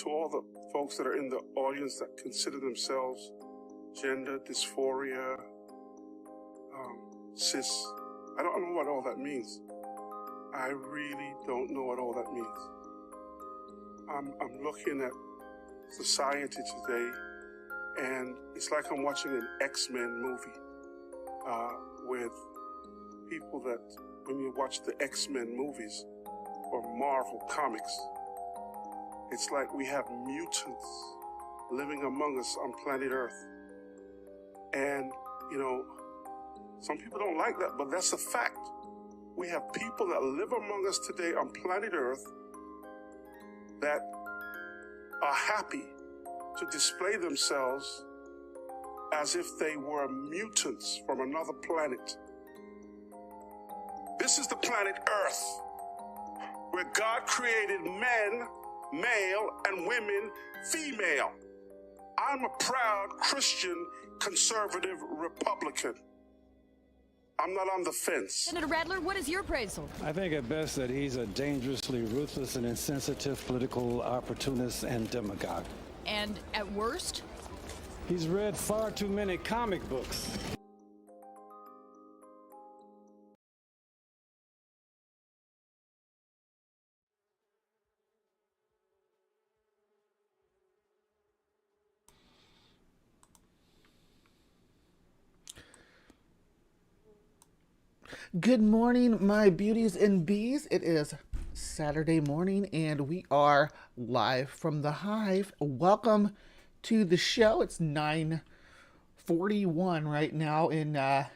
to all the folks that are in the audience that consider themselves gender dysphoria, cis. I don't know what all that means. I really don't know what all that means. I'm looking at society today, and it's like I'm watching an X-Men movie with people that, when you watch the X-Men movies or Marvel comics, it's like we have mutants living among us on planet Earth. And, you know, some people don't like that, but that's a fact. We have people that live among us today on planet Earth that are happy to display themselves as if they were mutants from another planet. This is the planet Earth, where God created men, male, and women, female. I'm a proud Christian, conservative Republican. I'm not on the fence. Senator Radler, what is your appraisal? I think at best that he's a dangerously ruthless and insensitive political opportunist and demagogue. And at worst? He's read far too many comic books. Good morning, my beauties and bees. It is Saturday morning, and we are live from the Hive. Welcome to the show. It's 9:41 right now in the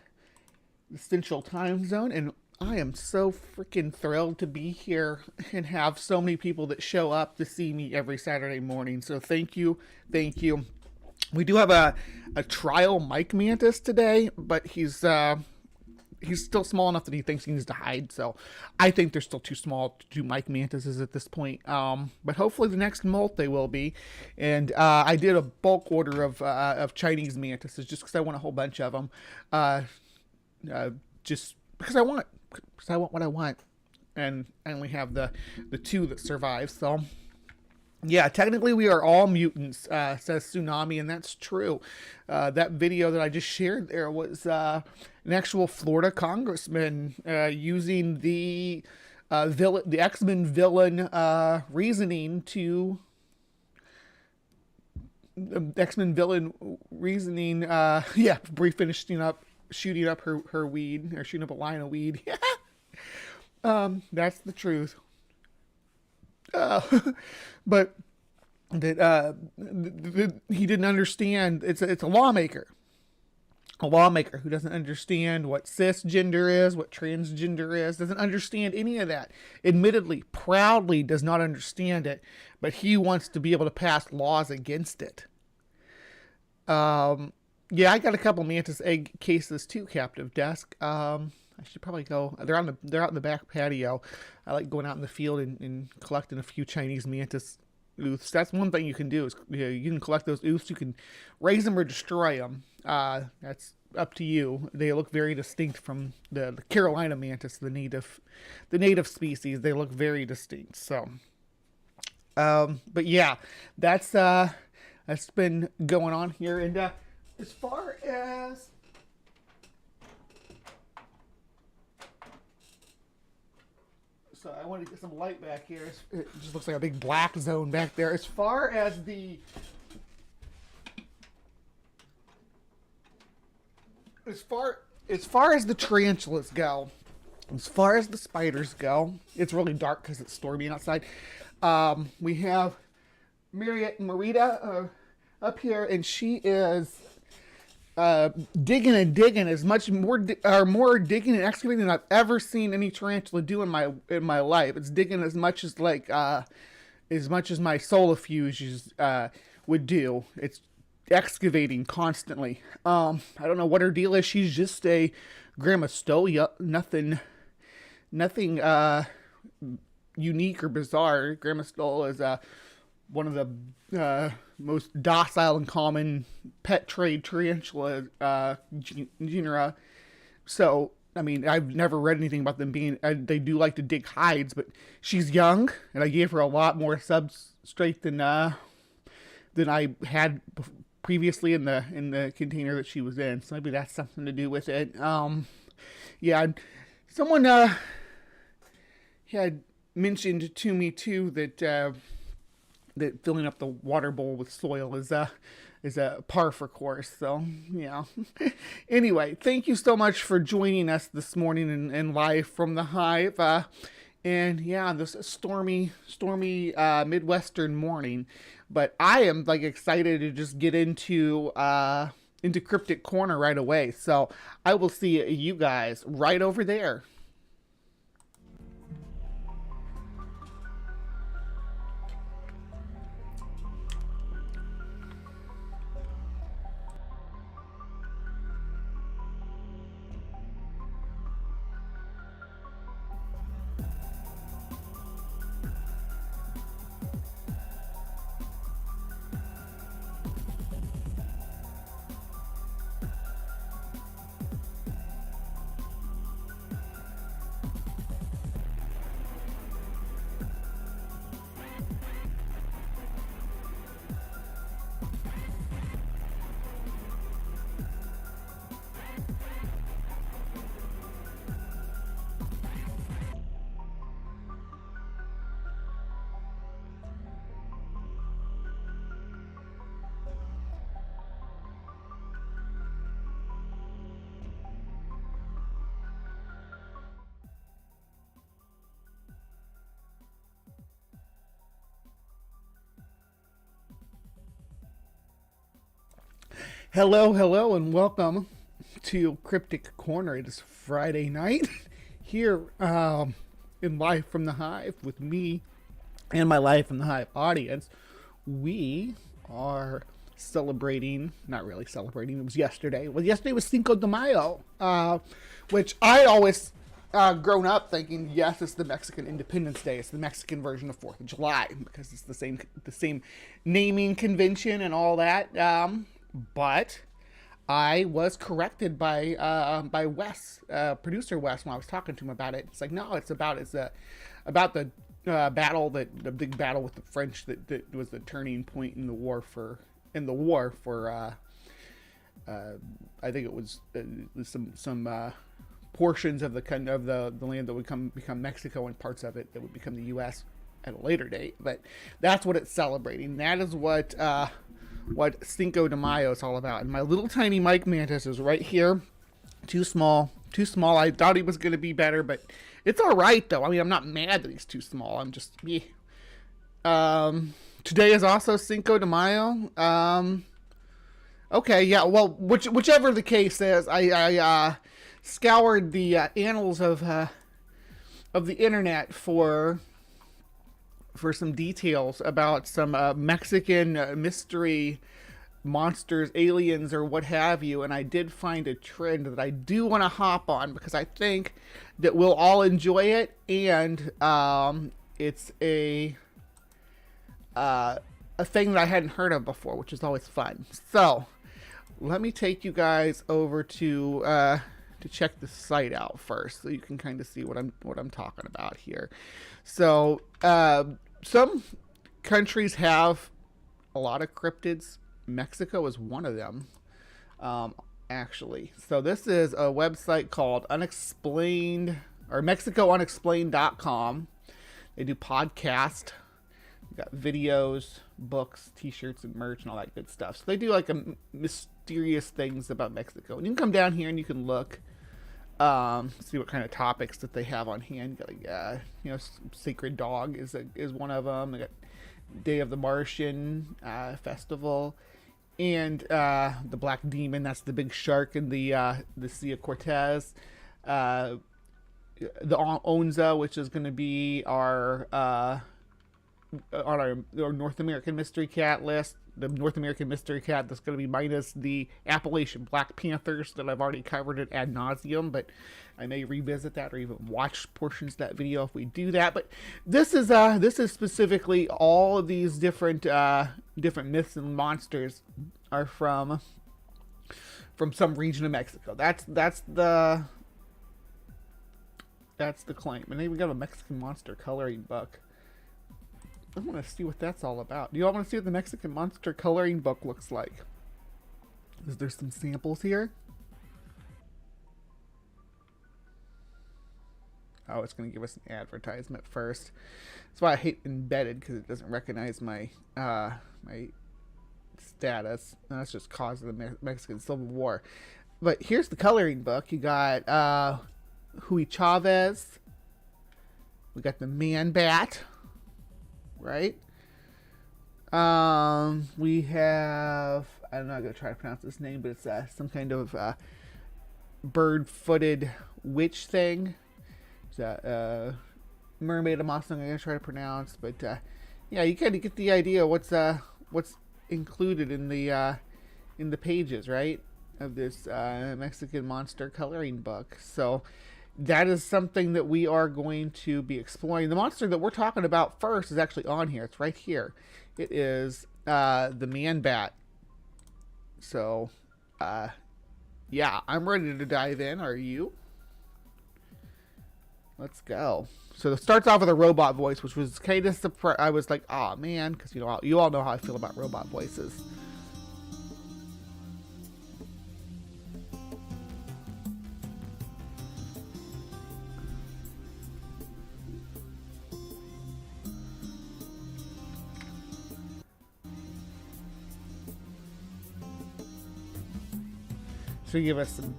Central Time Zone, and I am so freaking thrilled to be here and have so many people that show up to see me every Saturday morning. So thank you, thank you. We do have a trial Mike Mantis today, but he's still small enough that he thinks he needs to hide, so I think they're still too small to do Mike Mantises at this point. But hopefully the next molt they will be. And I did a bulk order of Chinese mantises just because I want a whole bunch of them. Just because I want what I want, and I only have the two that survive. So yeah, technically we are all mutants, says Tsunami, and that's true. That video that I just shared there was an actual Florida congressman using the X-Men villain reasoning to yeah, Bree finishing up shooting up her weed, or shooting up a line of weed. That's the truth. But that he didn't understand. It's a lawmaker who doesn't understand what cisgender is, what transgender is, doesn't understand any of that. Admittedly, proudly does not understand it, but he wants to be able to pass laws against it. Yeah, I got a couple mantis egg cases too, Captive Desk. I should probably go. They're out in the back patio. I like going out in the field and collecting a few Chinese mantis ooths. That's one thing you can do, is you can collect those ooths. You can raise them or destroy them. That's up to you. They look very distinct from the Carolina mantis, the native species. They look very distinct. So, but yeah, that's been going on here. And as far as so I want to get some light back here. It just looks like a big black zone back there. As far as the tarantulas go, as far as the spiders go, it's really dark because it's stormy outside. We have Marita up here, and she is digging and digging more digging and excavating than I've ever seen any tarantula do in my life. It's digging as much as my solifuges would do. It's excavating constantly. I don't know what her deal is. She's just a Grandma Stoya, nothing unique or bizarre. Grandma Stoll is one of the most docile and common pet trade tarantula genera. So, I mean, I've never read anything about them being, they do like to dig hides, but she's young, and I gave her a lot more straight than I had previously in the container that she was in. So maybe that's something to do with it. Yeah, someone had mentioned to me too that that filling up the water bowl with soil is a par for course. So yeah. Anyway, thank you so much for joining us this morning and live from the Hive. And yeah, this stormy Midwestern morning, but I am like excited to just get into Cryptic Corner right away. So I will see you guys right over there. Hello, and welcome to Cryptic Corner. It is Friday night here in Live from the Hive with me and my Live from the Hive audience. We are celebrating, not really celebrating, it was yesterday. Well, yesterday was Cinco de Mayo, which I always grown up thinking, yes, it's the Mexican Independence Day. It's the Mexican version of 4th of July because it's the same naming convention and all that. But I was corrected by Wes, producer Wes, when I was talking to him about it. It's like, no, it's about the battle, the big battle with the French that was the turning point in the war for I think it was some portions of the land that would become Mexico and parts of it that would become the U.S. at a later date. But that's what it's celebrating. That is what Cinco de Mayo is all about. And my little tiny Mike Mantis is right here. Too small. I thought he was going to be better, but it's all right, though. I mean, I'm not mad that he's too small. I'm just, today is also Cinco de Mayo. Okay, yeah, well, whichever the case is, I scoured the annals of the internet for some details about some Mexican mystery monsters, aliens, or what have you, and I did find a trend that I do want to hop on because I think that we'll all enjoy it, and it's a thing that I hadn't heard of before, which is always fun. So let me take you guys over to check the site out first, so you can kind of see what I'm talking about here. So some countries have a lot of cryptids. Mexico is one of them, actually. So this is a website called MexicoUnexplained.com. They do podcasts. You got videos, books, t-shirts, and merch and all that good stuff. So they do like mysterious things about Mexico. And you can come down here and you can look, see what kind of topics that they have on hand. You got like, Sacred Dog is one of them. They got Day of the Martian festival, and the Black Demon. That's the big shark in the Sea of Cortez. The Onza, which is going to be on our North American Mystery Cat list. The North American Mystery Cat that's going to be minus the Appalachian Black Panthers that I've already covered it ad nauseum, but I may revisit that or even watch portions of that video if we do that. But this is specifically all of these different myths and monsters are from some region of Mexico. That's the claim. And then we got a Mexican monster coloring book. I want to see what that's all about. Do you all want to see what the Mexican monster coloring book looks like? Is there some samples here? Oh, it's going to give us an advertisement first. That's why I hate embedded, because it doesn't recognize my my status. And that's just cause of the Mexican Civil War. But here's the coloring book. You got Huey Chavez. We got the Man Bat. Right? We have, I'm not going to try to pronounce this name, but it's some kind of bird-footed witch thing. It's a mermaid, I'm also going to try to pronounce, but yeah, you kind of get the idea what's included in the pages, right, of this Mexican monster coloring book. So that is something that we are going to be exploring. The monster that we're talking about first is actually on here. It's right here. It is the Man Bat. So, yeah, I'm ready to dive in. Are you? Let's go. So it starts off with a robot voice, which was kind of surprised. I was like, oh man, because you all know how I feel about robot voices. So give us some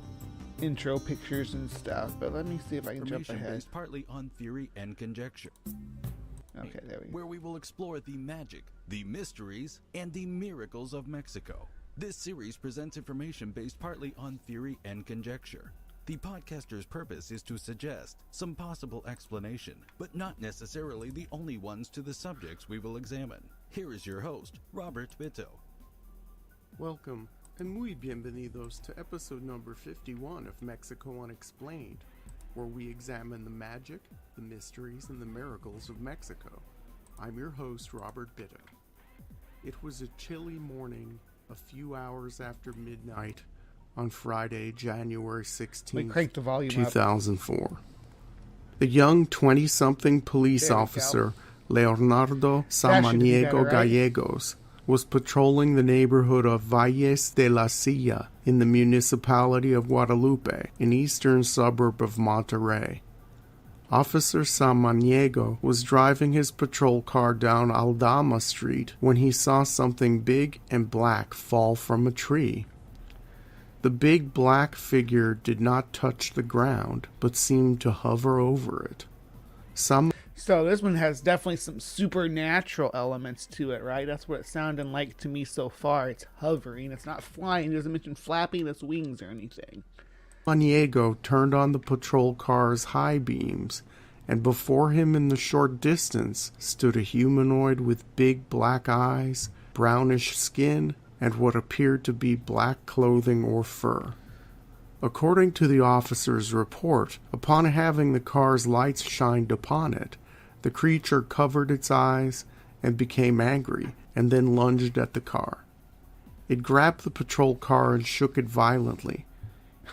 intro pictures and stuff, but let me see if I can jump ahead. Based partly on theory and conjecture. Okay, there we go. Where we will explore the magic, the mysteries, and the miracles of Mexico. This series presents information based partly on theory and conjecture. The podcaster's purpose is to suggest some possible explanation, but not necessarily the only ones to the subjects we will examine. Here is your host, Robert Bitto. Welcome, and muy bienvenidos to episode number 51 of Mexico Unexplained, where we examine the magic, the mysteries, and the miracles of Mexico. I'm your host, Robert Bitto. It was a chilly morning, a few hours after midnight, on Friday, January 16th, Crank the volume 2004. The young 20-something police officer, Leonardo Samaniego Gallegos, was patrolling the neighborhood of Valles de la Silla in the municipality of Guadalupe, an eastern suburb of Monterrey. Officer Samaniego was driving his patrol car down Aldama Street when he saw something big and black fall from a tree. The big black figure did not touch the ground, but seemed to hover over it. So this one has definitely some supernatural elements to it, right? That's what it sounded like to me so far. It's hovering. It's not flying. It doesn't mention flapping its wings or anything. Samaniego turned on the patrol car's high beams, and before him in the short distance stood a humanoid with big black eyes, brownish skin, and what appeared to be black clothing or fur. According to the officer's report, upon having the car's lights shined upon it, the creature covered its eyes and became angry, and then lunged at the car. It grabbed the patrol car and shook it violently.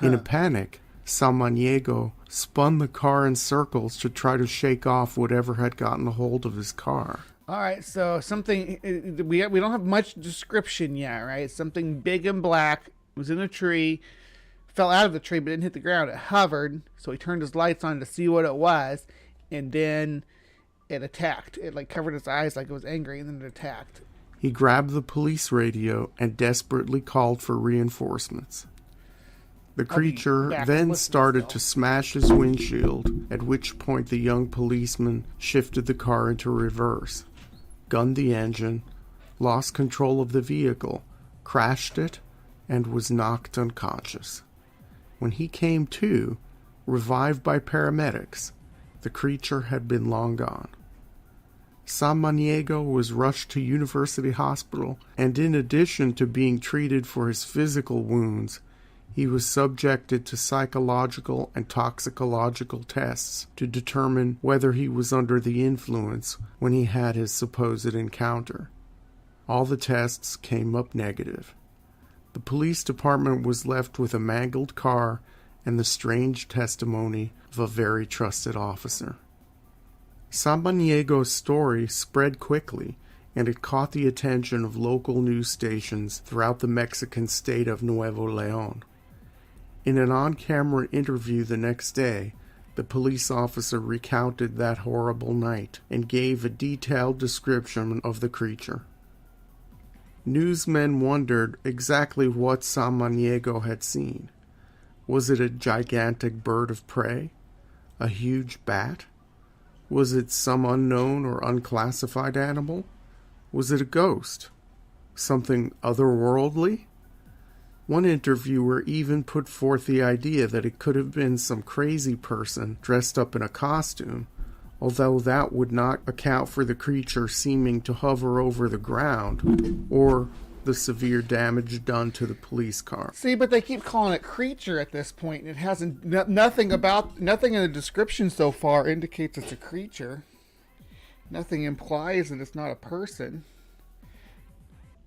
In a panic, Samaniego spun the car in circles to try to shake off whatever had gotten a hold of his car. All right, so something, we don't have much description yet, right? Something big and black was in a tree, fell out of the tree but didn't hit the ground. It hovered, so he turned his lights on to see what it was, and then it attacked. It covered its eyes like it was angry, and then it attacked. He grabbed the police radio and desperately called for reinforcements. The creature then started to smash his windshield, at which point the young policeman shifted the car into reverse, gunned the engine, lost control of the vehicle, crashed it, and was knocked unconscious. When he came to, revived by paramedics, the creature had been long gone. Samaniego was rushed to University Hospital, and in addition to being treated for his physical wounds, he was subjected to psychological and toxicological tests to determine whether he was under the influence when he had his supposed encounter. All the tests came up negative. The police department was left with a mangled car and the strange testimony of a very trusted officer. Sabaniego's story spread quickly, and it caught the attention of local news stations throughout the Mexican state of Nuevo León. In an on-camera interview the next day, the police officer recounted that horrible night and gave a detailed description of the creature. Newsmen wondered exactly what Samaniego had seen. Was it a gigantic bird of prey? A huge bat? Was it some unknown or unclassified animal? Was it a ghost? Something otherworldly? One interviewer even put forth the idea that it could have been some crazy person dressed up in a costume, although that would not account for the creature seeming to hover over the ground, or the severe damage done to the police car. See, but they keep calling it creature at this point, and it hasn't, nothing in the description so far indicates it's a creature. Nothing implies that it's not a person.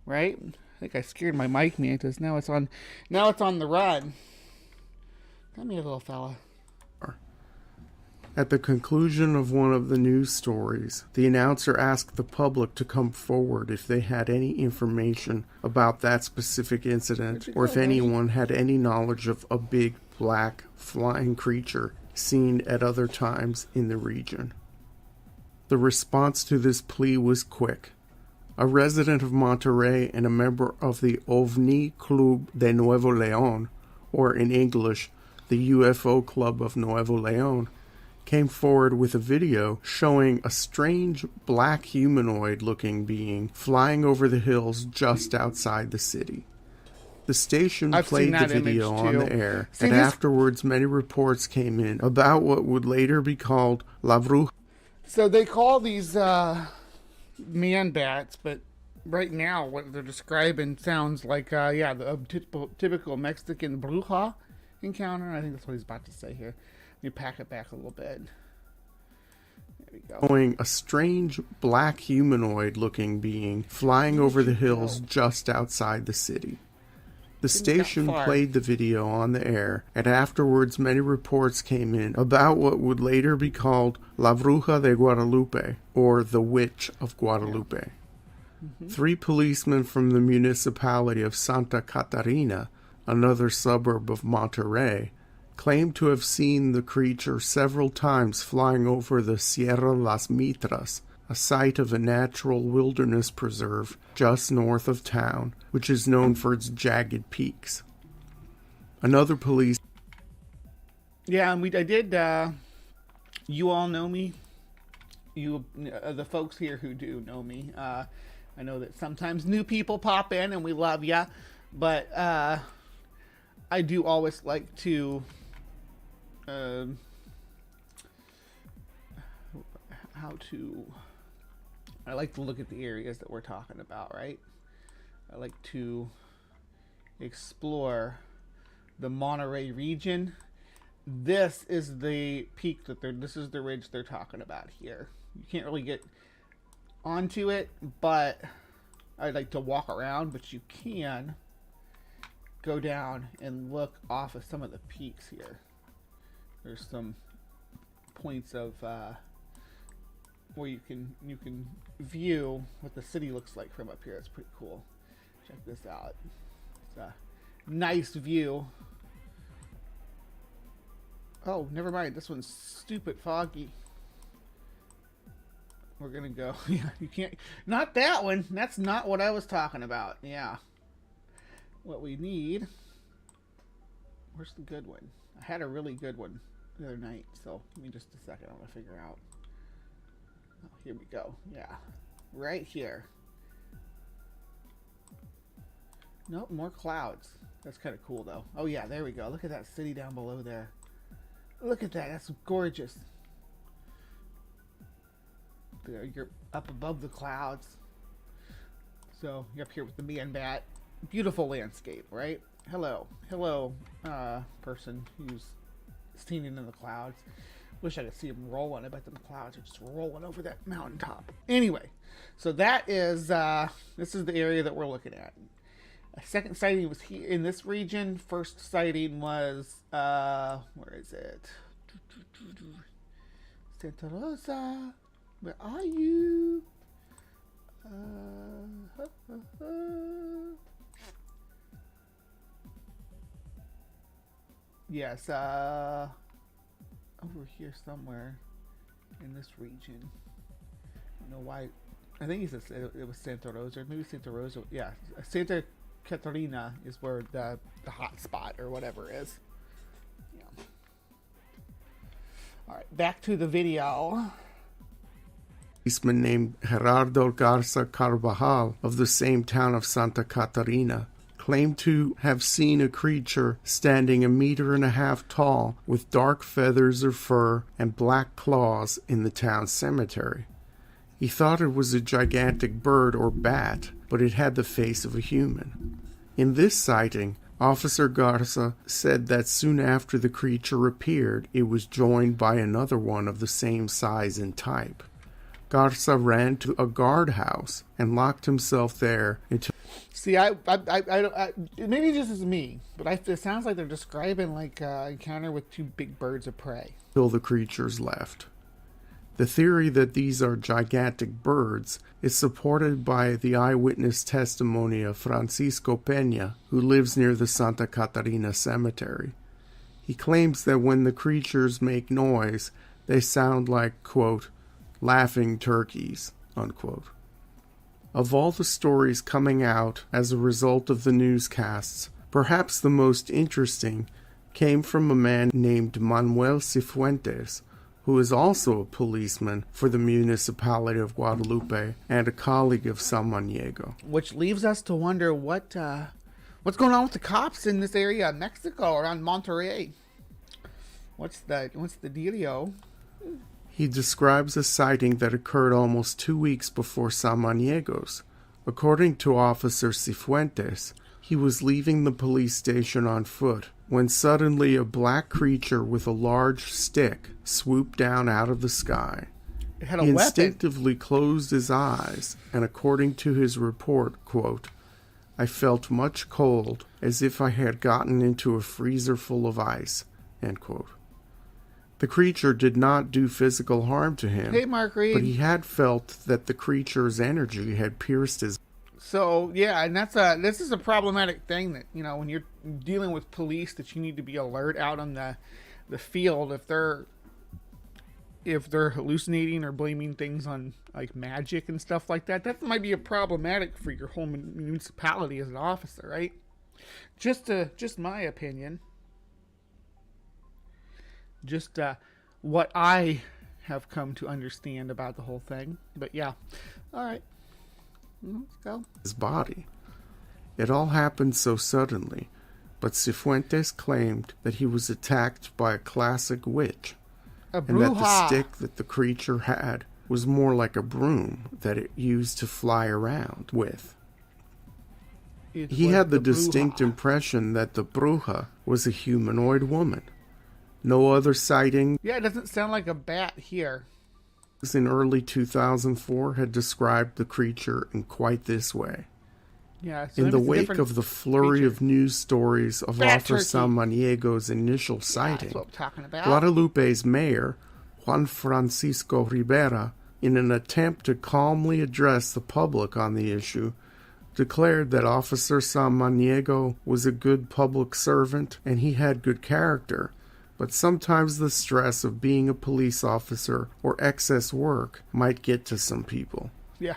Right? I think I scared my mic mantis. Now it's on the run. Come here, little fella. At the conclusion of one of the news stories, the announcer asked the public to come forward if they had any information about that specific incident, or if anyone had any knowledge of a big black flying creature seen at other times in the region. The response to this plea was quick. A resident of Monterrey and a member of the OVNI Club de Nuevo León, or in English, the UFO Club of Nuevo León, came forward with a video showing a strange black humanoid-looking being flying over the hills just outside the city. The station played the video on the air, and afterwards many reports came in about what would later be called La Bruja. So they call these man bats, but right now what they're describing sounds like, the typical Mexican bruja encounter. I think that's what he's about to say here. Let me pack it back a little bit. There we go. Showing a strange black humanoid-looking being flying over the hills just outside the city. The station played the video on the air, and afterwards many reports came in about what would later be called La Bruja de Guadalupe, or the Witch of Guadalupe. Yeah. 3 policemen from the municipality of Santa Catarina, another suburb of Monterrey, claimed to have seen the creature several times flying over the Sierra Las Mitras, a site of a natural wilderness preserve just north of town, which is known for its jagged peaks. Another police... Yeah, and I did, you all know me. You, the folks here who do know me, I know that sometimes new people pop in and we love ya, but I do always like to I like to look at the areas that we're talking about, right? I like to explore the Monterey region. This is the peak this is the ridge they're talking about here. You can't really get onto it, but I like to walk around, but you can go down and look off of some of the peaks here. There's some points of where you can view what the city looks like from up here. It's pretty cool. Check this out. It's a nice view. Oh, never mind. This one's stupid foggy. We're gonna go. Yeah, you can't. Not that one. That's not what I was talking about. Yeah. What we need. Where's the good one? I had a really good one the other night. So give me just a second. I'm gonna figure out. Oh, here we go. Yeah. Right here. Nope, more clouds. That's kind of cool though. Oh yeah, there we go. Look at that city down below there. Look at that. That's gorgeous. There, you're up above the clouds. So you're up here with the man bat. Beautiful landscape, right? Hello. Hello, person who's standing in the clouds. Wish I could see him rolling. I bet the clouds are just rolling over that mountaintop. Anyway, so that is, this is the area that we're looking at. A second sighting was here in this region. First sighting was, where is it? Santa Rosa. Where are you? Yes, over here somewhere in this region. I don't know why. I think it was Santa Rosa, or maybe Santa Rosa. Yeah, Santa Catarina is where the hot spot or whatever is. Yeah. All right, back to the video. Policeman named Gerardo Garza Carvajal of the same town of Santa Catarina claimed to have seen a creature standing 1.5 meters tall with dark feathers or fur and black claws in the town cemetery. He thought it was a gigantic bird or bat, but it had the face of a human. In this sighting, Officer Garza said that soon after the creature appeared, it was joined by another one of the same size and type. Garza ran to a guardhouse and locked himself there until... See, I maybe this is me, but it sounds like they're describing like an encounter with two big birds of prey. Till the creatures left. The theory that these are gigantic birds is supported by the eyewitness testimony of Francisco Peña, who lives near the Santa Catarina cemetery. He claims that when the creatures make noise, they sound like, quote, laughing turkeys, unquote. Of all the stories coming out as a result of the newscasts, perhaps the most interesting came from a man named Manuel Cifuentes, who is also a policeman for the municipality of Guadalupe and a colleague of Samaniego. Which leaves us to wonder what's going on with the cops in this area of Mexico, around Monterrey. What's the dealio? He describes a sighting that occurred almost 2 weeks before Samaniego's. According to Officer Cifuentes, he was leaving the police station on foot when suddenly a black creature with a large stick swooped down out of the sky. It had a He weapon. instinctively closed his eyes, and according to his report, quote, I felt much cold, as if I had gotten into a freezer full of ice, end quote. The creature did not do physical harm to him, Hey, Mark Reed. but he had felt that the creature's energy had pierced his... So, yeah, and this is a problematic thing that, you know, when you're dealing with police, that you need to be alert out on the field if they're hallucinating or blaming things on, like, magic and stuff like that. That might be problematic for your whole municipality as an officer, right? Just my opinion. Just what I have come to understand about the whole thing. But yeah, all right, let's go. His body. It all happened so suddenly, but Cifuentes claimed that he was attacked by a classic witch, and that the stick that the creature had was more like a broom that it used to fly around with. He had the distinct impression that the bruja was a humanoid woman. No other sighting. Yeah, it doesn't sound like a bat here. In early 2004 had described the creature in quite this way. Yeah, so in the wake of the flurry creature. Of news stories of Bat Officer turkey. Samaniego's initial sighting, That's what I'm talking about. Guadalupe's mayor, Juan Francisco Rivera, in an attempt to calmly address the public on the issue, declared that Officer Samaniego was a good public servant and he had good character, but sometimes the stress of being a police officer or excess work might get to some people. Yeah.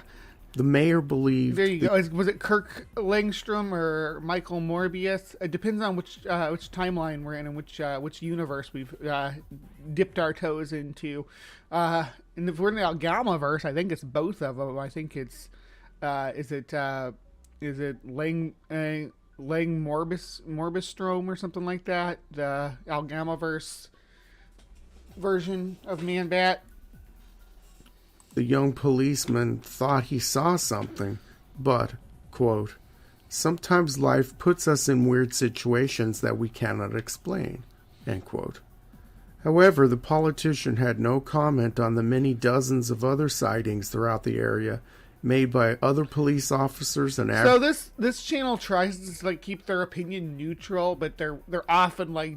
The mayor believed... There you go. Was it Kirk Langstrom or Michael Morbius? It depends on which timeline we're in and which universe we've dipped our toes into. And if we're in the Algamaverse, I think it's both of them. I think it's... is it Lang Morbistrom or something like that, the Algamaverse version of Man-Bat. The young policeman thought he saw something, but, quote, sometimes life puts us in weird situations that we cannot explain, end quote. However, the politician had no comment on the many dozens of other sightings throughout the area made by other police officers and... So this channel tries to like keep their opinion neutral, but they're often like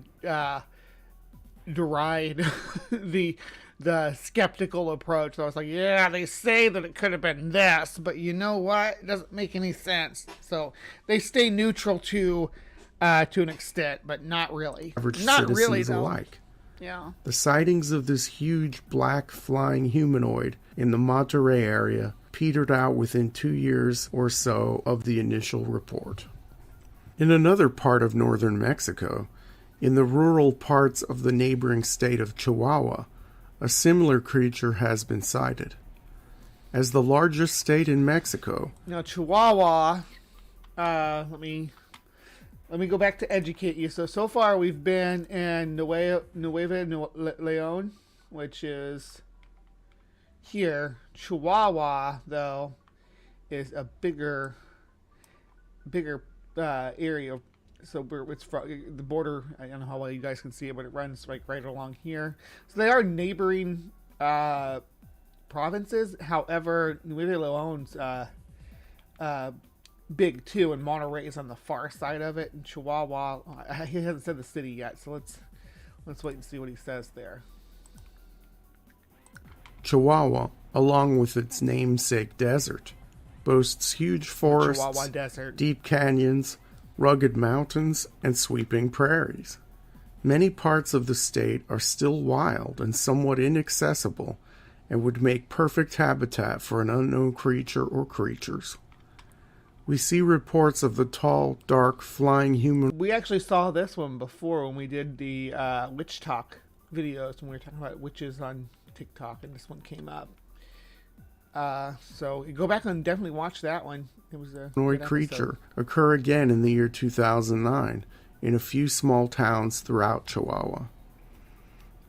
deride the the skeptical approach. So I was like, yeah, they say that it could have been this, but you know what? It doesn't make any sense. So they stay neutral to an extent, but not really. Average Not citizens really, though. alike. Yeah. The sightings of this huge black flying humanoid in the Monterey area petered out within 2 years or so of the initial report. In another part of northern Mexico, in the rural parts of the neighboring state of Chihuahua, a similar creature has been sighted. As the largest state in Mexico, Now, Chihuahua, let me go back to educate you. So far we've been in Nueva Leon, which is here. Chihuahua, though, is a bigger area. So it's from the border. I don't know how well you guys can see it, but it runs right along here. So they are neighboring provinces. However, Nueva Leon's big too, and Monterey is on the far side of it. And Chihuahua, he hasn't said the city yet, so let's wait and see what he says there. Chihuahua, along with its namesake desert, boasts huge forests, Chihuahua Desert, deep canyons, rugged mountains, and sweeping prairies. Many parts of the state are still wild and somewhat inaccessible, and would make perfect habitat for an unknown creature or creatures. We see reports of the tall, dark, flying human. We actually saw this one before when we did the witch talk videos, when we were talking about witches on TikTok, and this one came up. So go back and definitely watch that one. It was a humanoid creature occur again in the year 2009 in a few small towns throughout Chihuahua.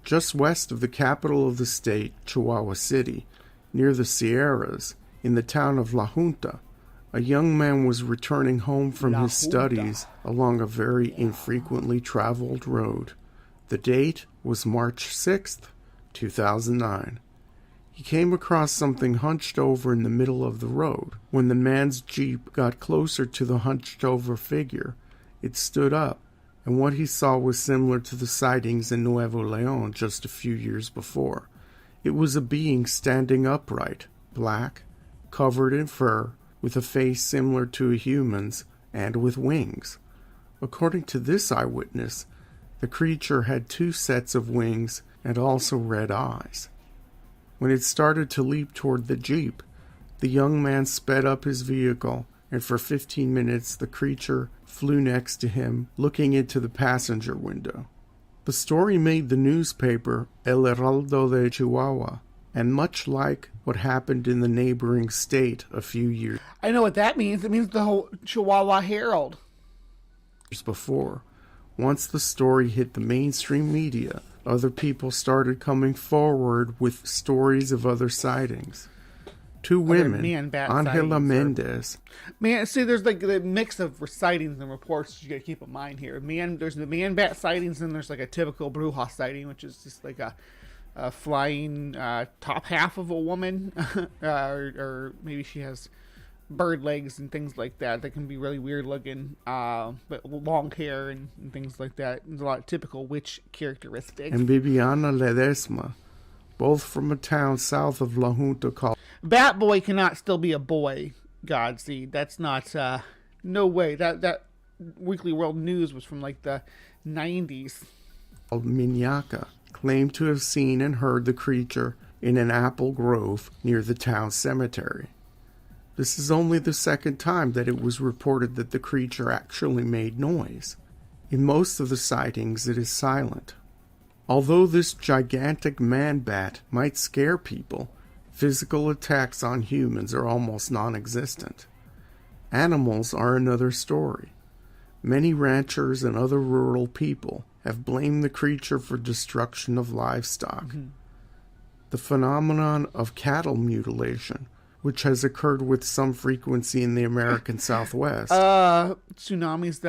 Just west of the capital of the state, Chihuahua City, near the Sierras, in the town of La Junta, a young man was returning home from his studies along a very infrequently traveled road. The date was March 6th, 2009. He came across something hunched over in the middle of the road. When the man's Jeep got closer to the hunched-over figure, it stood up, and what he saw was similar to the sightings in Nuevo Leon just a few years before. It was a being standing upright, black, covered in fur, with a face similar to a human's, and with wings. According to this eyewitness, the creature had 2 sets of wings and also red eyes. When it started to leap toward the Jeep, the young man sped up his vehicle, and for 15 minutes the creature flew next to him, looking into the passenger window. The story made the newspaper El Heraldo de Chihuahua, and much like what happened in the neighboring state a few years I know what that means. It means the whole Chihuahua Herald before. Once the story hit the mainstream media, other people started coming forward with stories of other sightings. 2 women, Angela Mendez. See, there's like the mix of sightings and reports you gotta keep in mind here. There's the man bat sightings, and there's like a typical bruja sighting, which is just like a flying top half of a woman, or maybe she has bird legs and things like that. That can be really weird looking, but long hair and things like that. There's a lot of typical witch characteristics. And Bibiana Ledesma, both from a town south of La Junta called Bat Boy cannot still be a boy, Godseed. That's not, no way. That Weekly World News was from like the 90s. Miñaca, claimed to have seen and heard the creature in an apple grove near the town cemetery. This is only the second time that it was reported that the creature actually made noise. In most of the sightings, it is silent. Although this gigantic man-bat might scare people, physical attacks on humans are almost non-existent. Animals are another story. Many ranchers and other rural people have blamed the creature for destruction of livestock. Mm-hmm. The phenomenon of cattle mutilation, which has occurred with some frequency in the American Southwest. Tsunami's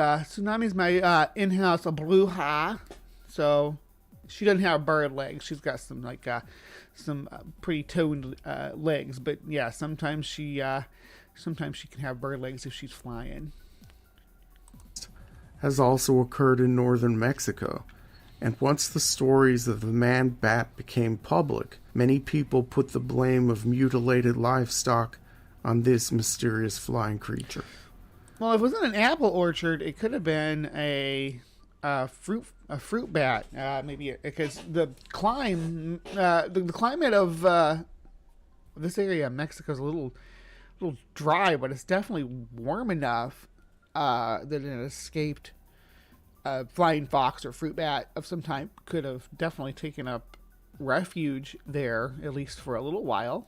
my in-house bruja, so she doesn't have bird legs. She's got some pretty toned legs, but yeah, sometimes she can have bird legs if she's flying. Has also occurred in northern Mexico, And once the stories of the man-bat became public, many people put the blame of mutilated livestock on this mysterious flying creature. Well, if it wasn't an apple orchard, it could have been a fruit bat, maybe, because the climate of this area of Mexico is a little dry, but it's definitely warm enough that an escaped flying fox or fruit bat of some type could have definitely taken up refuge there, at least for a little while.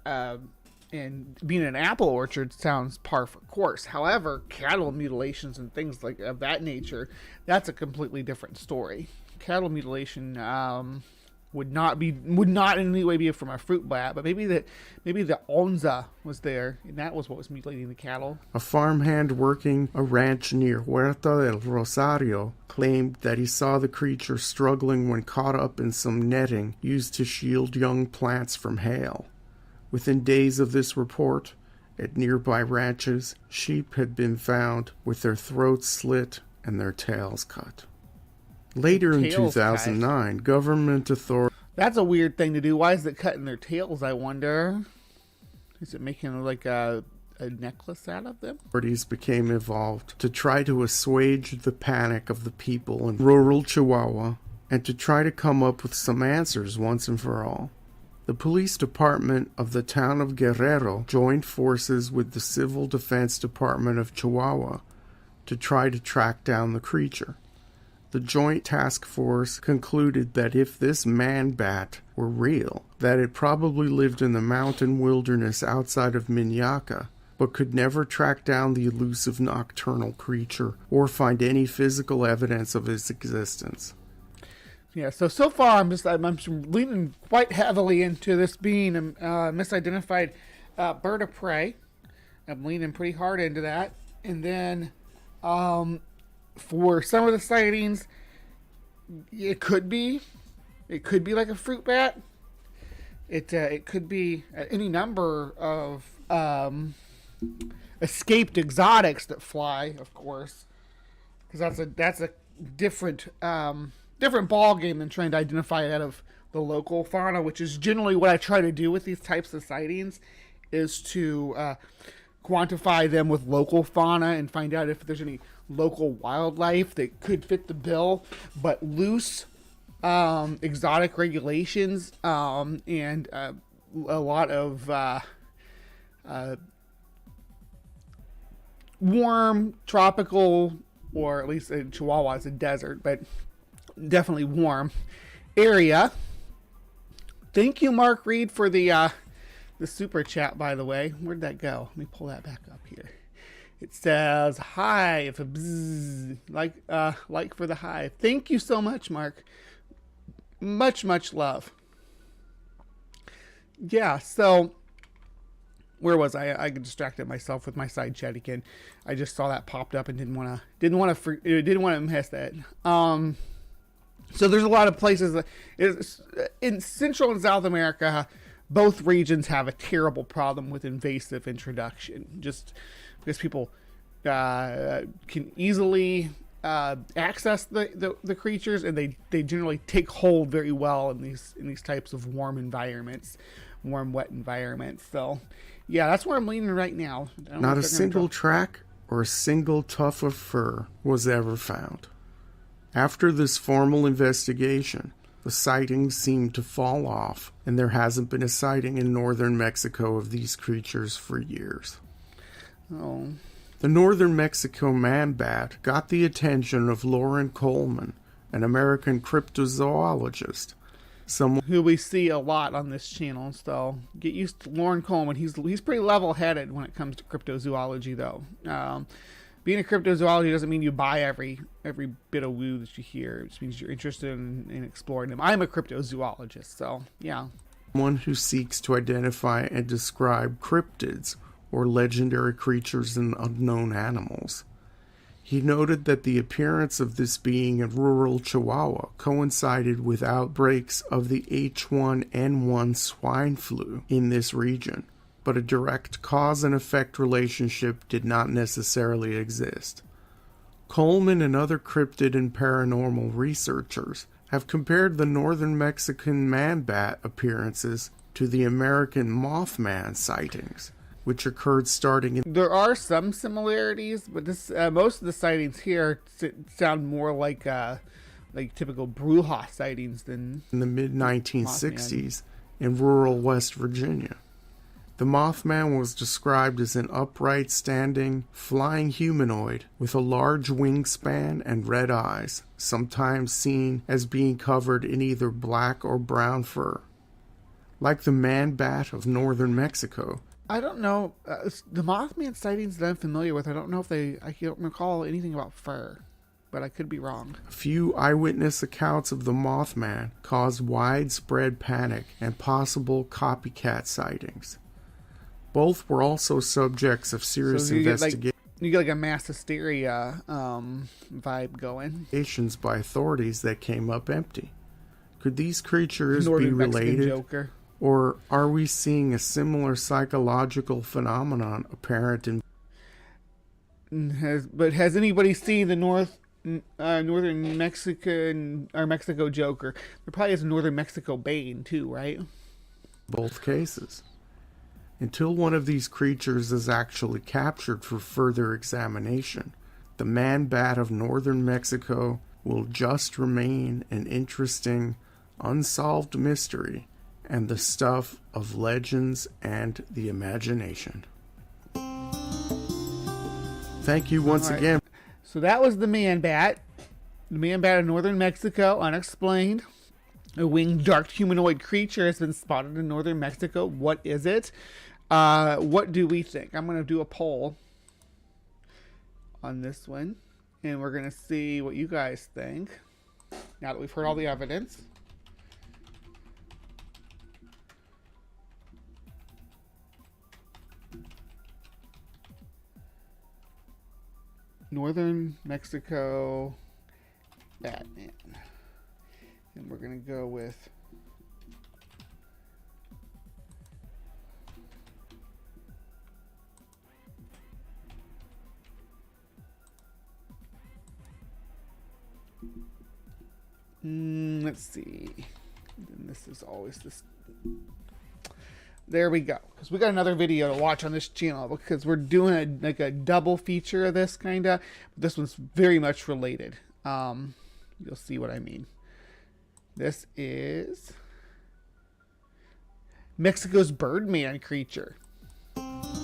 And being an apple orchard sounds par for course. However, cattle mutilations and things like of that nature, that's a completely different story. Cattle mutilation would not in any way be from a fruit bat, but maybe the onza was there, and that was what was mutilating the cattle. A farmhand working a ranch near Huerta del Rosario claimed that he saw the creature struggling when caught up in some netting used to shield young plants from hail. Within days of this report, at nearby ranches, sheep had been found with their throats slit and their tails cut. Later in 2009, government authorities... That's a weird thing to do. Why is it cutting their tails, I wonder? Is it making like a necklace out of them? Authorities became involved to try to assuage the panic of the people in rural Chihuahua and to try to come up with some answers once and for all. The police department of the town of Guerrero joined forces with the Civil Defense Department of Chihuahua to try to track down the creature. The joint task force concluded that if this man-bat were real, that it probably lived in the mountain wilderness outside of Miñaca, but could never track down the elusive nocturnal creature or find any physical evidence of its existence. Yeah, so far I'm leaning quite heavily into this being a misidentified bird of prey. I'm leaning pretty hard into that. And then for some of the sightings, it could be like a fruit bat. It could be any number of escaped exotics that fly, of course, because that's a different ball game than trying to identify it out of the local fauna, which is generally what I try to do with these types of sightings, is to quantify them with local fauna and find out if there's any local wildlife that could fit the bill, but loose exotic regulations and a lot of warm tropical, or at least in Chihuahua it's a desert, but definitely warm area. Thank you, Mark Reed, for the super chat, by the way. Where'd that go? Let me pull that back up here. It says Hive, bzz, like for the Hive. Thank you so much, Mark. Much love. Yeah, so where was I? I distracted myself with my side chat again. I just saw that popped up and didn't want to miss that. So there's a lot of places in Central and South America. Both regions have a terrible problem with invasive introduction, just because people can easily access the creatures, and they generally take hold very well in these types of warm environments, wet environments. So yeah, that's where I'm leaning right now. Not a single track or a single tuft of fur was ever found. After this formal investigation, the sightings seemed to fall off, and there hasn't been a sighting in northern Mexico of these creatures for years. Oh. The northern Mexico man-bat got the attention of Loren Coleman, an American cryptozoologist. Someone who we see a lot on this channel, so get used to Loren Coleman. He's pretty level-headed when it comes to cryptozoology, though. Being a cryptozoology doesn't mean you buy every bit of woo that you hear. It just means you're interested in exploring them. I'm a cryptozoologist, so yeah. One who seeks to identify and describe cryptids, or legendary creatures and unknown animals. He noted that the appearance of this being in rural Chihuahua coincided with outbreaks of the H1N1 swine flu in this region, but a direct cause and effect relationship did not necessarily exist. Coleman and other cryptid and paranormal researchers have compared the northern Mexican man-bat appearances to the American Mothman sightings, which occurred starting in... There are some similarities, but this most of the sightings here sound more like typical Bruja sightings than... in the mid-1960s in rural West Virginia. The Mothman was described as an upright, standing, flying humanoid with a large wingspan and red eyes, sometimes seen as being covered in either black or brown fur. Like the man-bat of northern Mexico. I don't know. The Mothman sightings that I'm familiar with, I don't know if I don't recall anything about fur, but I could be wrong. A few eyewitness accounts of the Mothman caused widespread panic and possible copycat sightings. Both were also subjects of serious investigation. You get like a mass hysteria vibe going. By authorities that came up empty. Could these creatures be related? Joker. Or are we seeing a similar psychological phenomenon apparent in... Has anybody seen the northern Mexico Joker? There probably is a northern Mexico Bane too, right? both cases? Until one of these creatures is actually captured for further examination, the man-bat of northern Mexico will just remain an interesting, unsolved mystery and the stuff of legends and the imagination. Thank you once again. So that was the man-bat. The man-bat of northern Mexico, unexplained. A winged dark humanoid creature has been spotted in northern Mexico. What is it? What do we think? I'm going to do a poll on this one, and we're going to see what you guys think now that we've heard all the evidence. Northern Mexico Batman. And we're going to go with let's see. And this is always this. There we go. Because we got another video to watch on this channel because we're doing a double feature of this kind of. This one's very much related. You'll see what I mean. This is Mexico's Birdman creature. Let's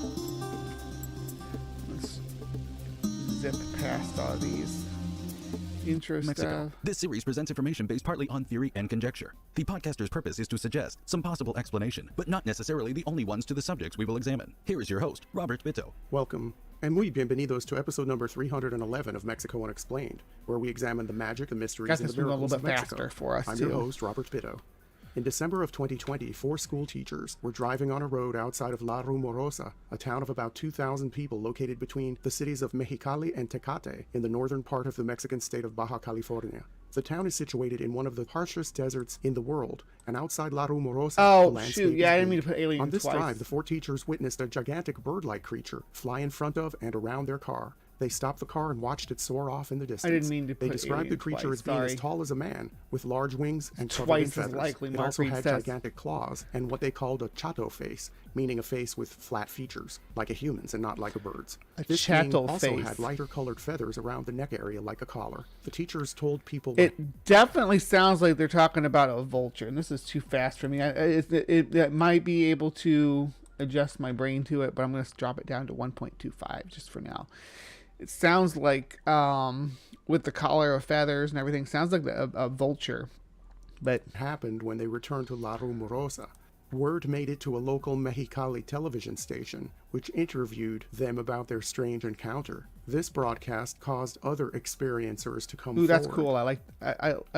zip past all these intro Mexico. stuff. This series presents information based partly on theory and conjecture. The podcaster's purpose is to suggest some possible explanation, but not necessarily the only ones to the subjects we will examine. Here is your host, Robert Bitto. Welcome, and muy bienvenidos to episode number 311 of Mexico Unexplained, where we examine the magic, the mysteries, and the miracles of Mexico. Faster for us, I'm too. your host, Robert Bitto. In December of 2020, 4 school teachers were driving on a road outside of La Rumorosa, a town of about 2,000 people located between the cities of Mexicali and Tecate in the northern part of the Mexican state of Baja California. The town is situated in one of the harshest deserts in the world, and outside La Rumorosa, the landscape shoot, yeah, I is didn't mean bleak. to put alien On this twice. drive, the 4 teachers witnessed a gigantic bird-like creature fly in front of and around their car. They stopped the car and watched it soar off in the distance. I didn't mean to They put described alien the creature twice, as being sorry. as tall as a man, with large wings and covered in Twice as feathers. likely, It Mark also Reed had says. gigantic claws and what they called a chato face, meaning a face with flat features, like a human's and not like a bird's. A This being chattel also face. had lighter colored feathers around the neck area like a collar. The teachers told people It definitely sounds like they're talking about a vulture, and this is too fast for me. It might be able to adjust my brain to it, but I'm going to drop it down to 1.25 just for now. It sounds like, with the collar of feathers and everything, sounds like a vulture. But happened when they returned to La Rumorosa. Word made it to a local Mexicali television station, which interviewed them about their strange encounter. This broadcast caused other experiencers to come forward. that's cool. I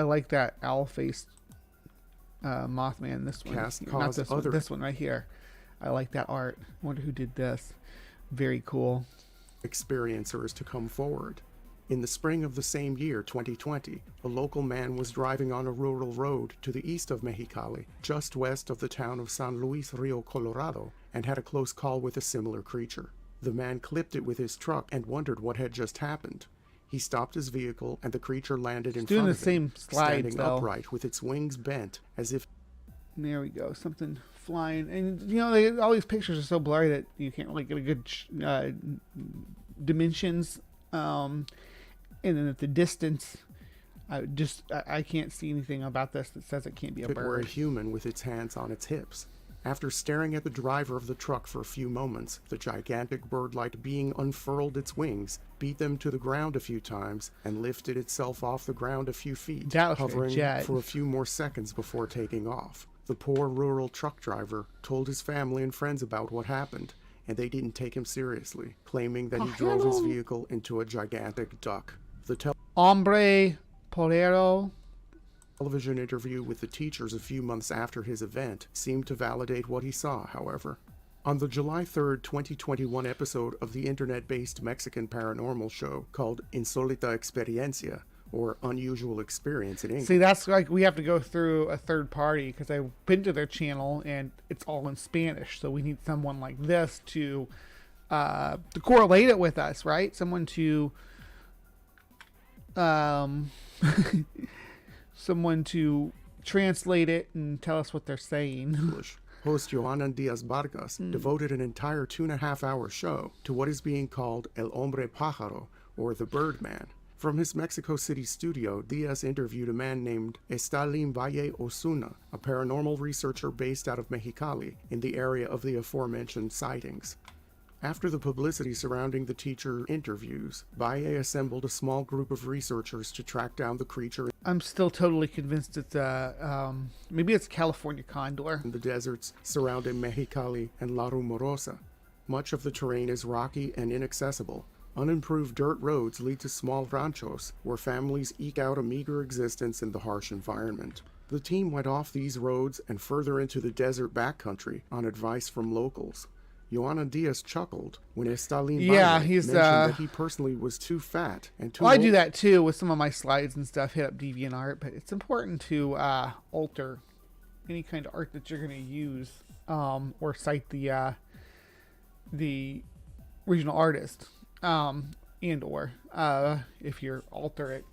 like that owl-faced Mothman. This one, not this one. This one right here. I like that art. I wonder who did this. Very cool. Experiencers to come forward. In the spring of the same year, 2020, a local man was driving on a rural road to the east of Mexicali, just west of the town of San Luis Rio Colorado, and had a close call with a similar creature. The man clipped it with his truck and wondered what had just happened. He stopped his vehicle, and the creature landed in doing front the of him, same slides, standing though. upright with its wings bent, as if There we go. Something flying. And, you know, all these pictures are so blurry that you can't really get a good dimensions. And then at the distance, I can't see anything about this that says it can't be a it were a bird. human with its hands on its hips. After staring at the driver of the truck for a few moments, the gigantic bird-like being unfurled its wings, beat them to the ground a few times, and lifted itself off the ground a few feet, That looks like a hovering jet. for a few more seconds before taking off. The poor rural truck driver told his family and friends about what happened, and they didn't take him seriously, claiming that he drove his vehicle into a gigantic duck. The Hombre Polero. television interview with the teachers a few months after his event seemed to validate what he saw, however. On the July 3rd, 2021 episode of the internet-based Mexican paranormal show called Insólita Experiencia, or Unusual Experience in English. See, that's like we have to go through a third party because I've been to their channel and it's all in Spanish. So we need someone like this to correlate it with us, right? Someone to someone to translate it and tell us what they're saying. Host Joana Diaz Vargas devoted an entire 2.5-hour show to what is being called El Hombre Pájaro, or the Birdman. From his Mexico City studio, Diaz interviewed a man named Estalin Valle Osuna, a paranormal researcher based out of Mexicali, in the area of the aforementioned sightings. After the publicity surrounding the teacher interviews, Valle assembled a small group of researchers to track down the creature I'm still totally convinced it's maybe it's California condor. in the deserts surrounding Mexicali and La Rumorosa. Much of the terrain is rocky and inaccessible. Unimproved dirt roads lead to small ranchos where families eke out a meager existence in the harsh environment. The team went off these roads and further into the desert backcountry on advice from locals. Joana Diaz chuckled when Estalin mentioned that he personally was too fat and too Well, I do that too with some of my slides and stuff, hit up DeviantArt, but it's important to alter any kind of art that you're going to use or cite the original artist and or if you alter it,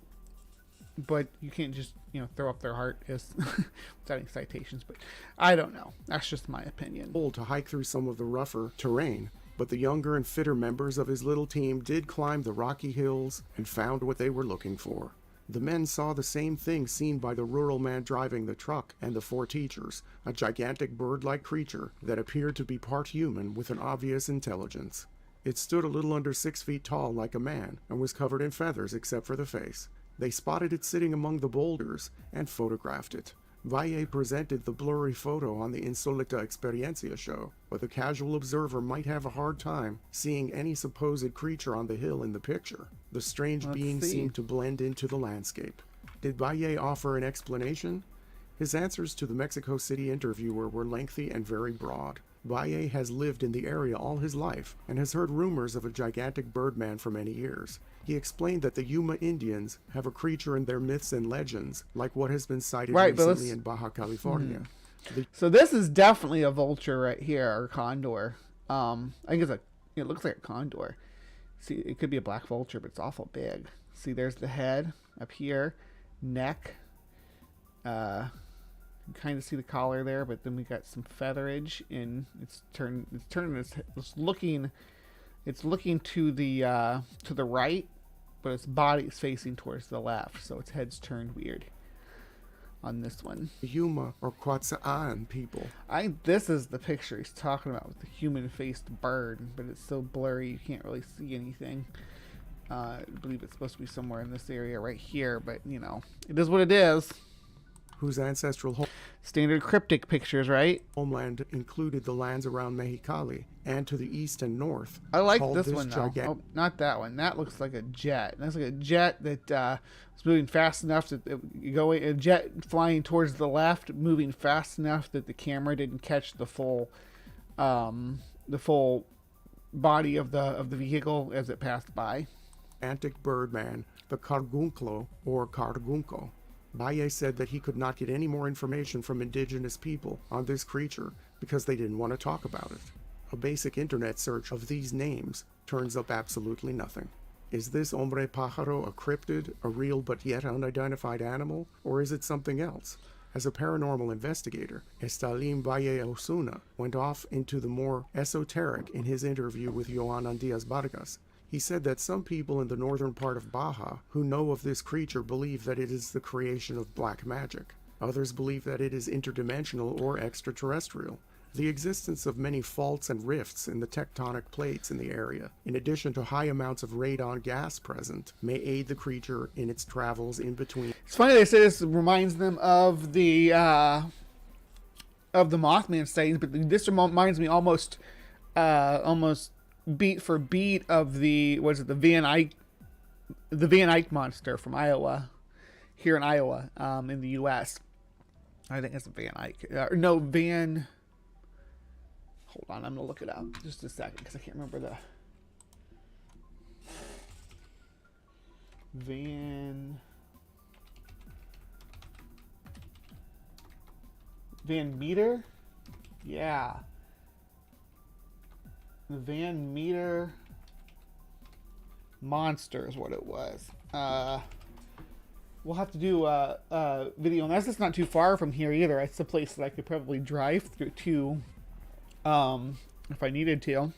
but you can't just throw up their art as without any citations. But I don't know, that's just my opinion. To hike through some of the rougher terrain, but the younger and fitter members of his little team did climb the rocky hills and found what they were looking for. The men saw the same thing seen by the rural man driving the truck and the 4 teachers, a gigantic bird-like creature that appeared to be part human with an obvious intelligence. It stood a little under 6 feet tall like a man and was covered in feathers except for the face. They spotted it sitting among the boulders and photographed it. Valle presented the blurry photo on the Insólita Experiencia show, but the casual observer might have a hard time seeing any supposed creature on the hill in the picture. The strange being seemed to blend into the landscape. Did Valle offer an explanation? His answers to the Mexico City interviewer were lengthy and very broad. Valle has lived in the area all his life and has heard rumors of a gigantic birdman for many years. He explained that the Yuma Indians have a creature in their myths and legends, like what has been cited recently in Baja California. So this is definitely a vulture right here, or condor. I think it looks like a condor. See, it could be a black vulture, but it's awful big. See, there's the head up here, neck. You kind of see the collar there, but then we got some featherage, and it's looking to the right, but its body is facing towards the left, so its head's turned weird on this one. The Yuma or Quetzalcoatl people. This is the picture he's talking about with the human-faced bird, but it's so blurry you can't really see anything. I believe it's supposed to be somewhere in this area right here, but it is what it is. Whose ancestral standard cryptic pictures, right? Homeland included the lands around Mexicali and to the east and north. I like this one though. Oh, not that one. That looks like a jet. That's like a jet that is moving fast enough that a jet flying towards the left, moving fast enough that the camera didn't catch the full body of the vehicle as it passed by. Antic birdman, the Cargunclo or Cargunco. Valle said that he could not get any more information from indigenous people on this creature because they didn't want to talk about it. A basic internet search of these names turns up absolutely nothing. Is this hombre pájaro a cryptid, a real but yet unidentified animal, or is it something else? As a paranormal investigator, Estalín Valle Osuna went off into the more esoteric in his interview with Joanan Diaz Vargas. He said that some people in the northern part of Baja who know of this creature believe that it is the creation of black magic. Others believe that it is interdimensional or extraterrestrial. The existence of many faults and rifts in the tectonic plates in the area, in addition to high amounts of radon gas present, may aid the creature in its travels in between. It's funny they say this reminds them of the Mothman sightings, but this reminds me almost beat for beat of the Van Eyck monster from Iowa, here in Iowa, in the U.S. I think it's Van Eyck. Hold on, I'm gonna look it up just a second because I can't remember the Van Meter. Yeah. The Van Meter monster is what it was. We'll have to do a video, and that's just not too far from here either. It's a place that I could probably drive through to, if I needed to.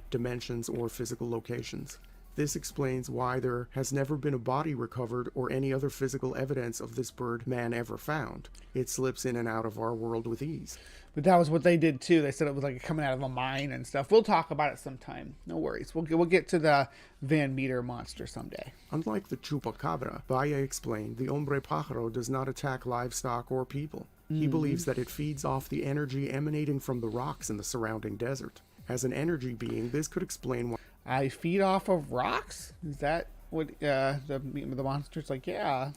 Dimensions or physical locations. This explains why there has never been a body recovered or any other physical evidence of this bird man ever found. It slips in and out of our world with ease. But that was what they did too. They said it was like coming out of a mine and stuff. We'll talk about it sometime. No worries. We'll get to the Van Meter monster someday. Unlike the chupacabra, Valle explained the hombre pájaro does not attack livestock or people. He believes that it feeds off the energy emanating from the rocks in the surrounding desert. As an energy being, this could explain why I feed off of rocks? Is that what the monster's like? Yeah.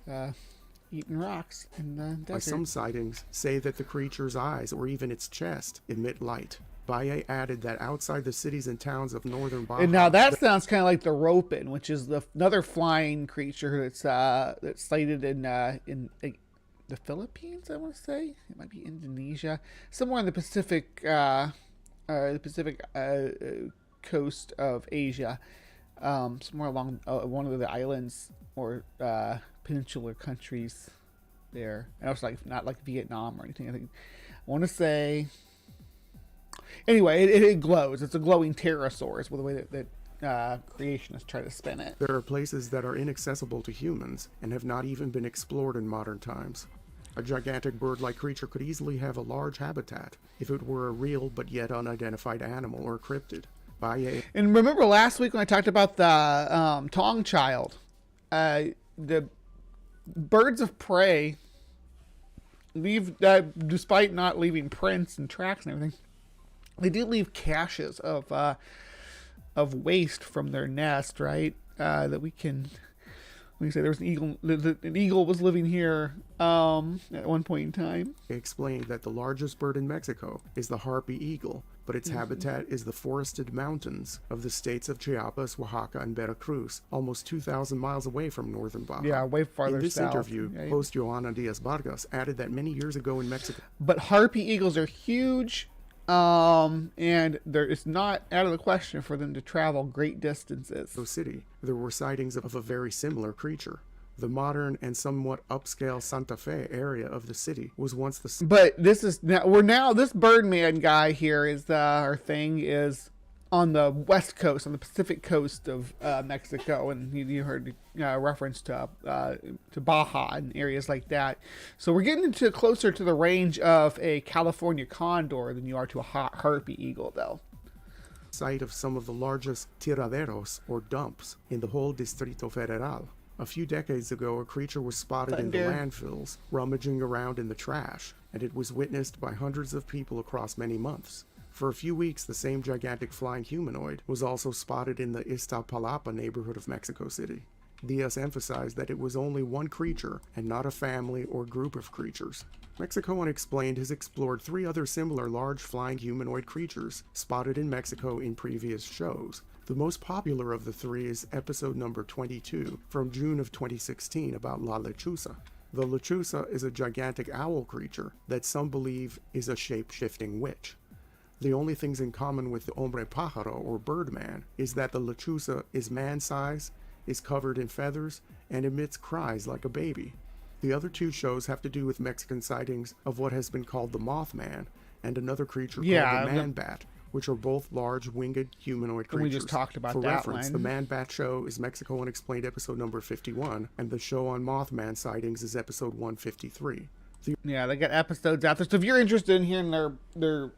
Eating rocks in the desert. Some sightings say that the creature's eyes or even its chest emit light. Valle added that outside the cities and towns of northern Baja... And now that sounds kind of like the Ropin, which is another flying creature that's sighted in the Philippines, I want to say. It might be Indonesia. Somewhere in the Pacific coast of Asia. Somewhere along one of the islands or peninsular countries there. And also not like Vietnam or anything. I want to say... Anyway, it glows. It's a glowing pterosaur is the way that creationists try to spin it. There are places that are inaccessible to humans and have not even been explored in modern times. A gigantic bird-like creature could easily have a large habitat if it were a real but yet unidentified animal or cryptid. And remember last week when I talked about the Tong Child? The birds of prey leave, despite not leaving prints and tracks and everything, they do leave caches of waste from their nest, right? That we can say there was an eagle. An eagle was living here at one point in time. They explained that the largest bird in Mexico is the harpy eagle, but its habitat is the forested mountains of the states of Chiapas, Oaxaca, and Veracruz, almost 2,000 miles away from northern Baja. Yeah, way farther south. In this interview, host Joanan Diaz Vargas added that many years ago in Mexico... But harpy eagles are huge, and it's not out of the question for them to travel great distances. City, there were sightings of a very similar creature. The modern and somewhat upscale Santa Fe area of the city was once the... But this is now this Birdman guy here is our thing is on the west coast, on the Pacific coast of Mexico, and you heard reference to Baja and areas like that. So we're getting into closer to the range of a California condor than you are to a harpy eagle, though. Site of some of the largest tiraderos, or dumps, in the whole Distrito Federal. A few decades ago, a creature was spotted in the landfills, rummaging around in the trash, and it was witnessed by hundreds of people across many months. For a few weeks, the same gigantic flying humanoid was also spotted in the Iztapalapa neighborhood of Mexico City. Diaz emphasized that it was only one creature and not a family or group of creatures. Mexico Unexplained has explored 3 other similar large flying humanoid creatures spotted in Mexico in previous shows. The most popular of the 3 is episode number 22 from June of 2016 about La Lechuza. The Lechuza is a gigantic owl creature that some believe is a shape-shifting witch. The only things in common with the hombre pájaro, or birdman, is that the lechuza is man-size, is covered in feathers, and emits cries like a baby. The other two shows have to do with Mexican sightings of what has been called the Mothman and another creature called the Man-Bat, which are both large winged humanoid creatures. We just talked about For that reference, one. the Man-Bat show is Mexico Unexplained episode number 51, and the show on Mothman sightings is episode 153. Yeah, they got episodes out there. So if you're interested in hearing their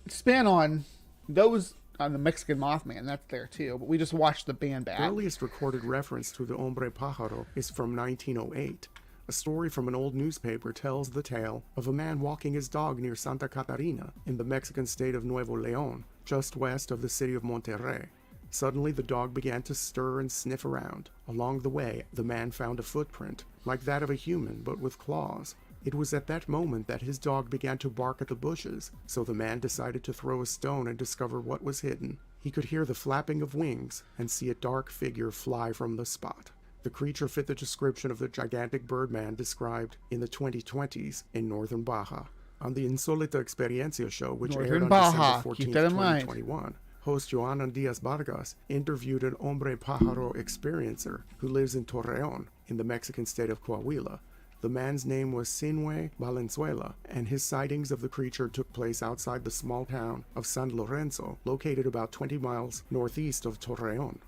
spin on those, on the Mexican Mothman, that's there too. But we just watched the Man-Bat. The earliest recorded reference to the hombre pájaro is from 1908. A story from an old newspaper tells the tale of a man walking his dog near Santa Catarina in the Mexican state of Nuevo León, just west of the city of Monterrey. Suddenly the dog began to stir and sniff around. Along the way, the man found a footprint, like that of a human but with claws. It was at that moment that his dog began to bark at the bushes, so the man decided to throw a stone and discover what was hidden. He could hear the flapping of wings and see a dark figure fly from the spot. The creature fit the description of the gigantic birdman described in the 2020s in Northern Baja. On the Insolita Experiencia show, which aired on December 14, 2021, host Joana Diaz Vargas interviewed an hombre pájaro experiencer who lives in Torreón, in the Mexican state of Coahuila. The man's name was Sinue Valenzuela, and his sightings of the creature took place outside the small town of San Lorenzo, located about 20 miles northeast of Torreón.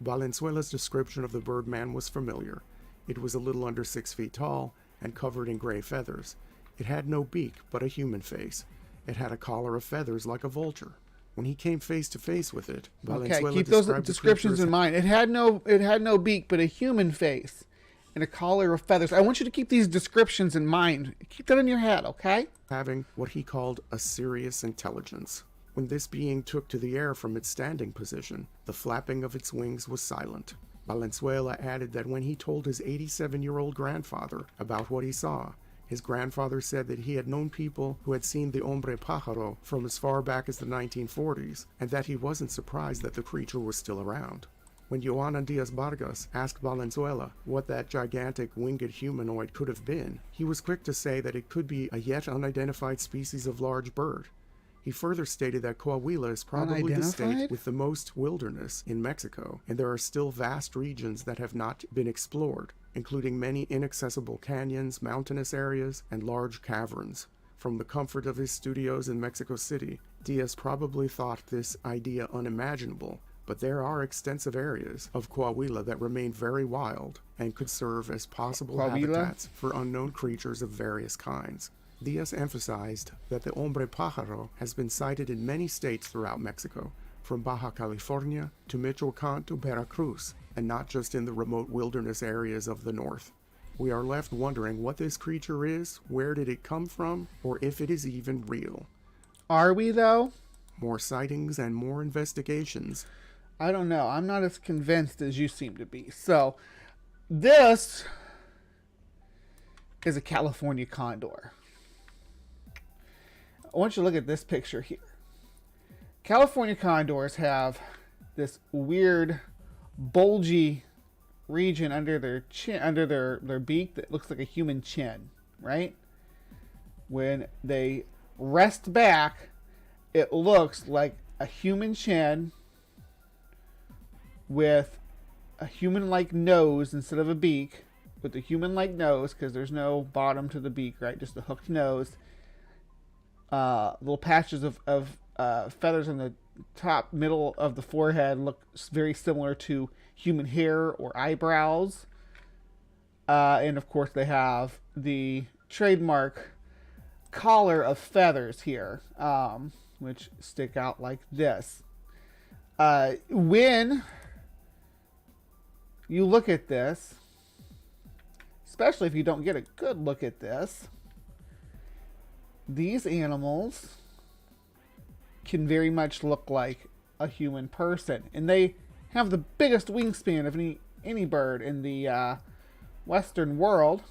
Valenzuela's description of the birdman was familiar. It was a little under 6 feet tall and covered in gray feathers. It had no beak, but a human face. It had a collar of feathers like a vulture. When he came face to face with it, Valenzuela keep those described descriptions in mind. It had no beak, but a human face and a collar of feathers. I want you to keep these descriptions in mind. Keep that in your head, okay? Having what he called a serious intelligence. When this being took to the air from its standing position, the flapping of its wings was silent. Valenzuela added that when he told his 87-year-old grandfather about what he saw, his grandfather said that he had known people who had seen the hombre pájaro from as far back as the 1940s, and that he wasn't surprised that the creature was still around. When Joana Diaz Vargas asked Valenzuela what that gigantic winged humanoid could have been, he was quick to say that it could be a yet unidentified species of large bird. He further stated that Coahuila is probably the state with the most wilderness in Mexico, and there are still vast regions that have not been explored, including many inaccessible canyons, mountainous areas, and large caverns. From the comfort of his studios in Mexico City, Diaz probably thought this idea unimaginable, but there are extensive areas of Coahuila that remain very wild and could serve as possible habitats for unknown creatures of various kinds. Diaz emphasized that the hombre pájaro has been sighted in many states throughout Mexico, from Baja California to Michoacán to Veracruz, and not just in the remote wilderness areas of the north. We are left wondering what this creature is, where did it come from, or if it is even real. Are we, though? More sightings and more investigations. I don't know. I'm not as convinced as you seem to be. So, this is a California condor. I want you to look at this picture here. California condors have this weird, bulgy region under their chin, under their beak that looks like a human chin, right? When they rest back, it looks like a human chin with a human-like nose instead of a beak, with a human-like nose, because there's no bottom to the beak, right? Just a hooked nose. Little patches of feathers on the top middle of the forehead look very similar to human hair or eyebrows. And of course they have the trademark collar of feathers here, which stick out like this. When you look at this, especially if you don't get a good look at this, these animals can very much look like a human person, and they have the biggest wingspan of any bird in the Western world.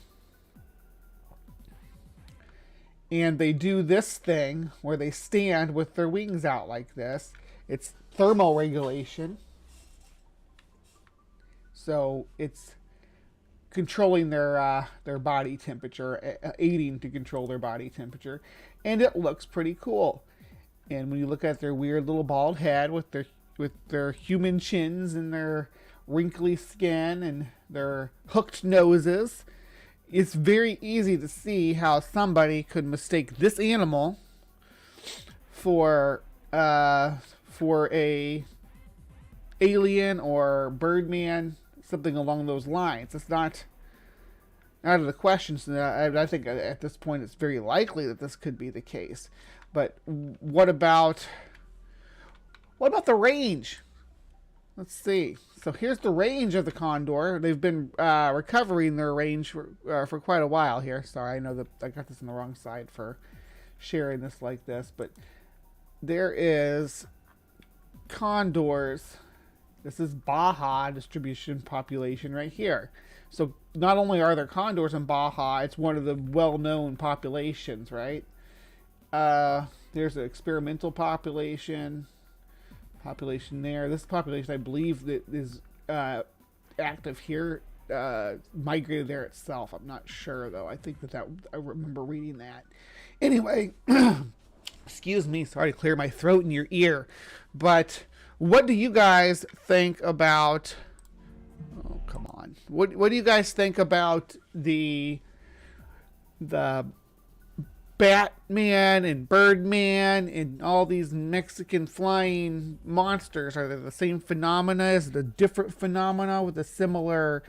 And they do this thing where they stand with their wings out like this. It's thermal regulation, so it's controlling their body temperature, aiding to control their body temperature, and it looks pretty cool. And when you look at their weird little bald head with their human chins and their wrinkly skin and their hooked noses, it's very easy to see how somebody could mistake this animal for a alien or Birdman, something along those lines. It's not out of the question. So I think at this point it's very likely that this could be the case. But what about the range? Let's see. So here's the range of the condor. They've been recovering their range for quite a while here. Sorry, I know that I got this on the wrong side for sharing this like this, but there is condors. This is Baja distribution population right here. So not only are there condors in Baja, it's one of the well-known populations, right? There's an experimental population there. This population, I believe, that is active here, migrated there itself. I'm not sure, though. I think that I remember reading that. Anyway, excuse me, sorry to clear my throat in your ear. But what do you guys think about... Oh, come on. What do you guys think about the Batman and Birdman and all these Mexican flying monsters? Are they the same phenomena? Is it a different phenomena with a similar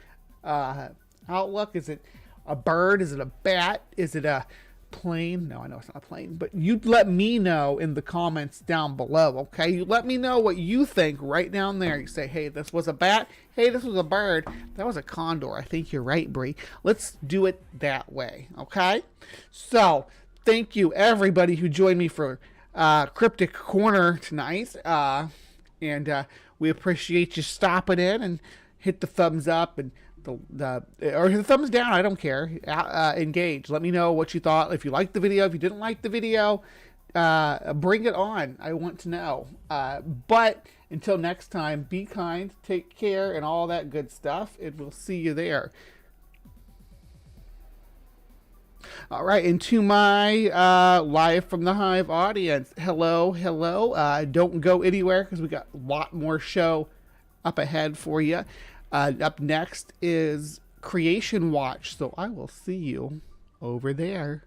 outlook? Is it a bird? Is it a bat? Is it a plane? No, I know it's not a plane, but you let me know in the comments down below, okay? You let me know what you think right down there. You say, hey, this was a bat. Hey, this was a bird. That was a condor. I think you're right, Bree. Let's do it that way, okay? So, thank you, everybody who joined me for Cryptic Corner tonight. And we appreciate you stopping in, and hit the thumbs up and or the thumbs down. I don't care. Engage. Let me know what you thought. If you liked the video, if you didn't like the video, bring it on. I want to know. But until next time, be kind, take care, and all that good stuff. And we'll see you there. All right, and to my live from the Hive audience, hello. Don't go anywhere because we got a lot more show up ahead for you. Up next is CreationWatch, so I will see you over there.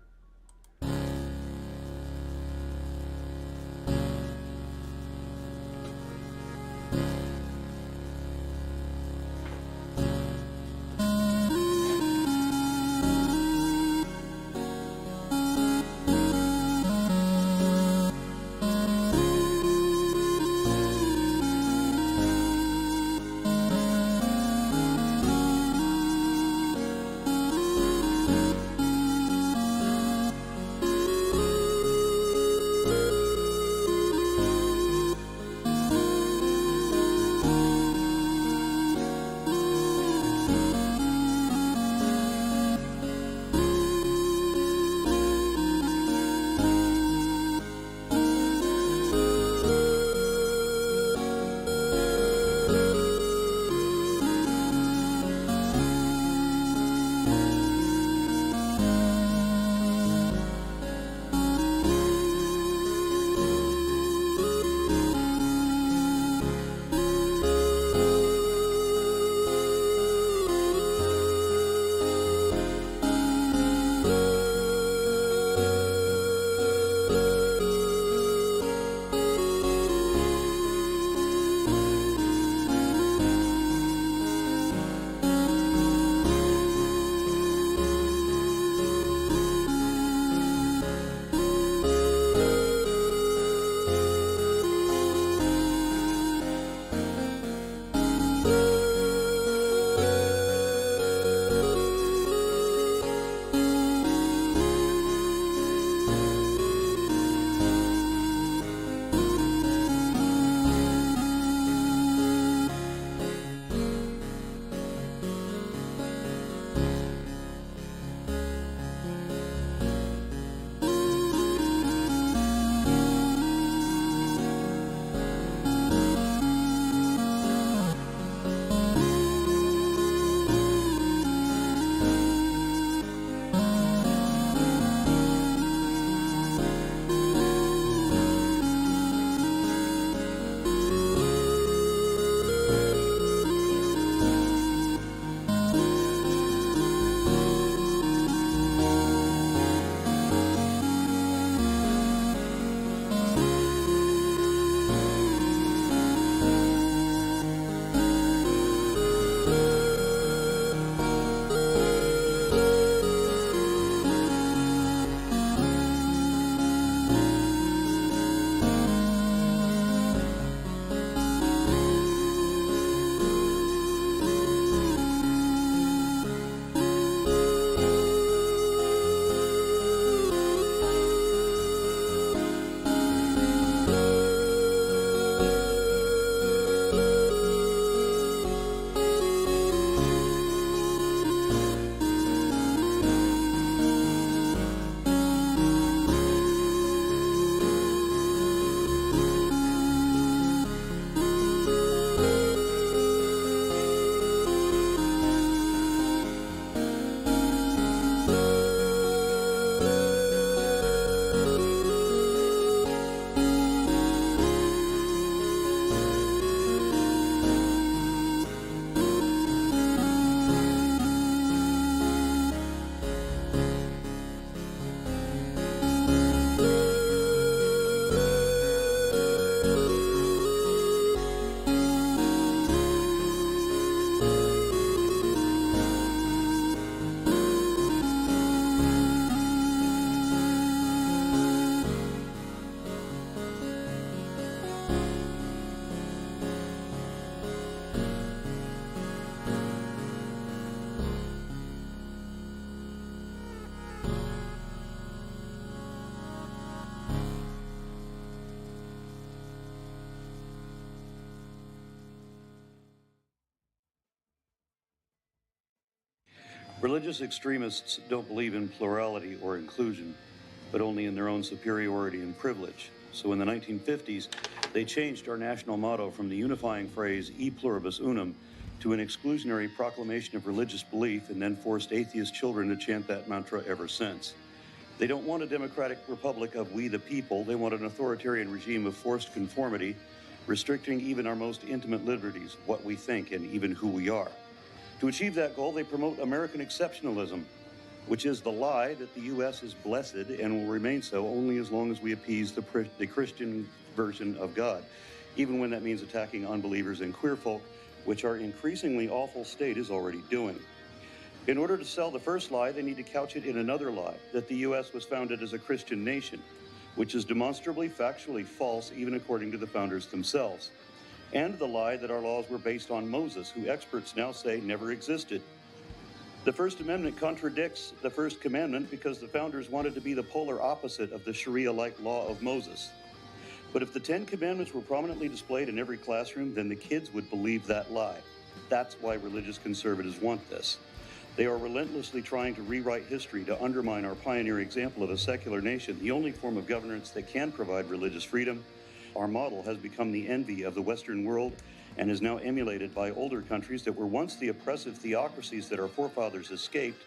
Religious extremists don't believe in plurality or inclusion, but only in their own superiority and privilege. So in the 1950s, they changed our national motto from the unifying phrase "E pluribus unum" to an exclusionary proclamation of religious belief, and then forced atheist children to chant that mantra ever since. They don't want a democratic republic of we the people. They want an authoritarian regime of forced conformity, restricting even our most intimate liberties, what we think and even who we are. To achieve that goal, they promote American exceptionalism, which is the lie that the U.S. is blessed and will remain so only as long as we appease the Christian version of God, even when that means attacking unbelievers and queer folk, which our increasingly awful state is already doing. In order to sell the first lie, they need to couch it in another lie, that the U.S. was founded as a Christian nation, which is demonstrably factually false even according to the founders themselves. And the lie that our laws were based on Moses, who experts now say never existed. The First Amendment contradicts the First Commandment because the founders wanted to be the polar opposite of the Sharia-like law of Moses. But if the 10 Commandments were prominently displayed in every classroom, then the kids would believe that lie. That's why religious conservatives want this. They are relentlessly trying to rewrite history to undermine our pioneer example of a secular nation, the only form of governance that can provide religious freedom. Our model has become the envy of the Western world and is now emulated by older countries that were once the oppressive theocracies that our forefathers escaped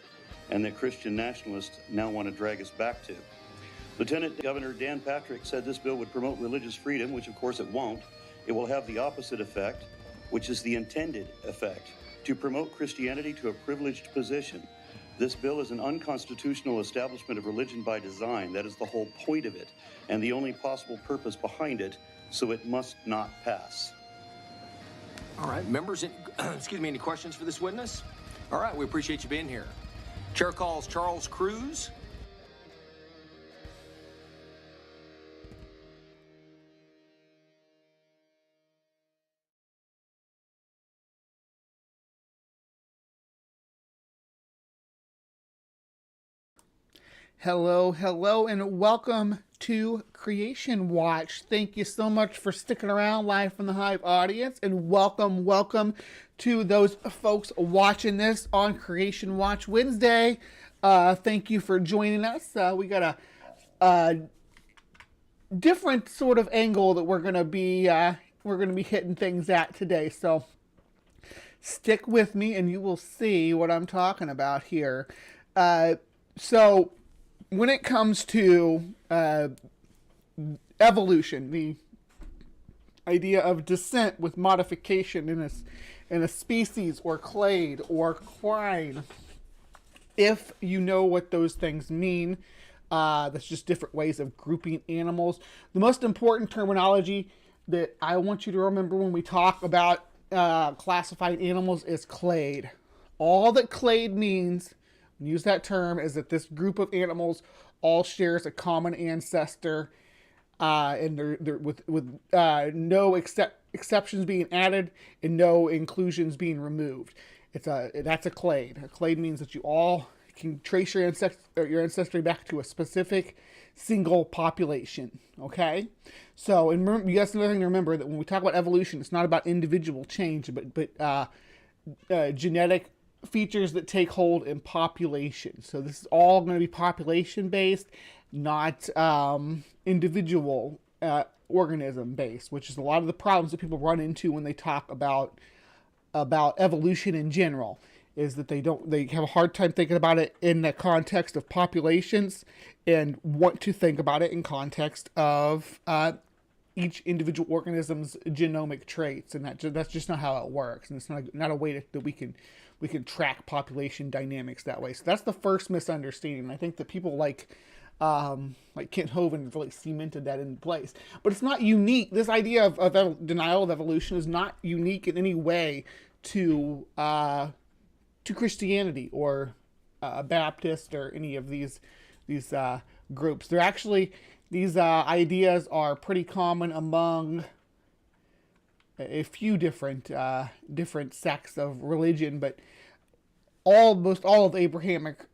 and that Christian nationalists now want to drag us back to. Lieutenant Governor Dan Patrick said this bill would promote religious freedom, which of course it won't. It will have the opposite effect, which is the intended effect, to promote Christianity to a privileged position. This bill is an unconstitutional establishment of religion by design. That is the whole point of it, and the only possible purpose behind it, so it must not pass. All right, members, excuse me, any questions for this witness? All right, we appreciate you being here. Chair calls Charles Cruz. Hello, hello, and welcome to Creation Watch. Thank you so much for sticking around live from the Hive audience, and welcome to those folks watching this on Creation Watch Wednesday. Thank you for joining us. We got a different sort of angle that we're gonna be hitting things at today. So stick with me, and you will see what I'm talking about here. So when it comes to evolution, the idea of descent with modification in a species or clade or crine, if you know what those things mean, that's just different ways of grouping animals. The most important terminology that I want you to remember when we talk about classifying animals is clade. All that clade means, use that term, is that this group of animals all shares a common ancestor, and they're with no exceptions being added and no inclusions being removed. That's a clade. A clade means that you all can trace your ancestry back to a specific single population. Okay, so and remember, you guys, another thing to remember, that when we talk about evolution, it's not about individual change, but genetic features that take hold in population. So this is all going to be population based, not individual organism based, which is a lot of the problems that people run into when they talk about evolution in general, is that they have a hard time thinking about it in the context of populations and want to think about it in context of each individual organism's genomic traits, and that's just not how it works, and it's not a way that we can track population dynamics that way. So that's the first misunderstanding. I think that people like Kent Hovind really cemented that in place. But it's not unique. This idea of denial of evolution is not unique in any way to Christianity or Baptist or any of these groups. They're actually, these ideas are pretty common among a few different sects of religion, but almost all of the Abrahamic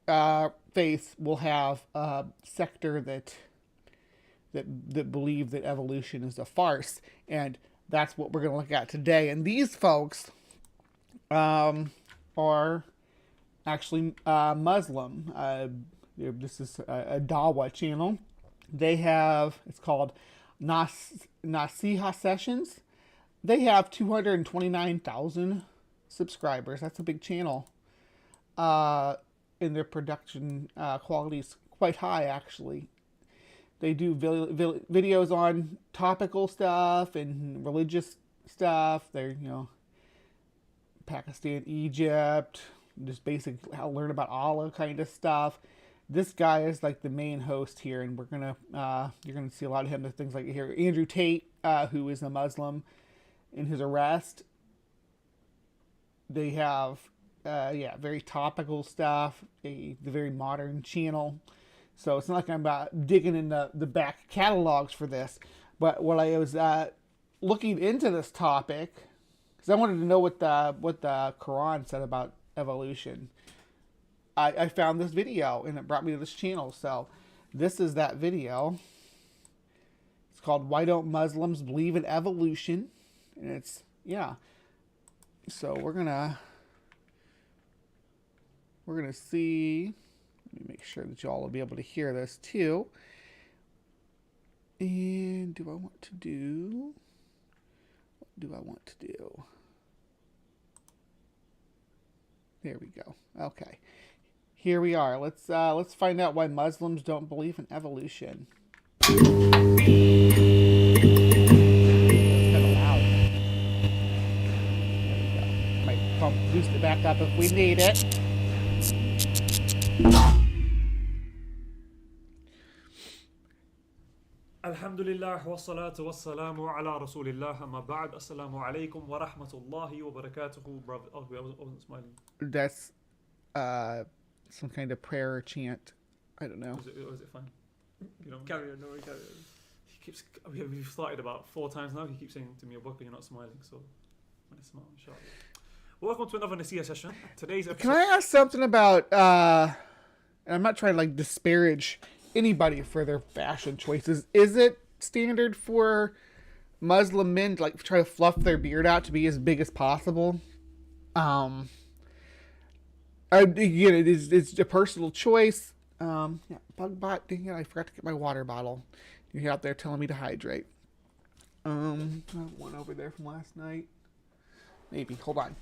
faiths will have a sector that believe that evolution is a farce, and that's what we're going to look at today. And these folks are actually Muslim. This is a Dawa channel. They have, it's called Nasiha Sessions. They have 229,000 subscribers. That's a big channel. And their production quality is quite high, actually. They do videos on topical stuff and religious stuff. They're, Pakistan, Egypt, just basic how to learn about Allah kind of stuff. This guy is like the main host here, and you're gonna see a lot of him. Things like here, Andrew Tate, who is a Muslim, in his arrest. They have, very topical stuff. The very modern channel. So it's not like I'm digging in the back catalogs for this. But what I was looking into this topic, because I wanted to know what the Quran said about evolution. I found this video, and it brought me to this channel. So this is that video. It's called "Why Don't Muslims Believe in Evolution?" And it's, So we're gonna see. Let me make sure that y'all will be able to hear this too. And what do I want to do? There we go. Okay. Here we are. Let's find out why Muslims don't believe in evolution. It's kind of loud. There we go. Might boost it back up if we need it. Alhamdulillah wa salatu wa salamu ala rasulillah amma ba'd. Assalamu alaikum wa rahmatullahi wa barakatuhu. Brother, I wasn't smiling. That's some kind of prayer or chant. I don't know. Was it fine? Carry on. No, carry on. He keeps. We've started about 4 times now. He keeps saying to me, "Abubakar, you're not smiling." So when I smile, inshallah. Welcome to another Nasiha session. Today's episode. Can I ask something about? And I'm not trying to disparage anybody for their fashion choices. Is it standard for Muslim men to try to fluff their beard out to be as big as possible? It's a personal choice. Bugbot. Dang it, I forgot to get my water bottle. You're out there telling me to hydrate. I have one over there from last night. Maybe. Hold on.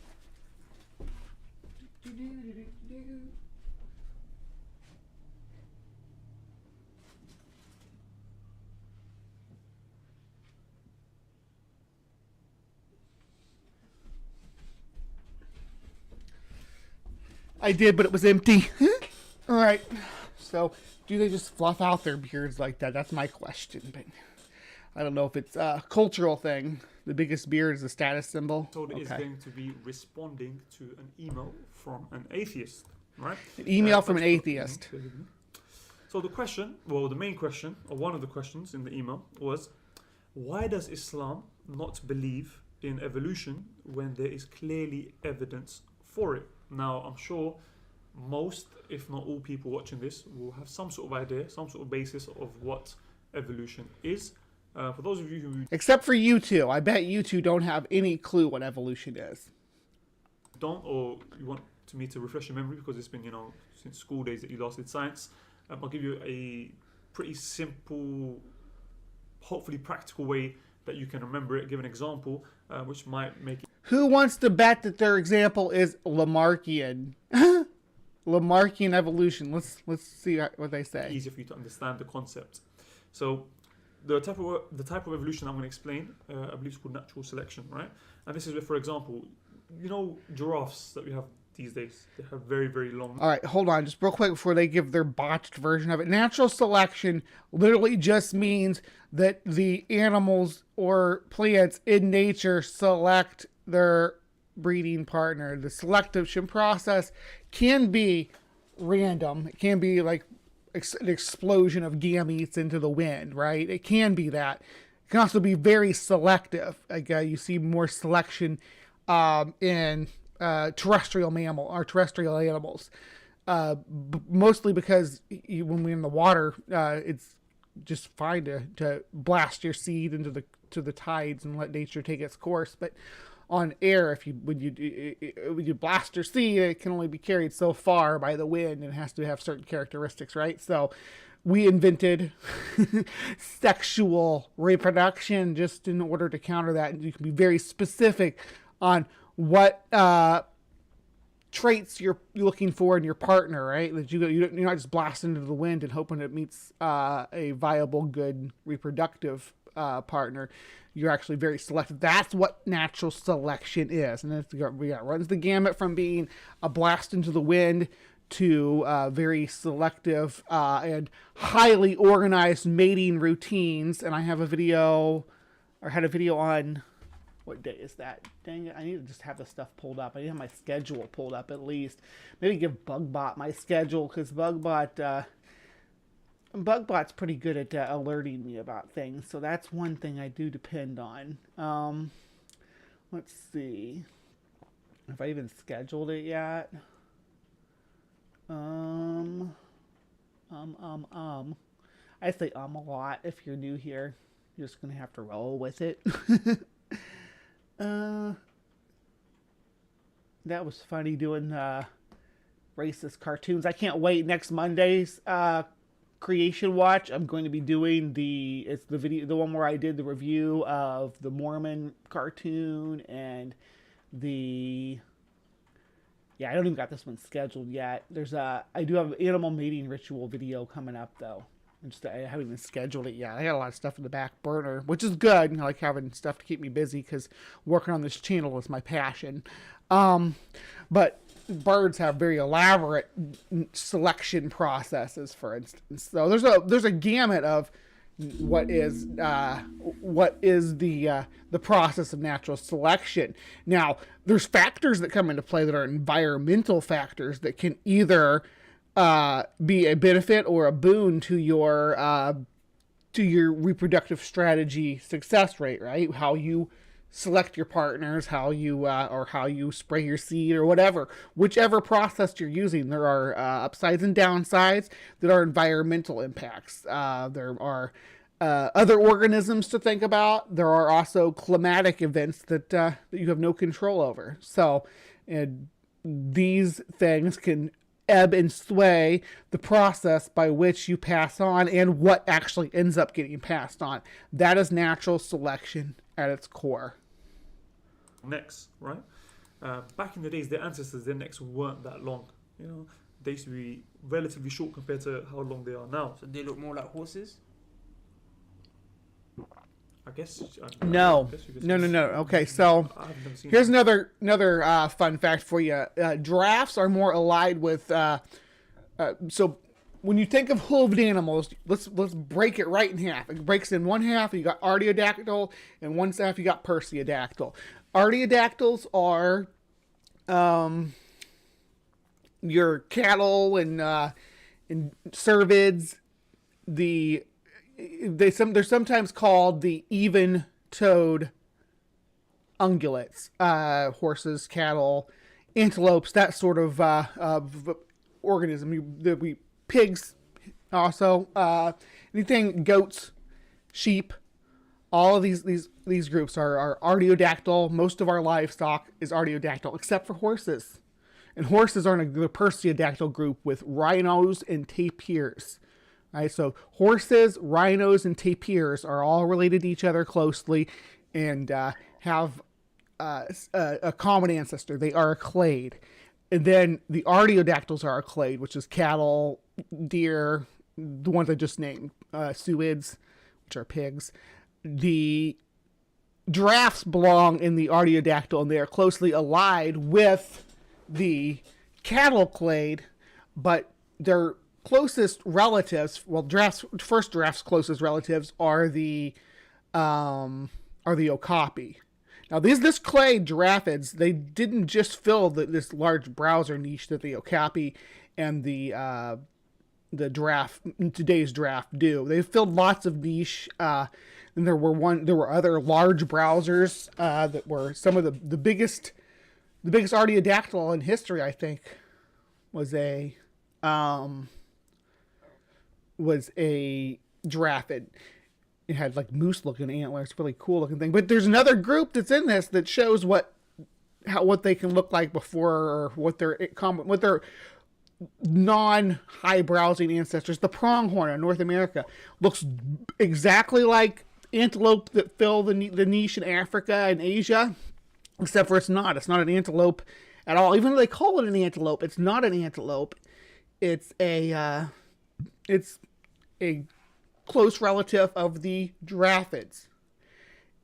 I did, but it was empty. All right. So, do they just fluff out their beards like that? That's my question. But I don't know if it's a cultural thing. The biggest beard is a status symbol. So it is going to be responding to an email from an atheist, right? An email from an atheist. So the main question, or one of the questions in the email was, why does Islam not believe in evolution when there is clearly evidence for it? Now, I'm sure most, if not all people watching this will have some sort of idea, some sort of basis of what evolution is. For those of you who... Except for you two. I bet you two don't have any clue what evolution is. Don't, or you want me to refresh your memory because it's been, since school days that you last did science. I'll give you a pretty simple, hopefully practical way that you can remember it. Give an example, which might make it... Who wants to bet that their example is Lamarckian? Lamarckian evolution. Let's see what they say. Easier for you to understand the concept. So the type of evolution I'm going to explain, I believe it's called natural selection, right? And this is where, for example, giraffes that we have these days, they have very, very long... All right, hold on, just real quick before they give their botched version of it. Natural selection literally just means that the animals or plants in nature select their breeding partner. The selection process can be random. It can be like an explosion of gametes into the wind, right? It can be that. It can also be very selective. Like you see more selection in terrestrial animals, mostly because when we're in the water, it's just fine to blast your seed into the tides and let nature take its course. But on air. If you when you blast or seed, it can only be carried so far by the wind and has to have certain characteristics, right? So we invented sexual reproduction just in order to counter that. And you can be very specific on what traits you're looking for in your partner, right? That you're not just blasting into the wind and hoping it meets a viable, good reproductive partner. You're actually very selective. That's what natural selection is. And it runs the gamut from being a blast into the wind to very selective and highly organized mating routines. And I have a video, or had a video on, what day is that? Dang it, I need to just have the stuff pulled up. I need to have my schedule pulled up at least. Maybe give Bugbot my schedule, because Bugbot's pretty good at alerting me about things. So that's one thing I do depend on. Let's see. Have I even scheduled it yet? I say a lot. If you're new here, you're just gonna have to roll with it. That was funny doing racist cartoons. I can't wait. Next Monday's CreationWatch, I'm going to be doing the one where I did the review of the Mormon cartoon and I don't even got this one scheduled yet. I do have an animal mating ritual video coming up though. I haven't even scheduled it yet. I got a lot of stuff in the back burner, which is good. I like having stuff to keep me busy because working on this channel is my passion. But birds have very elaborate selection processes, for instance. So there's a gamut of what is the process of natural selection. Now, there's factors that come into play that are environmental factors that can either be a benefit or a boon to your reproductive strategy success rate, right? How you select your partners, how you spray your seed or whatever, whichever process you're using. There are upsides and downsides that are environmental impacts. There are other organisms to think about. There are also climatic events that you have no control over. So these things can ebb and sway the process by which you pass on and what actually ends up getting passed on. That is natural selection at its core. Necks, right? Back in the days, their ancestors, their necks weren't that long. They used to be relatively short compared to how long they are now. So they look more like horses? I guess. No. Okay, so here's another fun fact for you. Giraffes are more allied with. So when you think of hooved animals, let's break it right in half. It breaks in one half. You got artiodactyl, and one half you got perseodactyl. Artiodactyls are your cattle and cervids. They're sometimes called the even-toed ungulates, horses, cattle, antelopes, that sort of organism. Pigs, also, anything, goats, sheep. All of these groups are artiodactyl. Most of our livestock is artiodactyl, except for horses. And horses are in the perseodactyl group with rhinos and tapirs. Right, so horses, rhinos, and tapirs are all related to each other closely and have a common ancestor. They are a clade. And then the artiodactyls are a clade, which is cattle, deer, the ones I just named, suids, which are pigs. The giraffes belong in the artiodactyl, and they are closely allied with the cattle clade, but they're closest relatives, giraffes' closest relatives are the okapi. Now, this clade giraffids, they didn't just fill this large browser niche that the okapi and the today's giraffe do. They filled lots of niche. And there were other large browsers that were some of the biggest artiodactyl in history. I think was a giraffe. It had like moose looking antlers, really cool looking thing. But there's another group that's in this that shows what what they can look like before, or what their non-high browsing ancestors. The pronghorn in North America looks exactly like antelope that fill the niche in Africa and Asia, except for it's not an antelope at all. Even though they call it an antelope, it's not an antelope. It's a close relative of the giraffes.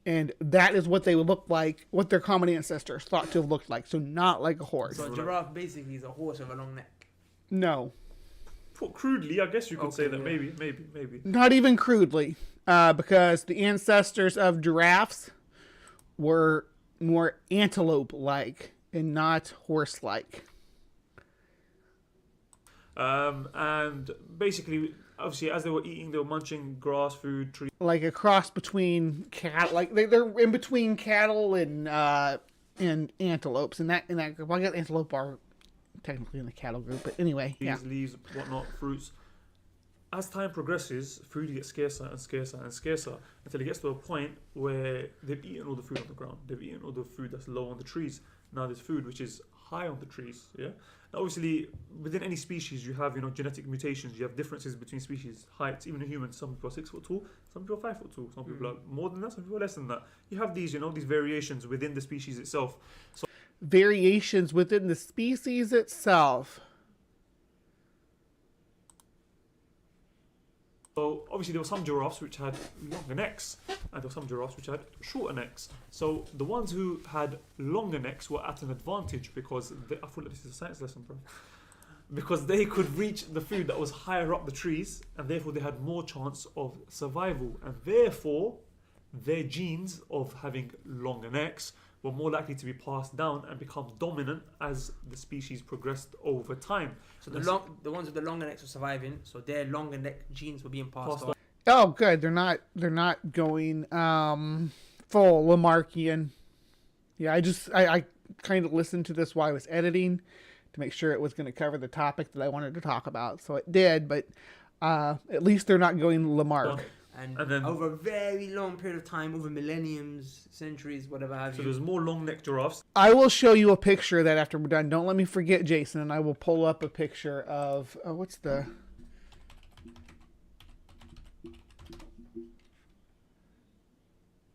And that is what they would look like, what their common ancestors thought to have looked like. So not like a horse. So a giraffe basically is a horse with a long neck. No. Crudely, I guess you could say that. Maybe. Not even crudely. Because the ancestors of giraffes were more antelope-like and not horse-like. And basically, obviously, as they were eating, they were munching grass, food, trees. Like a cross between cattle, like they're in between cattle and antelopes, and that well, I guess antelope are technically in the cattle group, but anyway, yeah. Leaves, whatnot, fruits. As time progresses, food gets scarcer and scarcer and scarcer until it gets to a point where they've eaten all the food on the ground. They've eaten all the food that's low on the trees. Now there's food which is high on the trees. Yeah. Now obviously, within any species, you have genetic mutations. You have differences between species, heights. Even in humans, some people are 6 foot tall, some people are 5 foot tall, some people are more than that, some people are less than that. You have these, these variations within the species itself. So variations within the species itself. So obviously there were some giraffes which had longer necks, and there were some giraffes which had shorter necks. So the ones who had longer necks were at an advantage because I feel like this is a science lesson, bro. Because they could reach the food that was higher up the trees, and therefore they had more chance of survival, and therefore their genes of having longer necks were more likely to be passed down and become dominant as the species progressed over time. So the ones with the longer necks were surviving, so their longer neck genes were being passed on. Oh, good. They're not going full Lamarckian. Yeah, I kind of listened to this while I was editing to make sure it was going to cover the topic that I wanted to talk about. So it did, but at least they're not going Lamarck. And then, over a very long period of time, over millenniums, centuries, whatever have you. So there's more long-necked giraffes. I will show you a picture of that after we're done. Don't let me forget, Jason, and I will pull up a picture of... what's the...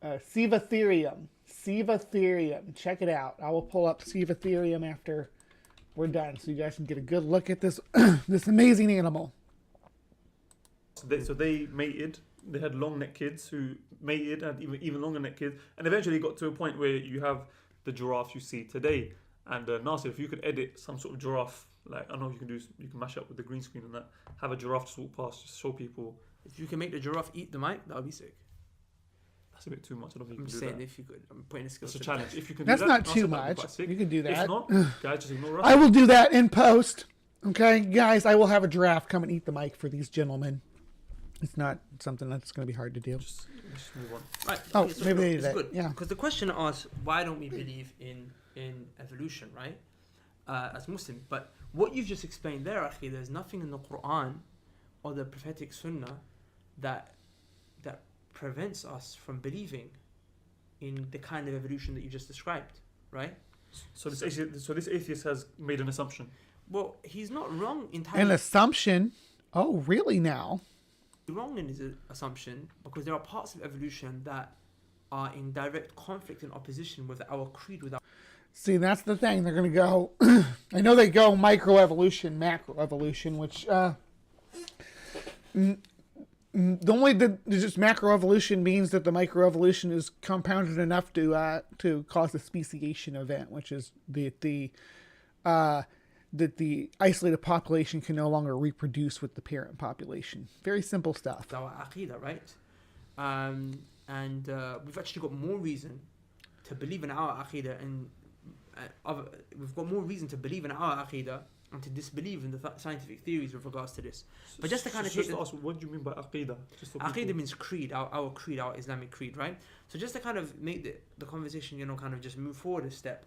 Cevatherium. Check it out. I will pull up Cevatherium after we're done so you guys can get a good look at this this amazing animal. So they mated. They had long neck kids who mated and even longer neck kids, and eventually got to a point where you have the giraffe you see today. And Nasir, if you could edit some sort of giraffe, like I know you can mash up with the green screen and that, have a giraffe just walk past, just show people. If you can make the giraffe eat the mic, that would be sick. That's a bit too much. I don't think you can do saying that. If you could, I'm putting a skill. That's a challenge. If you can, that's do that, not too much. You can do that. If not, guys, just ignore us. I will do that in post. Okay, guys, I will have a giraffe come and eat the mic for these gentlemen. It's not something that's going to be hard to do. Just move on. Right. Oh, okay, so maybe they did it's that. good. Yeah. Because the question asks, why don't we believe in evolution, right? As Muslims. But what you've just explained there, actually, there's nothing in the Quran or the prophetic Sunnah that prevents us from believing in the kind of evolution that you just described, right? So this atheist has made an assumption. Well, he's not wrong entirely. An assumption? Oh, really now? Wrong in his assumption because there are parts of evolution that are in direct conflict and opposition with our creed. See, that's the thing. They're going to go... I know they go microevolution, macroevolution, which... just macroevolution means that the microevolution is compounded enough to cause a speciation event, which is that the isolated population can no longer reproduce with the parent population. Very simple stuff. It's our aqidah, right? And we've actually got more reason to believe in our aqidah, and we've got more reason to believe in our aqidah and to disbelieve in the scientific theories with regards to this. But just to kind of ask, what do you mean by aqidah? Aqidah means creed, our creed, our Islamic creed, right? So just to kind of make the conversation, kind of just move forward a step,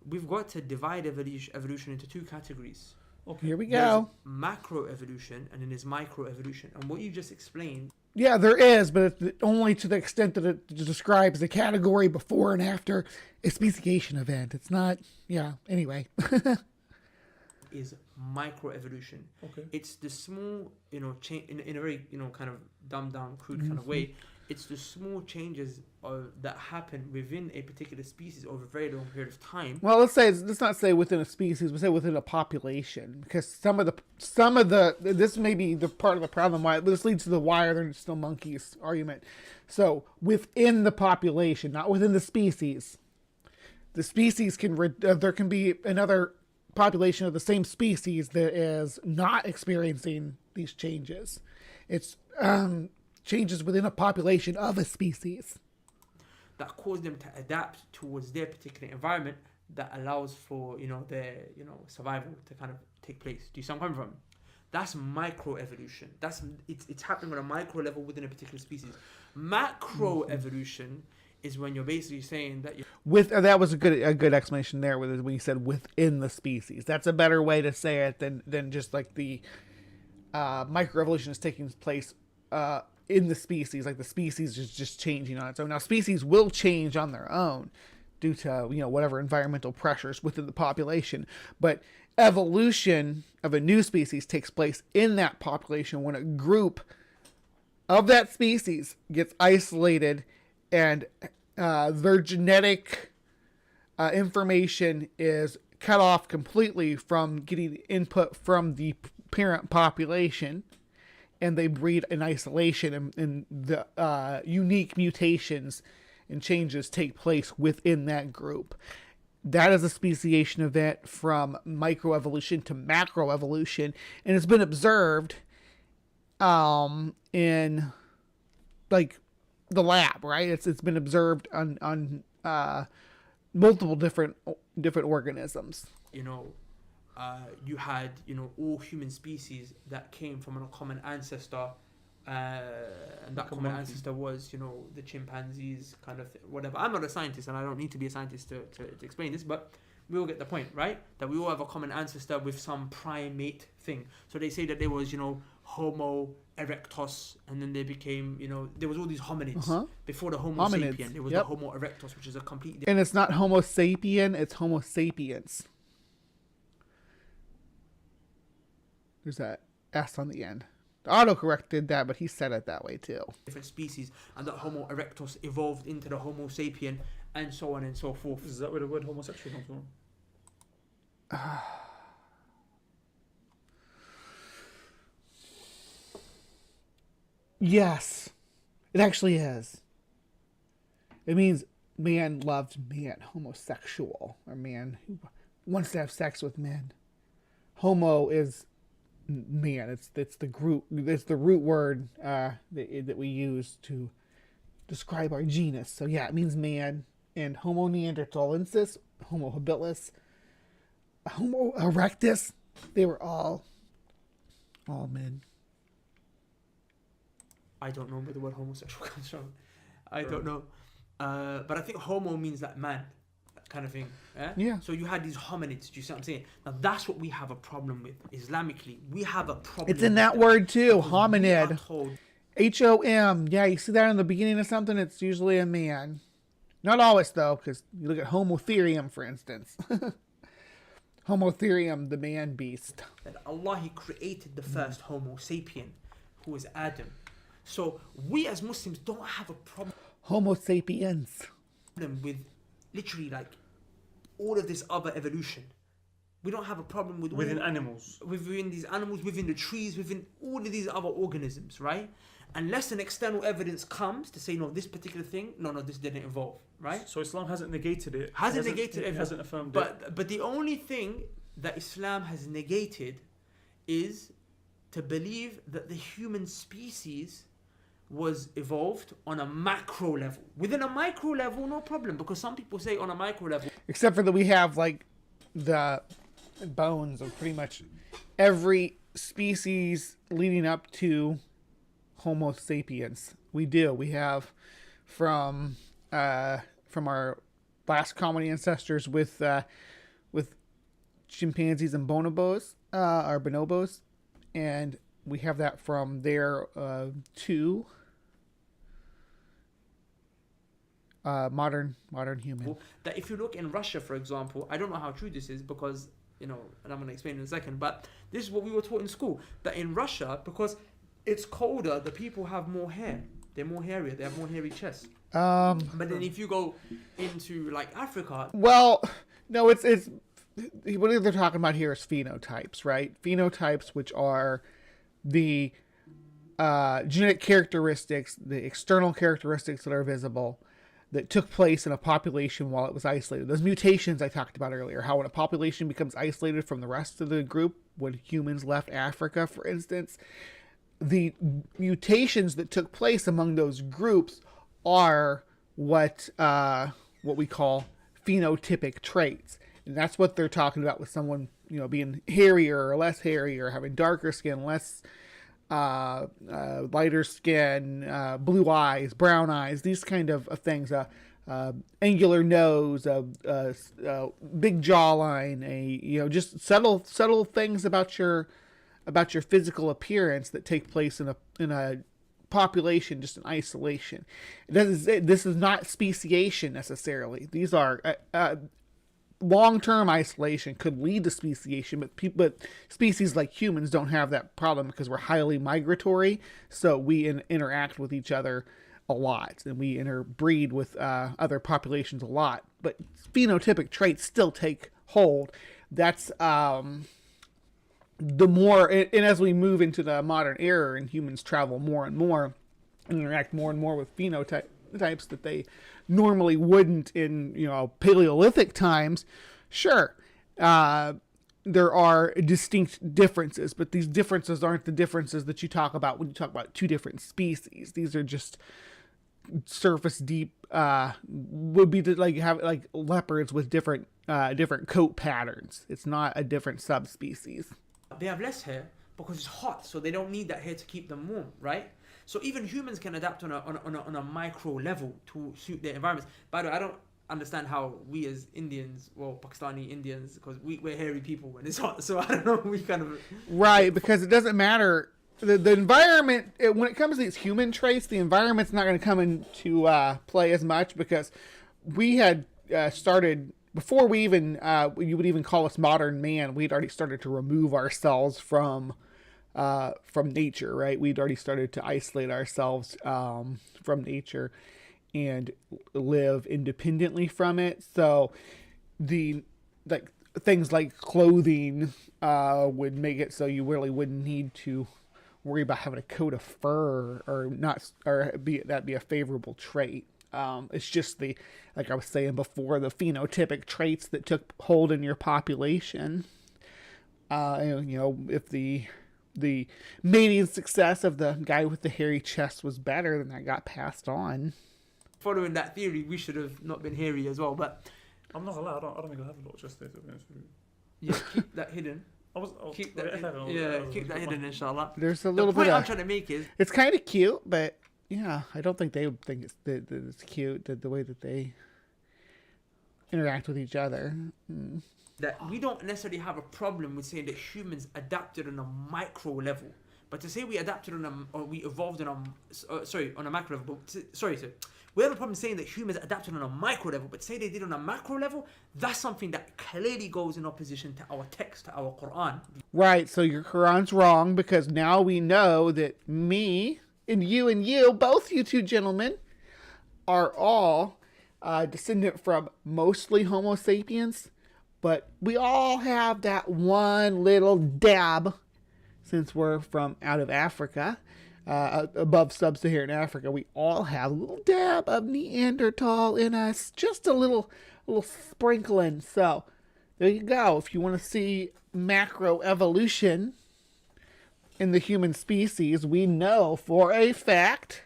we've got to divide evolution into two categories. Okay. Here we go. There's macroevolution and then there's microevolution. And what you just explained Yeah, there is, but it's only to the extent that it describes the category before and after a speciation event. It's not, yeah, anyway. Is microevolution. Okay. It's the small, change in a very, kind of dumbed down, crude kind of way. It's the small changes that happen within a particular species over a very long period of time. Well, let's not say within a species, but say within a population, because some of the this may be the part of the problem why this leads to the why are there still monkeys argument. So within the population, not within the species. The species there can be another population of the same species that is not experiencing these changes. It's changes within a population of a species that cause them to adapt towards their particular environment that allows for their survival to kind of take place. Do you see where I'm coming from? That's microevolution. It's happening on a micro level within a particular species. Macroevolution is when you're basically saying that that was a good explanation there when you said within the species. That's a better way to say it than just like the microevolution is taking place in the species, like the species is just changing on its own. Now, species will change on their own due to whatever environmental pressures within the population, but evolution of a new species takes place in that population when a group of that species gets isolated and their genetic information is cut off completely from getting input from the parent population, and they breed in isolation, and the unique mutations and changes take place within that group. That is a speciation event from microevolution to macroevolution, and it's been observed in like the lab, right? It's been observed on multiple different organisms. You had all human species that came from a common ancestor, and that common ancestor was the chimpanzees, kind of whatever. I'm not a scientist, and I don't need to be a scientist to explain this, but we all get the point, right? That we all have a common ancestor with some primate thing. So they say that there was Homo erectus, and then they became there was all these hominids before the Homo sapien. There was the Homo erectus, which is a completely and it's not Homo sapien, it's Homo sapiens. There's that S on the end. The autocorrect did that, but he said it that way too. Different species, and that Homo erectus evolved into the Homo sapien, and so on and so forth. Is that where the word homosexual comes from? Yes, it actually is. It means man loved man, homosexual, or man who wants to have sex with men. Homo is man. It's the group. It's the root word that we use to describe our genus. So yeah, it means man. And Homo neanderthalensis, Homo habilis, Homo erectus, they were all men. I don't know where the word homosexual comes from. I don't know. But I think homo means that man, that kind of thing. Yeah. So you had these hominids, do you see what I'm saying? Now that's what we have a problem with. Islamically, we have a problem. It's in that word too, hominid. H-O-M. Yeah, you see that in the beginning of something, it's usually a man. Not always though, because you look at Homotherium, for instance. Homotherium, the man beast. That Allah, He created the first Homo sapien, who is Adam. So we as Muslims don't have a problem. Homo sapiens. With literally like all of this other evolution. We don't have a problem with within animals. Within these animals, within the trees, within all of these other organisms, right? Unless an external evidence comes to say, no, this particular thing, no, this didn't evolve, right? So Islam hasn't negated it. Hasn't negated it. Hasn't affirmed it. But the only thing that Islam has negated is to believe that the human species was evolved on a macro level. Within a micro level, no problem, because some people say on a micro level. Except for that we have like the bones of pretty much every species leading up to Homo sapiens. We do. We have from our last common ancestors with chimpanzees and bonobos, or bonobos, and we have that from there to modern human. That if you look in Russia, for example, I don't know how true this is because, and I'm going to explain in a second, but this is what we were taught in school, that in Russia, because it's colder, the people have more hair. They're more hairier. They have more hairy chests. But then if you go into like Africa, well, no, it's what they're talking about here is phenotypes, right? Phenotypes, which are the genetic characteristics, the external characteristics that are visible, that took place in a population while it was isolated. Those mutations I talked about earlier, how when a population becomes isolated from the rest of the group, when humans left Africa, for instance, the mutations that took place among those groups are what we call phenotypic traits. And that's what they're talking about with someone, being hairier or less hairy, or having darker skin, less lighter skin, blue eyes, brown eyes, these kind of things, angular nose, big jawline, just subtle things about your physical appearance that take place in a population just in isolation. This is not speciation necessarily. These are long-term isolation could lead to speciation, but species like humans don't have that problem because we're highly migratory, so we interact with each other a lot, and we interbreed with other populations a lot. But phenotypic traits still take hold. That's the more, and as we move into the modern era and humans travel more and more and interact more and more with phenotypes that they normally wouldn't in Paleolithic times, sure, there are distinct differences, but these differences aren't the differences that you talk about when you talk about two different species. These are just surface deep, would be like leopards with different coat patterns. It's not a different subspecies. They have less hair because it's hot, so they don't need that hair to keep them warm, right? So even humans can adapt on a micro level to suit their environments. By the way, I don't understand how we as Indians, well, Pakistani Indians, because we're hairy people when it's hot, so I don't know, we kind of... Right, because it doesn't matter. The environment, when it comes to these human traits, the environment's not going to come into play as much, because we had started... Before we even, you would even call us modern man, we'd already started to remove ourselves from nature, right? We'd already started to isolate ourselves from nature and live independently from it. So things like clothing would make it so you really wouldn't need to worry about having a coat of fur that'd be a favorable trait. It's just like I was saying before, the phenotypic traits that took hold in your population. If the mating success of the guy with the hairy chest was better, then that got passed on. Following that theory, we should have not been hairy as well, but... I'm not allowed. I don't think I have a lot of chest there, to be honest with you. Yeah, keep that hidden. Keep that hidden, inshallah. There's a little bit The point I'm trying to make is... It's kind of cute, but... Yeah, I don't think they would think it's cute, the way that they interact with each other. That we don't necessarily have a problem with saying that humans adapted on a micro level, but to say we adapted or we evolved on a macro level. We have a problem saying that humans adapted on a micro level, but say they did on a macro level. That's something that clearly goes in opposition to our text, to our Quran. Right. So your Quran's wrong, because now we know that me and you, both you two gentlemen, are all descendant from mostly Homo sapiens, but we all have that one little dab, since we're from out of Africa, above sub-Saharan Africa. We all have a little dab of Neanderthal in us, just a little sprinkling. So there you go. If you want to see macro evolution in the human species, we know for a fact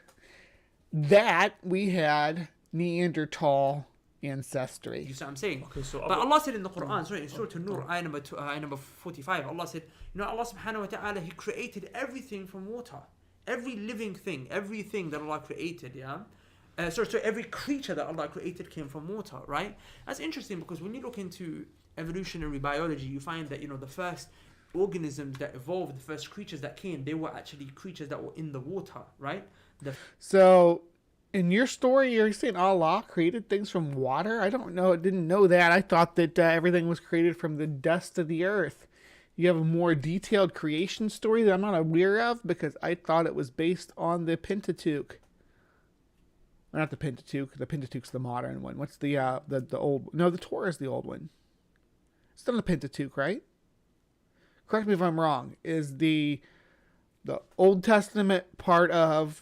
that we had Neanderthal ancestry. You see what I'm saying? Okay, so but Allah said in the Quran, in Surah An-Nur, ayah number 45, Allah said, Allah subhanahu wa ta'ala, He created everything from water. Every living thing, everything that Allah created, every creature that Allah created came from water, right? That's interesting, because when you look into evolutionary biology, you find that, the first organisms that evolved, the first creatures that came, they were actually creatures that were in the water, right? So In your story, you're saying Allah created things from water? I don't know. I didn't know that. I thought that everything was created from the dust of the earth. You have a more detailed creation story that I'm not aware of, because I thought it was based on the Pentateuch. Well, not the Pentateuch. The Pentateuch's the modern one. What's the old? No, the Torah is the old one. It's not the Pentateuch, right? Correct me if I'm wrong. Is the Old Testament part of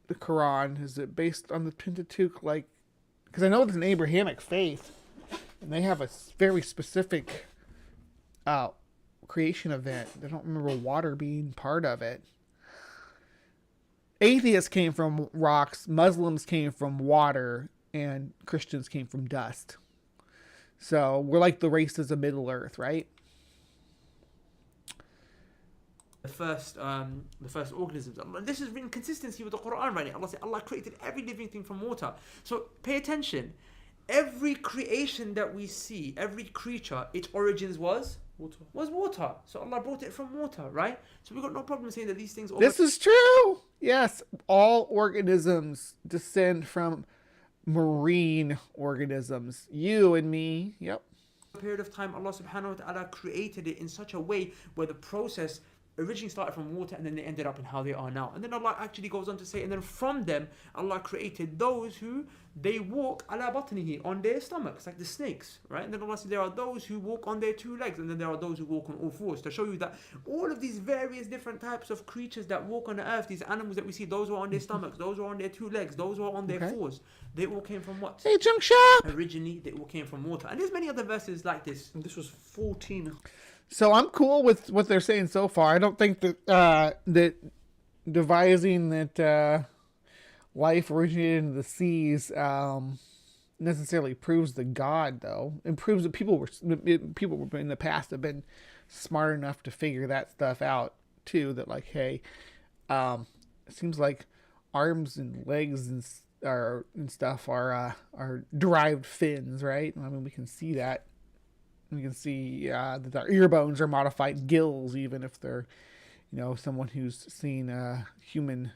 the Quran, is it based on the Pentateuch? Like, because I know it's an Abrahamic faith, and they have a very specific creation event. I don't remember water being part of it. Atheists came from rocks, Muslims came from water, and Christians came from dust. So we're like the races of Middle Earth, right? The first organisms. This is in consistency with the Quran, right? Allah said Allah created every living thing from water. So pay attention. Every creation that we see, every creature, its origins was water. So Allah brought it from water, right? So we've got no problem saying that these things. This is true. Yes, all organisms descend from marine organisms. You and me. Yep. A period of time, Allah subhanahu wa ta'ala created it in such a way where the process originally started from water, and then they ended up in how they are now. And then Allah actually goes on to say, and then from them Allah created those who they walk ala batnihi, on their stomachs, like the snakes, right? And then Allah said there are those who walk on their two legs, and then there are those who walk on all fours, to show you that all of these various different types of creatures that walk on the earth, these animals that we see, those who are on their stomachs, those who are on their two legs, those who are on their fours, they all came from what? Hey, Junk Shop! Originally they all came from water. And there's many other verses like this. And this was 14. So I'm cool with what they're saying so far. I don't think that that devising that life originated in the seas necessarily proves the God, though. It proves that people were in the past have been smart enough to figure that stuff out too. That like, hey, it seems like arms and legs and stuff are derived fins, right? I mean, we can see that. We can see that their ear bones are modified gills, even if they're, someone who's seen a human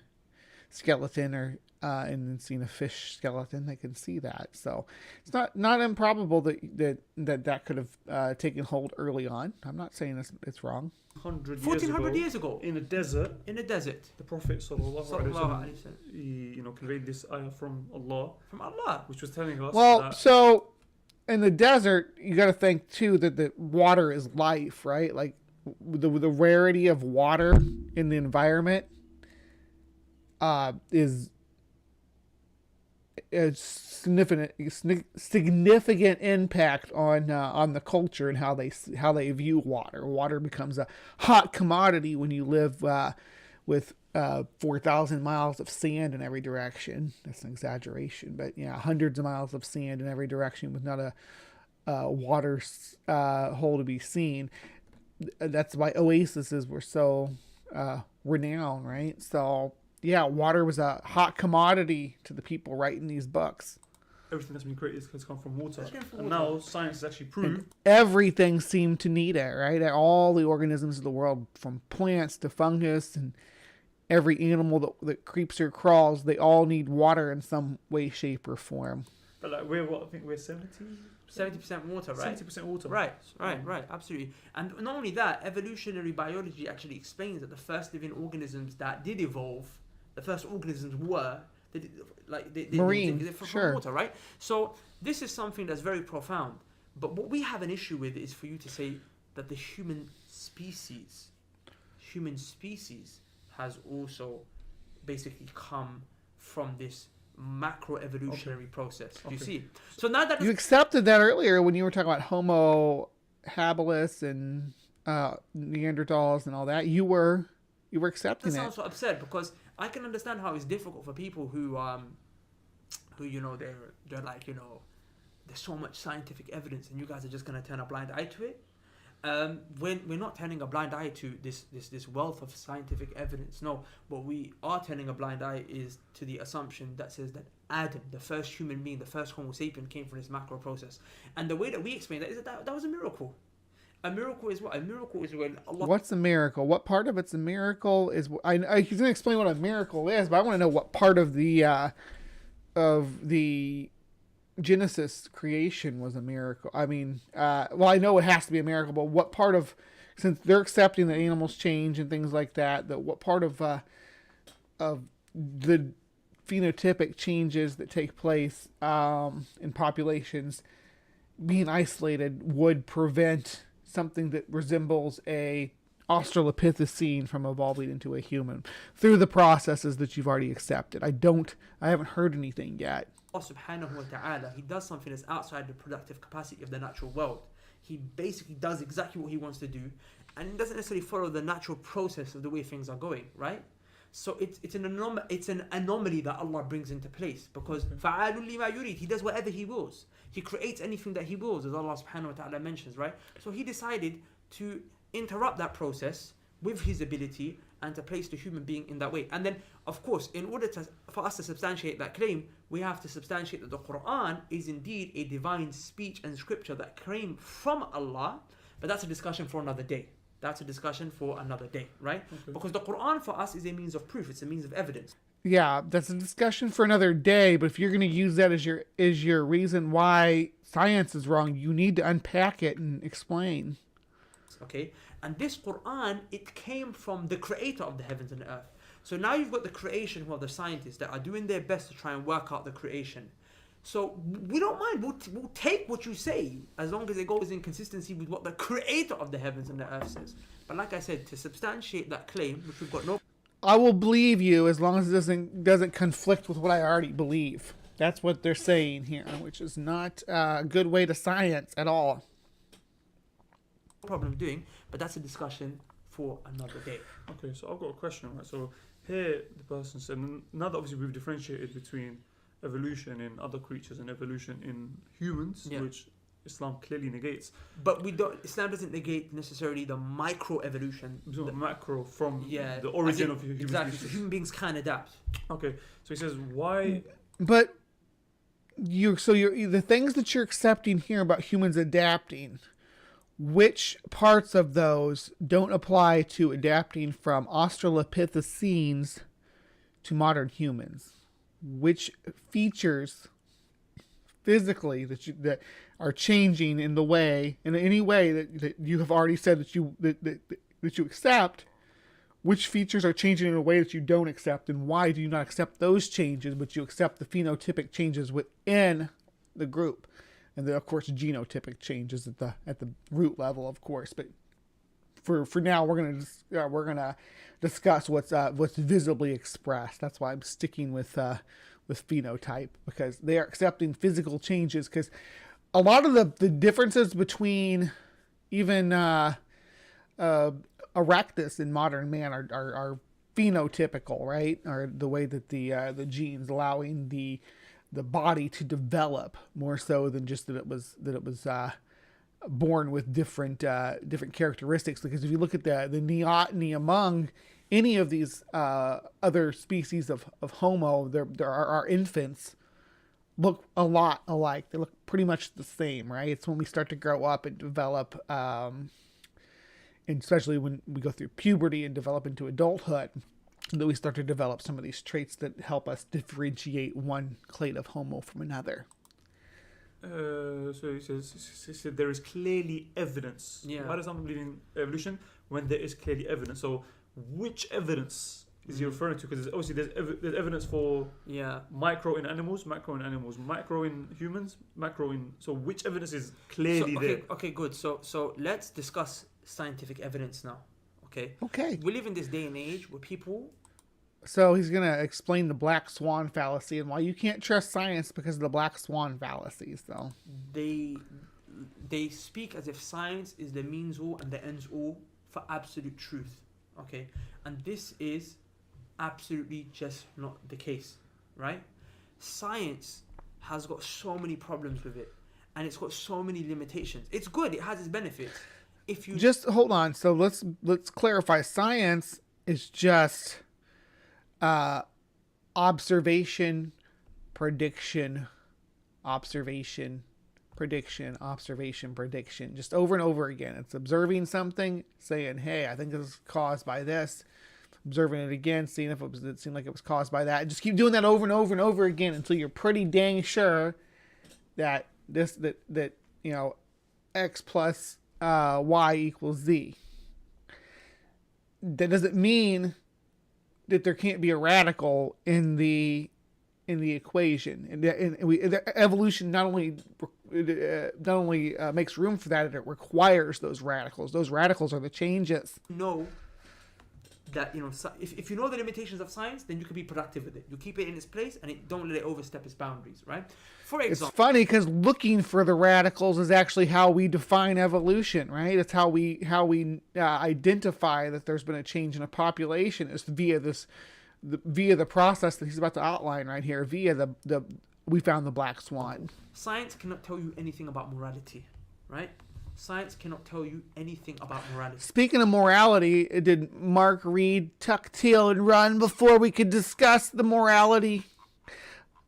skeleton or and then seen a fish skeleton, they can see that. So it's not improbable that could have taken hold early on. I'm not saying it's wrong. 1400 years ago, in a desert, the Prophet sallallahu alaihi wasallam, he conveyed this ayah from Allah, which was telling us. Well, so. In the desert, you got to think too that the water is life, right? Like the rarity of water in the environment is a significant impact on the culture and how they view water. Water becomes a hot commodity when you live with 4,000 miles of sand in every direction. That's an exaggeration, but yeah, hundreds of miles of sand in every direction with not a water hole to be seen. That's why oases were so renowned, right? So yeah, water was a hot commodity to the people writing these books. Everything that's been created has come from water. And now science has actually proved. And everything seemed to need it, right? All the organisms of the world, from plants to fungus and every animal that creeps or crawls, they all need water in some way, shape, or form. But like I think we're 70% water, right? 70% water. Right, absolutely. And not only that, evolutionary biology actually explains that the first living organisms that did evolve, the first organisms were marine, from water, right? So this is something that's very profound. But what we have an issue with is for you to say that the human species has also basically come from this macro evolutionary process. Do you see? So now that you accepted that earlier when you were talking about Homo habilis and Neanderthals and all that, you were accepting that. That sounds so absurd, because I can understand how it's difficult for people who they're like, there's so much scientific evidence and you guys are just gonna turn a blind eye to it. We're not turning a blind eye to this wealth of scientific evidence. No, what we are turning a blind eye is to the assumption that says that Adam, the first human being, the first Homo sapien, came from this macro process. And the way that we explain that is that was a miracle. A miracle is what? A miracle is when Allah... What's a miracle? What part of it's a miracle is... He's going to explain what a miracle is, but I want to know what part of the of the Genesis creation was a miracle? I mean, well, I know it has to be a miracle, but what part of, since they're accepting that animals change and things like that, that what part of the phenotypic changes that take place in populations being isolated would prevent something that resembles a Australopithecine from evolving into a human through the processes that you've already accepted? I haven't heard anything yet. Allah subhanahu wa ta'ala, he does something that's outside the productive capacity of the natural world. He basically does exactly what he wants to do, and it doesn't necessarily follow the natural process of the way things are going, right? So it's an anomaly that Allah brings into place, because فَعَالٌ لِمَا يُرِيد, he does whatever he wills. He creates anything that he wills, as Allah subhanahu wa ta'ala mentions, right? So he decided to interrupt that process with his ability and to place the human being in that way. And then, of course, in order for us to substantiate that claim, we have to substantiate that the Quran is indeed a divine speech and scripture that came from Allah. But that's a discussion for another day. That's a discussion for another day, right? Okay. Because the Quran for us is a means of proof. It's a means of evidence. Yeah, that's a discussion for another day. But if you're going to use that as your reason why science is wrong, you need to unpack it and explain. Okay, and this Quran, it came from the creator of the heavens and the earth. So now you've got the creation, who are the scientists that are doing their best to try and work out the creation. So we don't mind, we'll take what you say as long as it goes in consistency with what the creator of the heavens and the earth says. But like I said, to substantiate that claim, which we've got no... I will believe you as long as it doesn't conflict with what I already believe. That's what they're saying here, which is not a good way to science at all. Problem doing, but that's a discussion for another day. Okay, so I've got a question, right? So here the person said, now that obviously we've differentiated between evolution in other creatures and evolution in humans, which Islam clearly negates. But Islam doesn't negate necessarily the micro evolution. The macro from the origin of human exactly. species. So human beings can adapt. Okay, so he says why? But the things that you're accepting here about humans adapting, which parts of those don't apply to adapting from Australopithecines to modern humans? Which features physically that are changing in any way that you have already said that you accept? Which features are changing in a way that you don't accept, and why do you not accept those changes, but you accept the phenotypic changes within the group? And then, of course, genotypic changes at the root level, of course. But for now, we're gonna discuss what's visibly expressed. That's why I'm sticking with phenotype, because they are accepting physical changes. Because a lot of the differences between even Erectus and modern man are phenotypical, right? Or the way that the genes allowing the body to develop more so than just that it was born with different characteristics. Because if you look at the neoteny among any of these other species of Homo, our infants look a lot alike. They look pretty much the same, right? It's when we start to grow up and develop, and especially when we go through puberty and develop into adulthood, that we start to develop some of these traits that help us differentiate one clade of Homo from another. So he said there is clearly evidence. Yeah. Why does someone believe in evolution when there is clearly evidence? So which evidence is he referring to? Because obviously there's evidence for micro in animals, macro in animals, micro in humans, macro in... So which evidence is clearly there? Okay, good. So let's discuss scientific evidence now. Okay. We live in this day and age where people... So he's going to explain the black swan fallacy and why you can't trust science because of the black swan fallacies, though. They speak as if science is the means all and the ends all for absolute truth. Okay? And this is absolutely just not the case, right? Science has got so many problems with it, and it's got so many limitations. It's good. It has its benefits. If you just hold on, so let's clarify. Science is just observation, prediction, observation, prediction, observation, prediction, just over and over again. It's observing something, saying, hey, I think this is caused by this, observing it again, seeing if it seemed like it was caused by that. And just keep doing that over and over and over again until you're pretty dang sure that X plus Y equals Z. That doesn't mean that there can't be a radical in the equation, and evolution not only makes room for that, it requires those radicals. Those radicals are the changes. That if you know the limitations of science, then you can be productive with it. You keep it in its place and don't let it overstep its boundaries, right? For example, it's funny because looking for the radicals is actually how we define evolution, right? It's how we identify that there's been a change in a population is via the process that he's about to outline right here. We found the black swan. Science cannot tell you anything about morality, right? Science cannot tell you anything about morality. Speaking of morality, did Mark Reed tuck tail and run before we could discuss the morality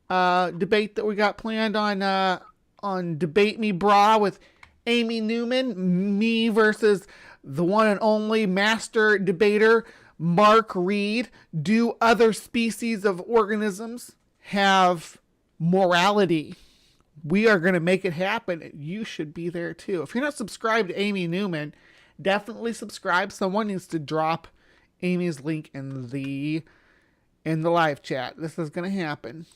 debate that we got planned on Debate Me Brah with Amy Newman, me versus the one and only master debater, Mark Reed? Do other species of organisms have morality? We are going to make it happen. You should be there too. If you're not subscribed to Amy Newman, definitely subscribe. Someone needs to drop Amy's link in the live chat. This is going to happen.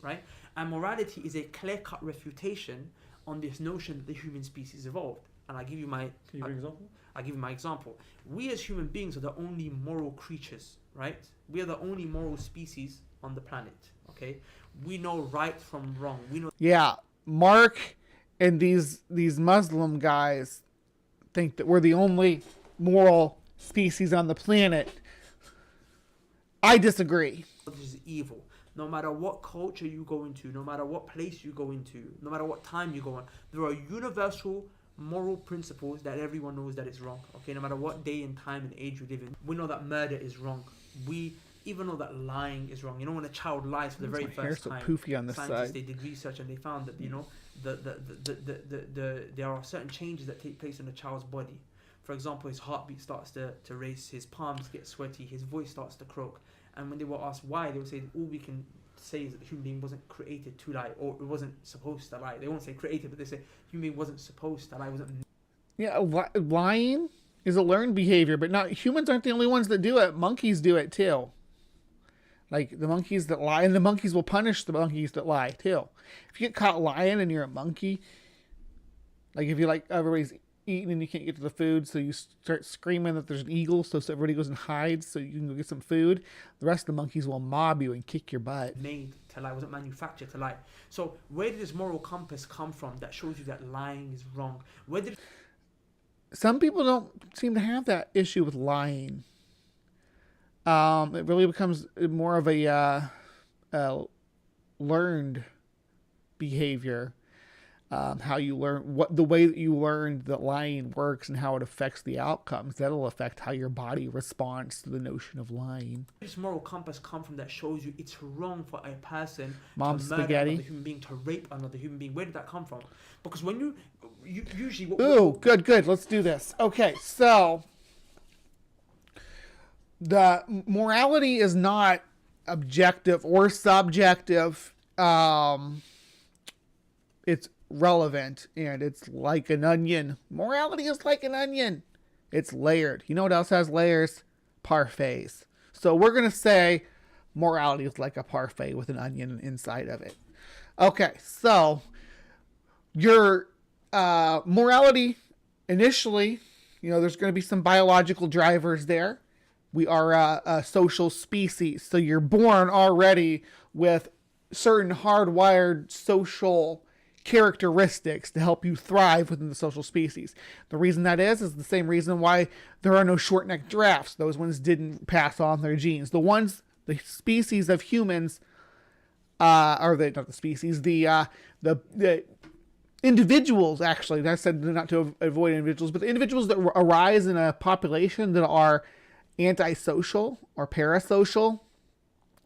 Right? And morality is a clear-cut refutation on this notion that the human species evolved. And I give you my example. I give you my example. We as human beings are the only moral creatures, right? We are the only moral species on the planet. Okay, we know right from wrong. We know. Yeah, Mark and these Muslim guys think that we're the only moral species on the planet. I disagree. This is evil. No matter what culture you go into, no matter what place you go into, no matter what time you go on, there are universal moral principles that everyone knows that it's wrong. Okay, no matter what day and time and age you live in, we know that murder is wrong. We even know that lying is wrong. When a child lies for the very first time, poofy on the scientists side. They did research and they found that there are certain changes that take place in a child's body. For example, his heartbeat starts to race, his palms get sweaty, his voice starts to croak. And when they were asked why, they would say all we can say is that the human being wasn't created to lie, or it wasn't supposed to lie. They won't say created, but they say human being wasn't supposed to lie. Yeah, lying is a learned behavior, but not humans aren't the only ones that do it. Monkeys do it too. Like the monkeys that lie, and the monkeys will punish the monkeys that lie too. If you get caught lying and you're a monkey, like if you everybody's eating and you can't get to the food, so you start screaming that there's an eagle, so everybody goes and hides so you can go get some food. The rest of the monkeys will mob you and kick your butt. Made to lie, wasn't manufactured to lie. So where did this moral compass come from that shows you that lying is wrong? Some people don't seem to have that issue with lying. It really becomes more of a learned behavior. How you learn the way that you learned that lying works and how it affects the outcomes. That'll affect how your body responds to the notion of lying. Where does moral compass come from that shows you it's wrong for a person Mom to spaghetti. murder another human being, to rape another human being? Where did that come from? Because when you usually... Good. Let's do this. Okay, so the morality is not objective or subjective. It's relevant, and it's like an onion. Morality is like an onion. It's layered. You know what else has layers? Parfaits. So we're going to say morality is like a parfait with an onion inside of it. Okay, so your morality initially, there's going to be some biological drivers there. We are a social species, so you're born already with certain hardwired social characteristics to help you thrive within the social species. The reason that is the same reason why there are no short-necked giraffes. Those ones didn't pass on their genes. The species of humans, the individuals, actually, I said not to avoid individuals, but the individuals that arise in a population that are antisocial or parasocial,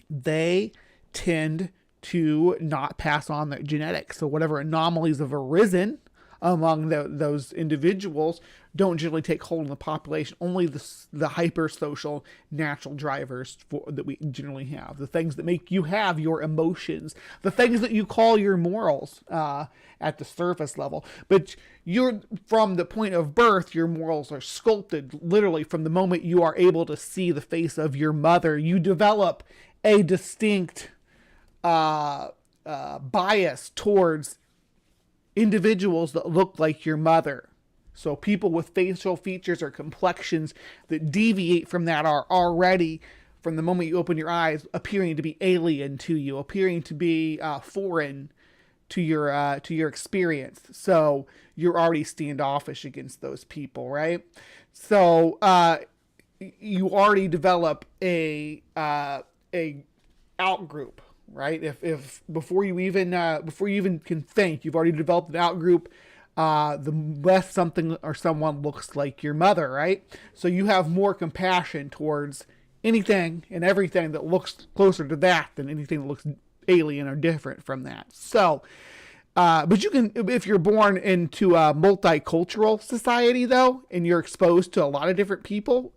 they tend to not pass on their genetics. So whatever anomalies have arisen among those individuals don't generally take hold in the population. Only the hyper-social natural drivers that we generally have, the things that make you have your emotions, the things that you call your morals at the surface level. But you're, from the point of birth, your morals are sculpted literally from the moment you are able to see the face of your mother. You develop a distinct bias towards individuals that look like your mother. So people with facial features or complexions that deviate from that are already, from the moment you open your eyes, appearing to be alien to you, appearing to be foreign to your experience. So you're already standoffish against those people, right? So you already develop a out group, right? If before you even can think, you've already developed an out group. The less something or someone looks like your mother, right? So you have more compassion towards anything and everything that looks closer to that than anything that looks alien or different from that. So, but you can, if you're born into a multicultural society though, and you're exposed to a lot of different people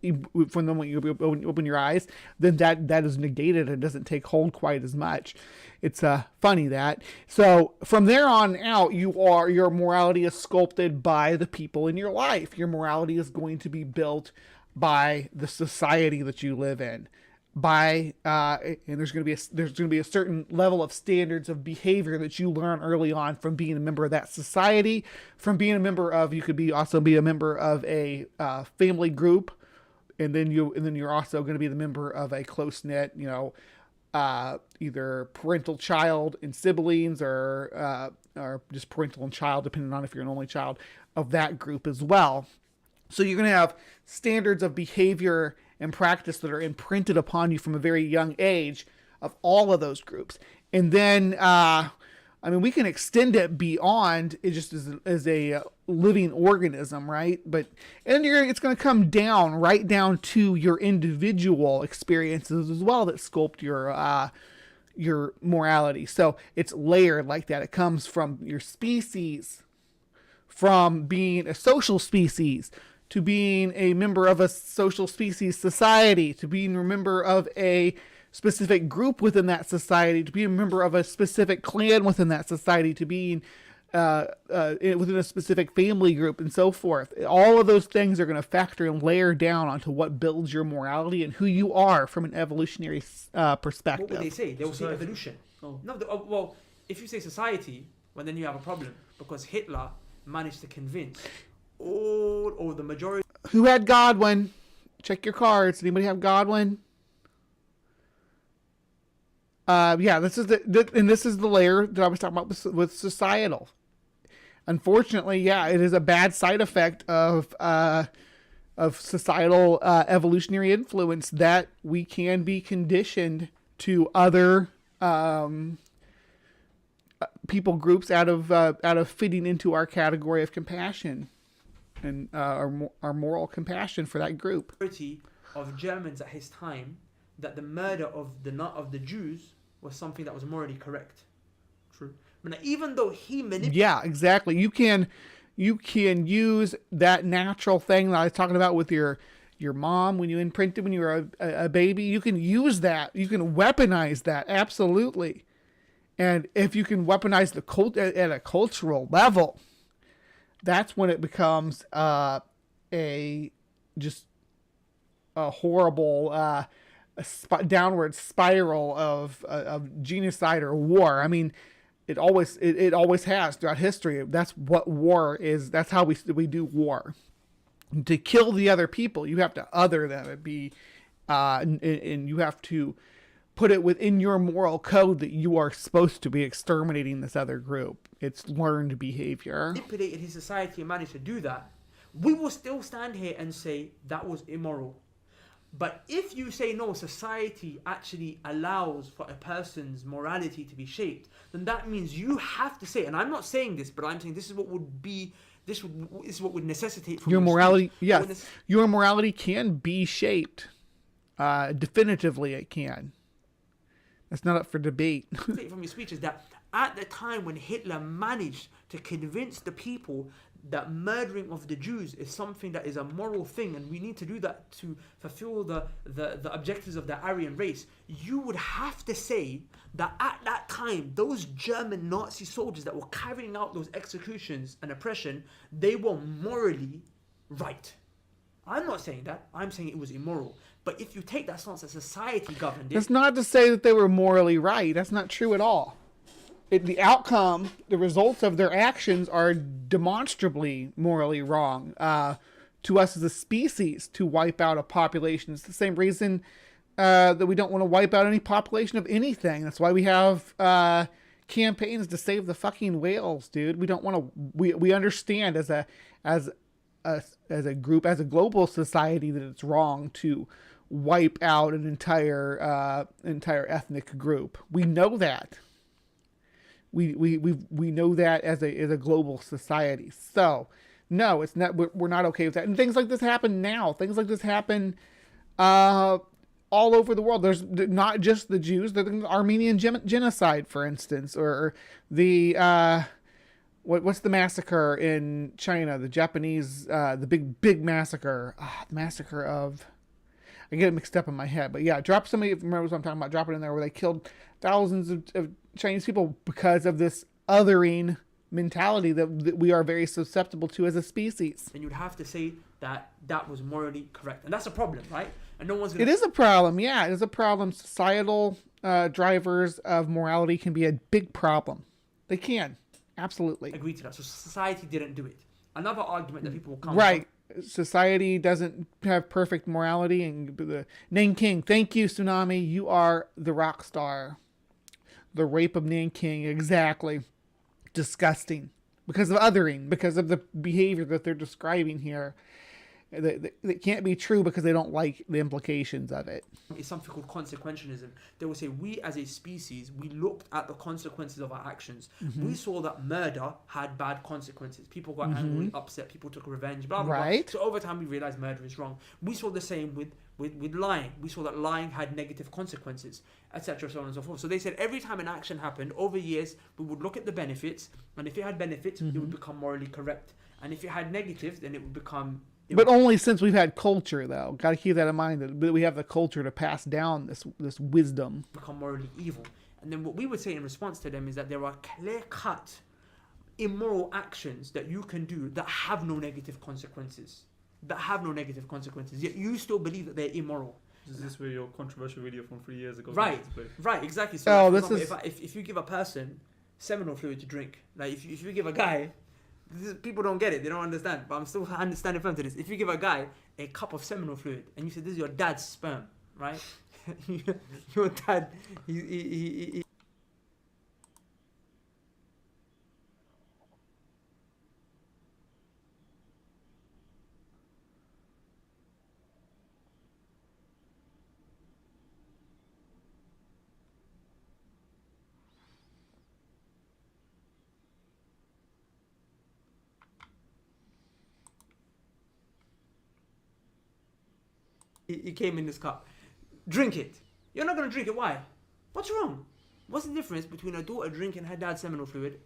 from the moment you open your eyes, then that is negated and doesn't take hold quite as much. It's funny that. So from there on out, your morality is sculpted by the people in your life. Your morality is going to be built by the society that you live in. And there's going to be a certain level of standards of behavior that you learn early on from being a member of that society, from being a member of, you could also be a member of a family group, and then you're also going to be the member of a close knit, either parental child and siblings or just parental and child, depending on if you're an only child of that group as well. So you're going to have standards of behavior and practice that are imprinted upon you from a very young age of all of those groups. And then, we can extend it beyond it just as a living organism, right? It's going to come down right down to your individual experiences as well that sculpt your morality. So it's layered like that. It comes from your species, from being a social species, to being a member of a social species society, to being a member of a specific group within that society, to be a member of a specific clan within that society, to being within a specific family group, and so forth. All of those things are going to factor and layer down onto what builds your morality and who you are from an evolutionary perspective. What would they say? They will say evolution. Oh. No, well, if you say society, well, then you have a problem, because Hitler managed to convince all or the majority. Who had Godwin? Check your cards. Anybody have Godwin? This is the layer that I was talking about with societal. Unfortunately, it is a bad side effect of societal evolutionary influence that we can be conditioned to other people groups out of fitting into our category of compassion and our moral compassion for that group. Of Germans at his time, that the murder of the Jews was something that was morally correct. True. But even though he manipulated... Yeah, exactly. You can use that natural thing that I was talking about with your mom when you imprinted when you were a baby. You can use that. You can weaponize that. Absolutely. And if you can weaponize at a cultural level, that's when it becomes a horrible downward spiral of genocide or war. I mean, it always has throughout history. That's what war is. That's how we do war. To kill the other people, you have to other them. And you have to put it within your moral code that you are supposed to be exterminating this other group. It's learned behavior. Manipulated his society and managed to do that. We will still stand here and say that was immoral. But if you say no, society actually allows for a person's morality to be shaped, then that means you have to say, and I'm not saying this, but I'm saying this is what would be, this is what would necessitate from your morality. Yes, your morality can be shaped. Definitively, it can. That's not up for debate. From your speech is that At the time when Hitler managed to convince the people that murdering of the Jews is something that is a moral thing and we need to do that to fulfill the objectives of the Aryan race, you would have to say that at that time, those German Nazi soldiers that were carrying out those executions and oppression, they were morally right. I'm not saying that. I'm saying it was immoral. But if you take that stance that society governed it... That's not to say that they were morally right. That's not true at all. The outcome, the results of their actions are demonstrably morally wrong to us as a species to wipe out a population. It's the same reason that we don't want to wipe out any population of anything. That's why we have campaigns to save the fucking whales, dude. We don't want to. We understand as a group, as a global society, that it's wrong to wipe out an entire ethnic group. We know that. We know that as a global society. So no, it's not. We're not okay with that. And things like this happen now. Things like this happen all over the world. There's not just the Jews. There's the Armenian genocide, for instance, or the what's the massacre in China? The Japanese, the big massacre. The massacre of. I get it mixed up in my head, but yeah, somebody remembers what I'm talking about. Drop it in there, where they killed thousands of Chinese people because of this othering mentality that we are very susceptible to as a species. And you'd have to say that that was morally correct, and that's a problem, right? And no one's gonna... It is a problem, yeah. It is a problem. Societal drivers of morality can be a big problem. They can, absolutely. Agree to that. So society didn't do it. Another argument that people will come right. Society doesn't have perfect morality. And the Nanking, thank you, Tsunami. You are the rock star. The rape of Nanking, exactly. Disgusting. Because of othering, because of the behavior that they're describing here. That can't be true because they don't like the implications of it. It's something called consequentialism. They will say, we as a species, we looked at the consequences of our actions. We saw that murder had bad consequences. People got angry, upset, people took revenge, blah, blah, blah. So over time we realized murder is wrong. We saw the same with lying. We saw that lying had negative consequences, etc., so on and so forth. So they said every time an action happened, over years, we would look at the benefits, and if it had benefits, it would become morally correct. And if it had negatives, then it would become... But only since we've had culture, though. Got to keep that in mind, that we have the culture to pass down this wisdom. Become morally evil. And then what we would say in response to them is that there are clear-cut immoral actions that you can do that have no negative consequences. Yet you still believe that they're immoral. Is this where your controversial video from 3 years ago? Right, exactly. So example, if you give a person seminal fluid to drink, like if you give a guy... people don't get it, they don't understand, but I'm still understanding firm to this. If you give a guy a cup of seminal fluid and you say this is your dad's sperm, right? Your dad, he came in this cup. Drink it. You're not going to drink it. Why? What's wrong? What's the difference between a daughter drinking her dad's seminal fluid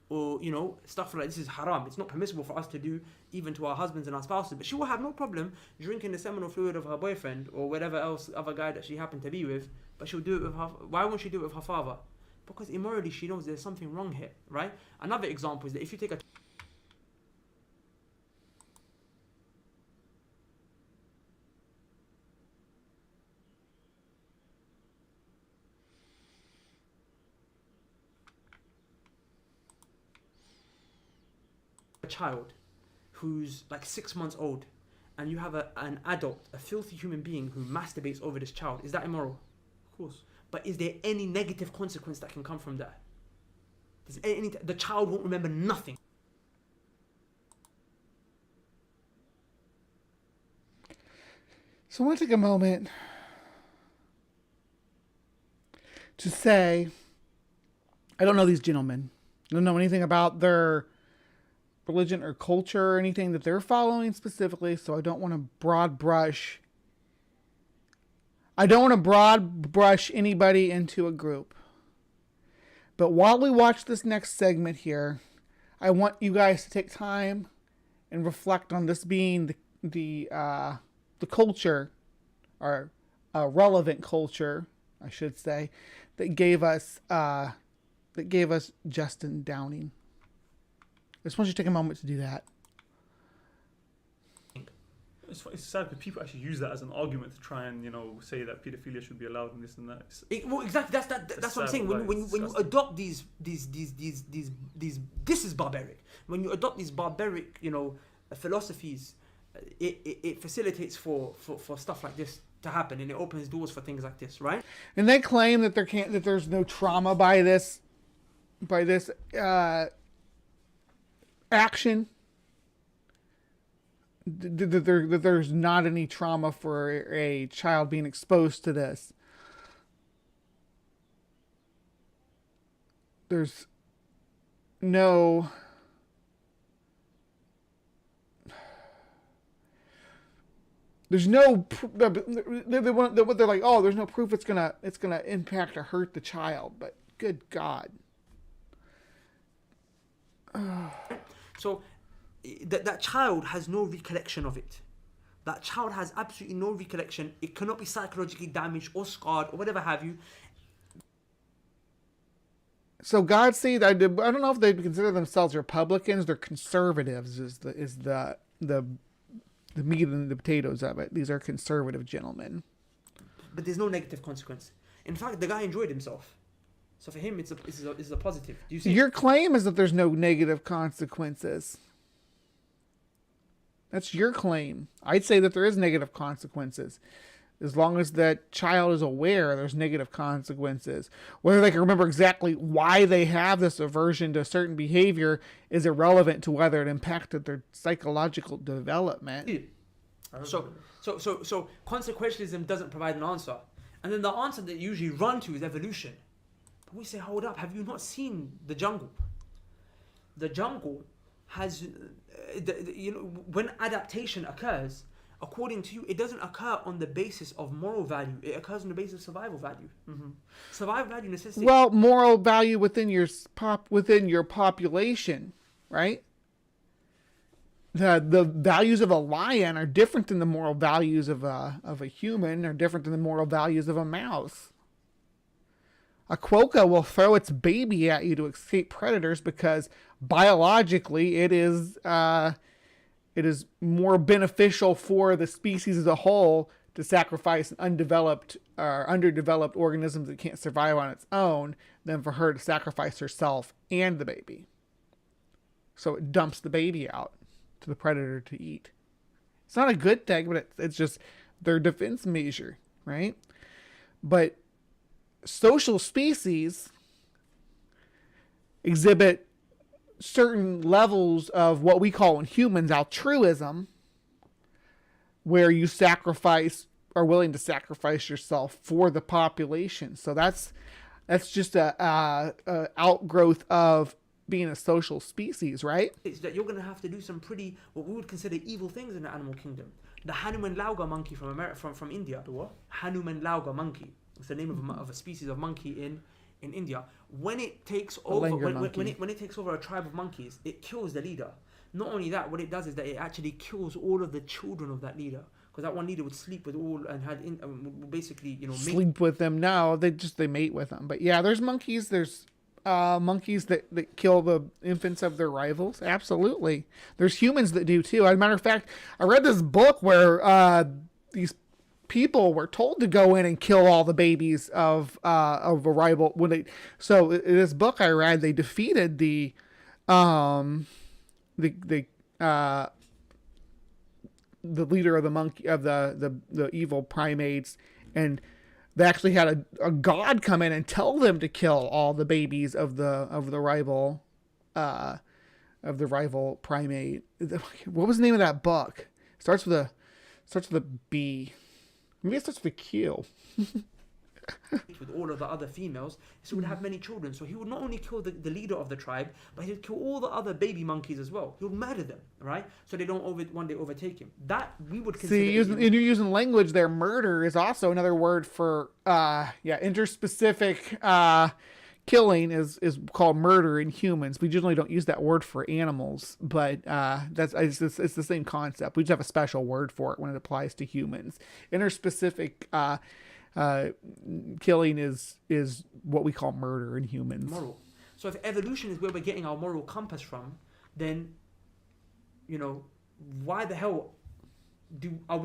or, stuff like this is haram. It's not permissible for us to do even to our husbands and our spouses. But she will have no problem drinking the seminal fluid of her boyfriend or whatever else other guy that she happened to be with. But she'll do it with her... Why won't she do it with her father? Because immorally she knows there's something wrong here, right? Another example is that if you take a... child who's like 6 months old and you have an adult, a filthy human being who masturbates over this child, is that immoral? Of course. But is there any negative consequence that can come from that? The child won't remember nothing. So I want to take a moment to say, I don't know these gentlemen. I don't know anything about their religion or culture or anything that they're following specifically, so I don't want to broad brush anybody into a group. But while we watch this next segment here, I want you guys to take time and reflect on this being the culture, or relevant culture, I should say, that gave us Justin Downing. I just want you to take a moment to do that. It's sad because people actually use that as an argument to try and say that pedophilia should be allowed and this and that. Well, exactly. That's what I'm saying. When you adopt these, this is barbaric. When you adopt these barbaric, philosophies, it facilitates for stuff like this to happen, and it opens doors for things like this, right? And they claim that there's no trauma by this action. That there's not any trauma for a child being exposed to this. There's no they're like, oh, there's no proof it's gonna impact or hurt the child, but good God. So that child has no recollection of it. That child has absolutely no recollection. It cannot be psychologically damaged or scarred or whatever have you. So God seed, I don't know if they consider themselves Republicans. They're conservatives. Is the meat and the potatoes of it. These are conservative gentlemen. But there's no negative consequence. In fact, the guy enjoyed himself. So for him, it's a positive. Do you see? Your claim is that there's no negative consequences. That's your claim. I'd say that there is negative consequences. As long as that child is aware there's negative consequences. Whether they can remember exactly why they have this aversion to a certain behavior is irrelevant to whether it impacted their psychological development. So consequentialism doesn't provide an answer. And then the answer that you usually run to is evolution. But we say, hold up, have you not seen the jungle? The jungle has, when adaptation occurs, according to you, it doesn't occur on the basis of moral value. It occurs on the basis of survival value. Mm-hmm. Survival value necessitates... Well, moral value within your population, right? The values of a lion are different than the moral values of a human, are different than the moral values of a mouse. A quokka will throw its baby at you to escape predators because biologically it is more beneficial for the species as a whole to sacrifice an undeveloped or underdeveloped organism that can't survive on its own than for her to sacrifice herself and the baby. So it dumps the baby out to the predator to eat. It's not a good thing, but it's just their defense measure, right? But social species exhibit certain levels of what we call in humans altruism, where you are willing to sacrifice yourself for the population. So that's just a outgrowth of being a social species, right? It's that you're going to have to do some pretty, what we would consider evil things in the animal kingdom. The Hanuman lauga monkey from India. The what? Hanuman lauga monkey. It's the name of a species of monkey in India. When it takes over, when it takes over a tribe of monkeys, it kills the leader. Not only that, what it does is that it actually kills all of the children of that leader, because that one leader would sleep with all and had basically sleep with them. No, they mate with them. But yeah, there's monkeys. There's monkeys that kill the infants of their rivals. Absolutely. There's humans that do too. As a matter of fact, I read this book where these people were told to go in and kill all the babies of a rival. So in this book I read, they defeated the leader of the monkey of the evil primates, and they actually had a god come in and tell them to kill all the babies of the rival primate. What was the name of that book? Starts with a B. Maybe it starts with a Q. With all of the other females, so he would have many children. So he would not only kill the leader of the tribe, but he would kill all the other baby monkeys as well. He would murder them, right? So they don't one day overtake him. That we would consider. See, you're using language there. Murder is also another word for interspecific killing is called murder in humans. We generally don't use that word for animals, but it's the same concept. We just have a special word for it when it applies to humans. Interspecific killing is what we call murder in humans. Moral. So if evolution is where we're getting our moral compass from, then, why the hell are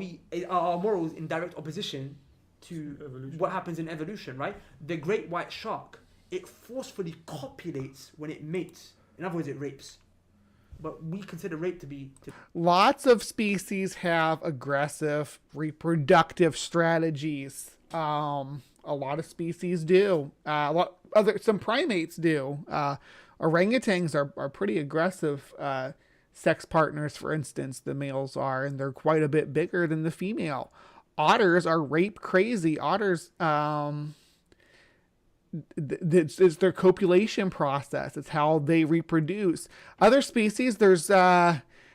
our morals in direct opposition to evolution. What happens in evolution, right? The great white shark, it forcefully copulates when it mates. In other words, it rapes. But we consider rape to be... Lots of species have aggressive reproductive strategies. A lot of species do. Some primates do. Orangutans are pretty aggressive sex partners, for instance. The males are, and they're quite a bit bigger than the female. Otters are rape crazy. Otters, it's their copulation process. It's how they reproduce. Other species, there's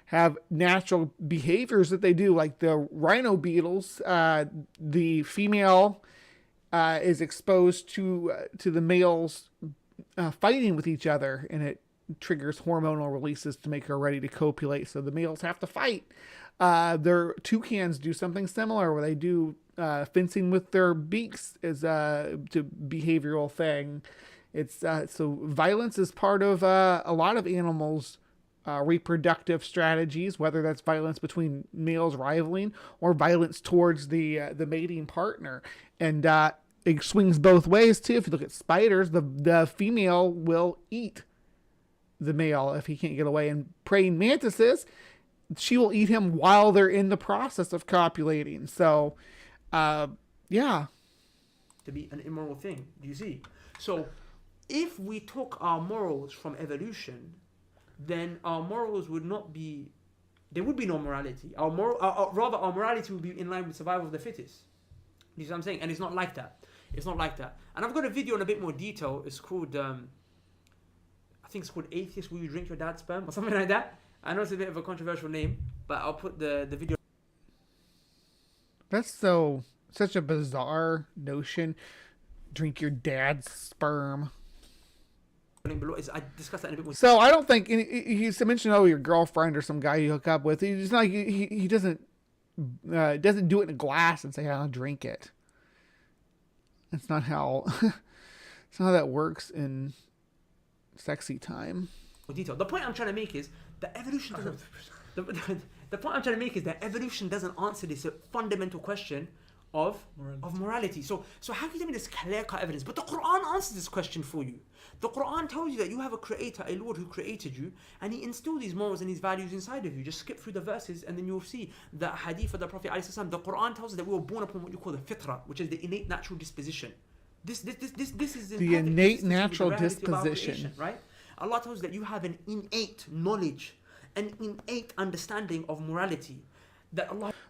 have natural behaviors that they do, like the rhino beetles. The female is exposed to the males fighting with each other, and it triggers hormonal releases to make her ready to copulate. So the males have to fight. Their toucans do something similar, where they do fencing with their beaks as a behavioral thing. It's so violence is part of a lot of animals' reproductive strategies, whether that's violence between males rivaling or violence towards the mating partner. And it swings both ways too. If you look at spiders, the female will eat the male if he can't get away. And praying mantises, she will eat him while they're in the process of copulating. So, yeah. To be an immoral thing, do you see? So, if we took our morals from evolution, then our morals would not be... There would be no morality. Rather, our morality would be in line with survival of the fittest. You see what I'm saying? And it's not like that. It's not like that. And I've got a video in a bit more detail. It's called... I think it's called Atheist Will You Drink Your Dad's Sperm? Or something like that. I know it's a bit of a controversial name, but I'll put the video. That's such a bizarre notion. Drink your dad's sperm. Below. I discussed that in a bit more. So I don't think he mentioned your girlfriend or some guy you hook up with. He's not he doesn't do it in a glass and say I'll drink it. That's not how it's not how that works in sexy time. Detail. The point I'm trying to make is that evolution doesn't. The point I'm trying to make is that evolution doesn't answer this fundamental question of morality. So how can you tell me this clear-cut evidence? But the Quran answers this question for you. The Quran tells you that you have a creator, a Lord who created you, and he instilled these morals and these values inside of you. Just skip through the verses and then you'll see the hadith of the Prophet ﷺ. The Quran tells us that we were born upon what you call the fitrah, which is the innate natural disposition. This is the innate natural disposition, right? Allah tells us that you have an innate knowledge, an innate understanding of morality.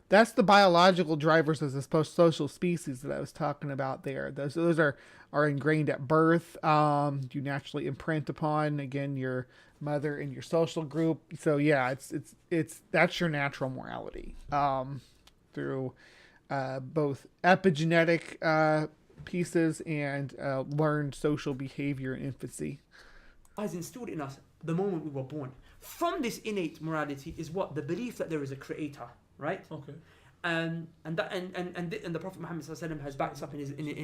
That's the biological drivers as opposed to social species that I was talking about there. Those are ingrained at birth. You naturally imprint upon, again, your mother and your social group. So yeah, it's that's your natural morality through both epigenetic pieces and learned social behavior in infancy. Has instilled in us the moment we were born. From this innate morality is what? The belief that there is a creator, right? Okay. And the Prophet Muhammad ﷺ has backed this up in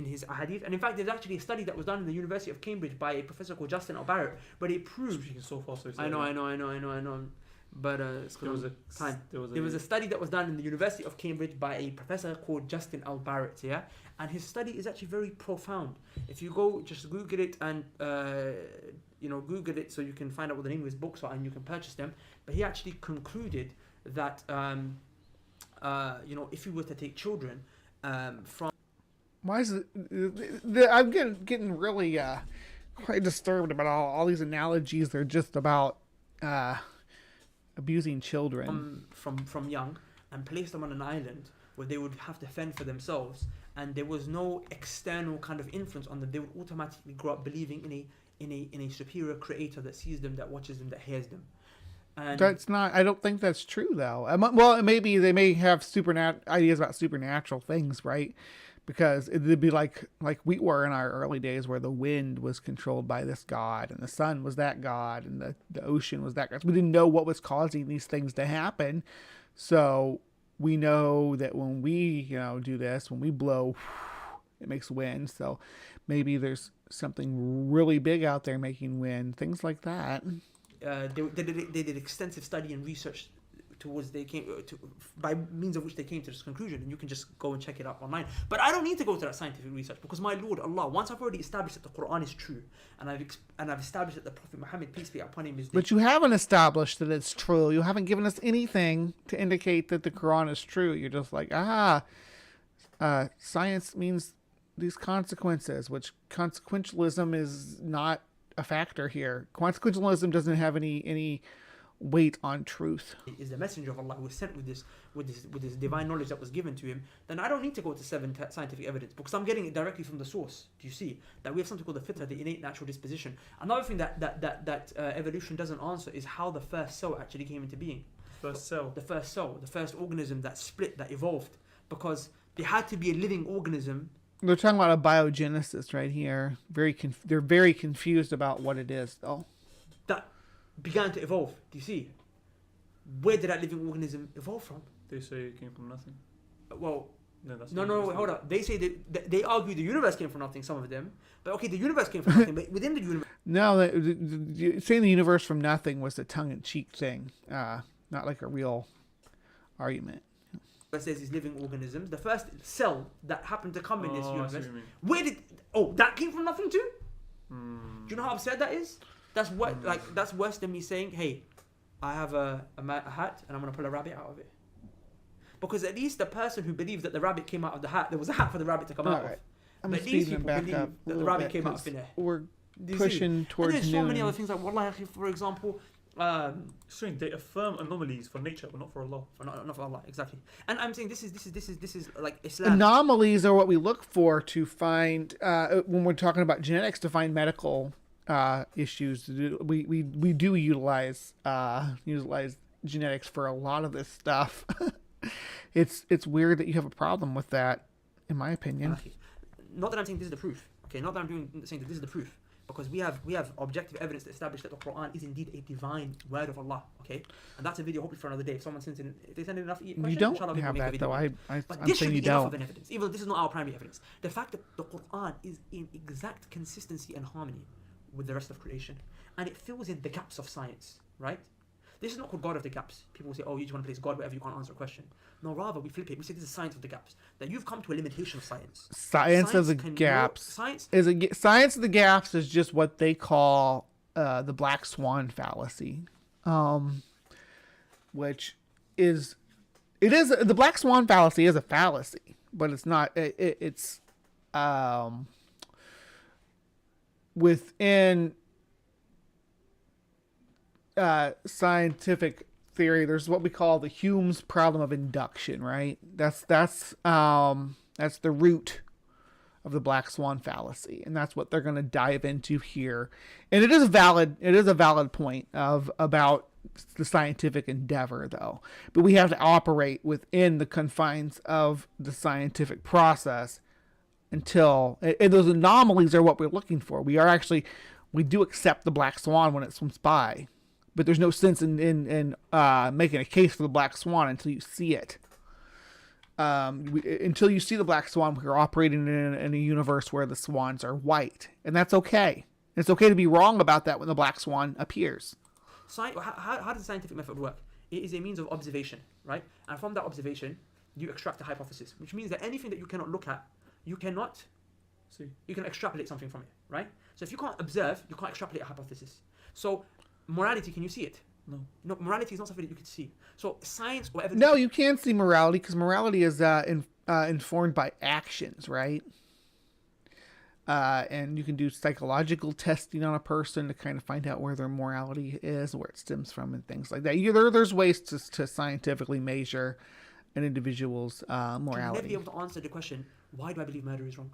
his hadith. And in fact, there's actually a study that was done in the University of Cambridge by a professor called Justin Albarrett, but it proved... Speaking so fast. I know. But it's because of time. There was a study that was done in the University of Cambridge by a professor called Justin Albarrett, yeah? And his study is actually very profound. If you go, just Google it and... Google it so you can find out what the name of his books are and you can purchase them. But he actually concluded that, if you were to take children from... Why is it... I'm getting really quite disturbed about all these analogies. They're just about abusing children. From young and place them on an island where they would have to fend for themselves and there was no external kind of influence on them. They would automatically grow up believing in a superior creator that sees them, that watches them, that hears them. And that's not... I don't think that's true, though. Well, maybe they may have ideas about supernatural things, right? because it'd be like we were in our early days, where the wind was controlled by this god, and the sun was that god, and the ocean was that god. We didn't know what was causing these things to happen. So we know that when we, do this, when we blow, it makes wind. So maybe there's something really big out there making wind, things like that. They did extensive study and research towards by means of which they came to this conclusion, and you can just go and check it out online. But I don't need to go to that scientific research, because my Lord Allah, once I've already established that the Quran is true, and I've established that the Prophet Muhammad, peace be upon him, is But you haven't established that it's true. You haven't given us anything to indicate that the Quran is true. You're just like, science means these consequences, which consequentialism is not a factor here. Consequentialism doesn't have any weight on truth. Is the messenger of Allah who was sent with this divine knowledge that was given to him, then I don't need to go to scientific evidence, because I'm getting it directly from the source. Do you see that we have something called the fitrah, the innate natural disposition? Another thing that evolution doesn't answer is how the first cell actually came into being. The first organism that split, that evolved, because there had to be a living organism. They're talking about a biogenesis right here. They're very confused about what it is, though. That began to evolve. Do you see? Where did that living organism evolve from? They say it came from nothing. Well, no, hold up. They say that they argue the universe came from nothing. Some of them, but okay, the universe came from nothing. But within the universe, no, saying the universe from nothing was a tongue-in-cheek thing, not like a real argument. There's these living organisms. The first cell that happened to come in this universe. What you Where did that came from nothing too? Do you know how absurd that is? That's that's worse than me saying, hey, I have a hat and I'm gonna pull a rabbit out of it. Because at least the person who believes that the rabbit came out of the hat, there was a hat for the rabbit to come out of. I'm but these people believe that the rabbit came out of thin air. We're pushing towards and there's so many other things, like wallahi, for example. Strange. They affirm anomalies for nature, but not for Allah. Not for Allah, exactly. And I'm saying this is like Islam. Anomalies are what we look for to find when we're talking about genetics, to find medical issues. We do utilize genetics for a lot of this stuff. It's weird that you have a problem with that, in my opinion. Not that I'm saying this is the proof. Okay, not that I'm saying that this is the proof. Because we have objective evidence to establish that the Quran is indeed a divine word of Allah. Okay, and that's a video hopefully for another day. If someone sends in, if they send in enough questions, you don't inshallah, have that though. But I'm this saying should you be enough don't. of an evidence, even though this is not our primary evidence. The fact that the Quran is in exact consistency and harmony with the rest of creation, and it fills in the gaps of science. Right? This is not called God of the gaps. People say, oh, you just want to place God wherever you can't answer a question. No, rather, we flip it. We say this is science of the gaps. That you've come to a limitation of science. Science of the gaps. Science of the gaps is just what they call the black swan fallacy. Which is... the black swan fallacy is a fallacy. But it's not... It's... within... scientific theory, there's what we call the Hume's problem of induction, right? That's the root of the black swan fallacy, and that's what they're going to dive into here. And it is a valid point about the scientific endeavor, though. But we have to operate within the confines of the scientific process until, and those anomalies are what we're looking for. We do accept the black swan when it swims by. But there's no sense in making a case for the black swan until you see it. Until you see the black swan, we're operating in a universe where the swans are white. And that's okay. It's okay to be wrong about that when the black swan appears. How does the scientific method work? It is a means of observation, right? And from that observation, you extract a hypothesis, which means that anything that you cannot look at, you cannot see. You can extrapolate something from it, right? So if you can't observe, you can't extrapolate a hypothesis. So morality, can you see it? No, morality is not something that you can see. So science or evidence... No, you can see morality, because morality is informed by actions, right? And you can do psychological testing on a person to kind of find out where their morality is, where it stems from, and things like that. There's ways to scientifically measure an individual's morality. You'll never be able to answer the question, why do I believe murder is wrong?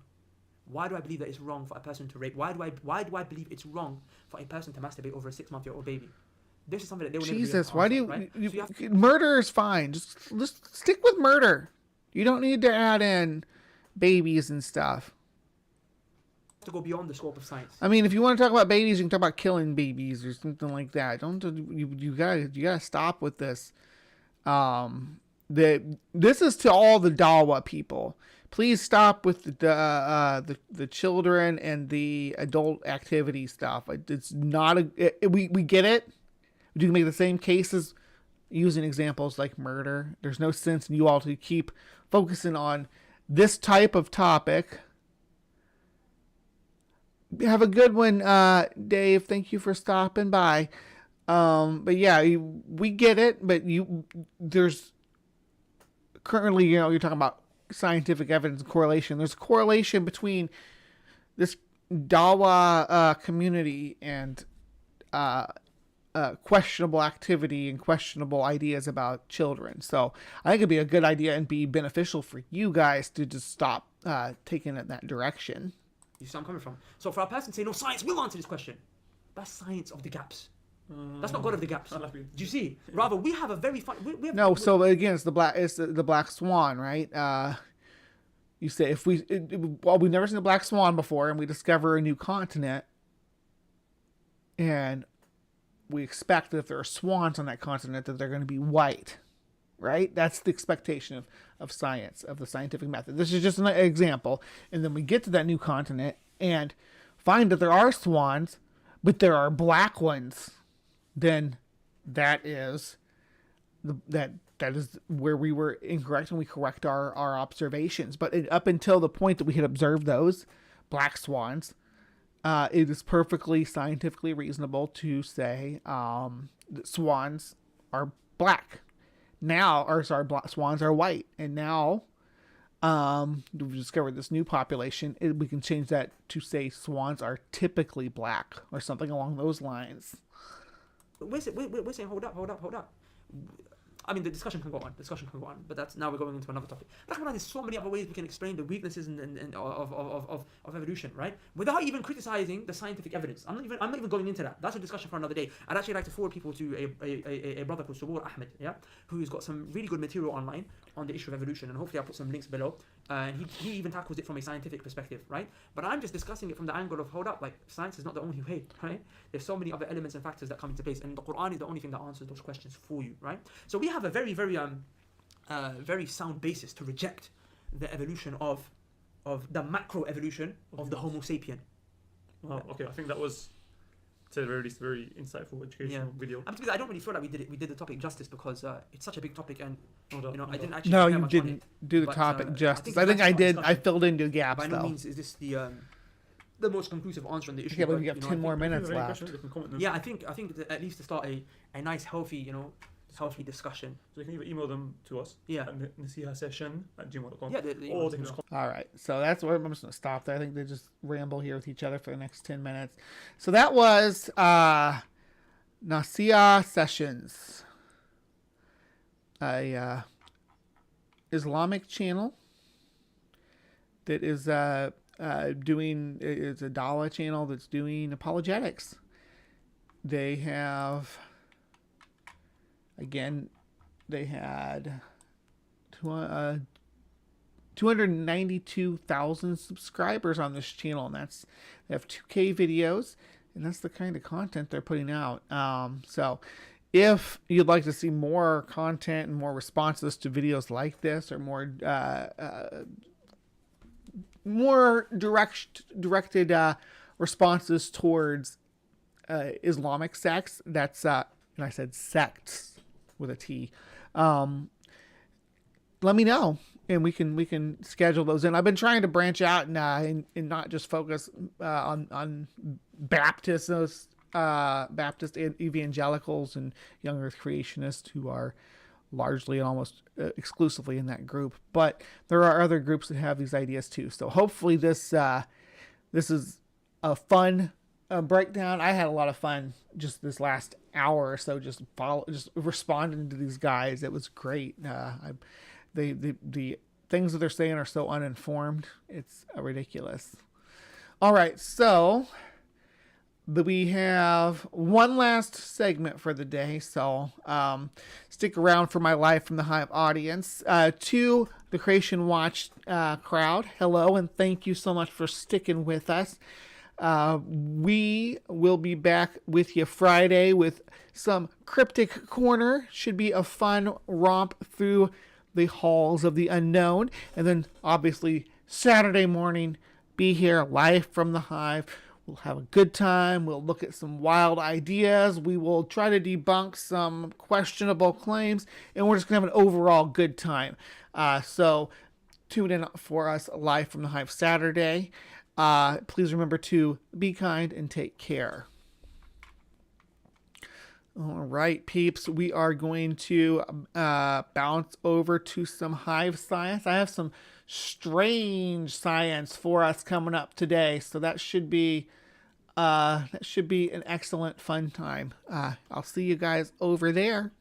Why do I believe that it's wrong for a person to rape? Why do I believe it's wrong for a person to masturbate over a 6-month-old baby? This is something that they will never be able to answer, why do you... Right? Murder is fine. Just stick with murder. You don't need to add in babies and stuff. To go beyond the scope of science. I mean, if you want to talk about babies, you can talk about killing babies or something like that. Don't you gotta stop with this. This is to all the Dawa people. Please stop with the children and the adult activity stuff. It's not we get it. You can make the same cases using examples like murder. There's no sense in you all to keep focusing on this type of topic. Have a good one, Dave. Thank you for stopping by. But yeah, we get it. But there's currently, you're talking about scientific evidence and correlation. There's a correlation between this Dawa community and questionable activity and questionable ideas about children. So I think it'd be a good idea and be beneficial for you guys to just stop taking it in that direction. You see where I'm coming from? So for our person to say, no, science will answer this question. That's science of the gaps. That's not God of the gaps. Do you see? Rather, we have a very fun... So again, it's the black swan, right? You say we've never seen the black swan before, and we discover a new continent, and we expect that if there are swans on that continent, that they're going to be white, right? That's the expectation of science, of the scientific method. This is just an example. And then we get to that new continent and find that there are swans, but there are black ones. Then that is where we were incorrect, and we correct our observations. But up until the point that we had observed those black swans, it is perfectly scientifically reasonable to say that swans are black. Swans are white. And now we've discovered this new population. We can change that to say swans are typically black or something along those lines. We're saying, hold up. I mean, the discussion can go on, but now we're going into another topic. But there's so many other ways we can explain the weaknesses of evolution, right? Without even criticizing the scientific evidence. I'm not even going into that. That's a discussion for another day. I'd actually like to forward people to a brother called Subur Ahmed, who's got some really good material online on the issue of evolution, and hopefully I'll put some links below. And he even tackles it from a scientific perspective, right? But I'm just discussing it from the angle of, hold up, like, science is not the only way, right? There's so many other elements and factors that come into place, and the Quran is the only thing that answers those questions for you, right? So we have a very, very very sound basis to reject the evolution of the macro evolution of the Homo sapien. Wow, okay, I think that was a very insightful educational video. I don't really feel like we did the topic justice, because it's such a big topic, and I didn't actually. No, you didn't do the topic justice. I think I did. I filled in the gaps. By no means is this the most conclusive answer on the issue. Yeah, but we have 10 more minutes left. Yeah, I think that at least to start a nice, healthy, healthy discussion. So you can either email them to us at nasihasession@gmail.com. Yeah, or they can just all right, so that's where I'm just going to stop there. I think they just ramble here with each other for the next 10 minutes. So that was Nasiha Sessions, a Islamic channel that is it's a Dawa channel that's doing apologetics. They have, again, they had 292,000 subscribers on this channel, and they have 2K videos, and that's the kind of content they're putting out. So if you'd like to see more content and more responses to videos like this, or more directed responses towards Islamic sects, that's and I said sects with a T, let me know, and we can schedule those in. I've been trying to branch out and not just focus on Baptist evangelicals and young earth creationists, who are largely and almost exclusively in that group, but there are other groups that have these ideas too. So hopefully this is a fun breakdown. I had a lot of fun just this last hour or so, just responding to these guys. It was great. The things that they're saying are so uninformed. It's ridiculous. All right, so we have one last segment for the day, so stick around for my Live from the Hive audience. To the CreationWatch crowd, hello, and thank you so much for sticking with us. We will be back with you Friday with some Cryptic Corner. Should be a fun romp through the halls of the unknown. And then, obviously, Saturday morning, be here live from the Hive. We'll have a good time. We'll look at some wild ideas. We will try to debunk some questionable claims. And we're just going to have an overall good time. So tune in for us live from the Hive Saturday. Please remember to be kind and take care. All right, peeps, we are going to bounce over to some HiveScience. I have some strange science for us coming up today, so that should be an excellent fun time. I'll see you guys over there.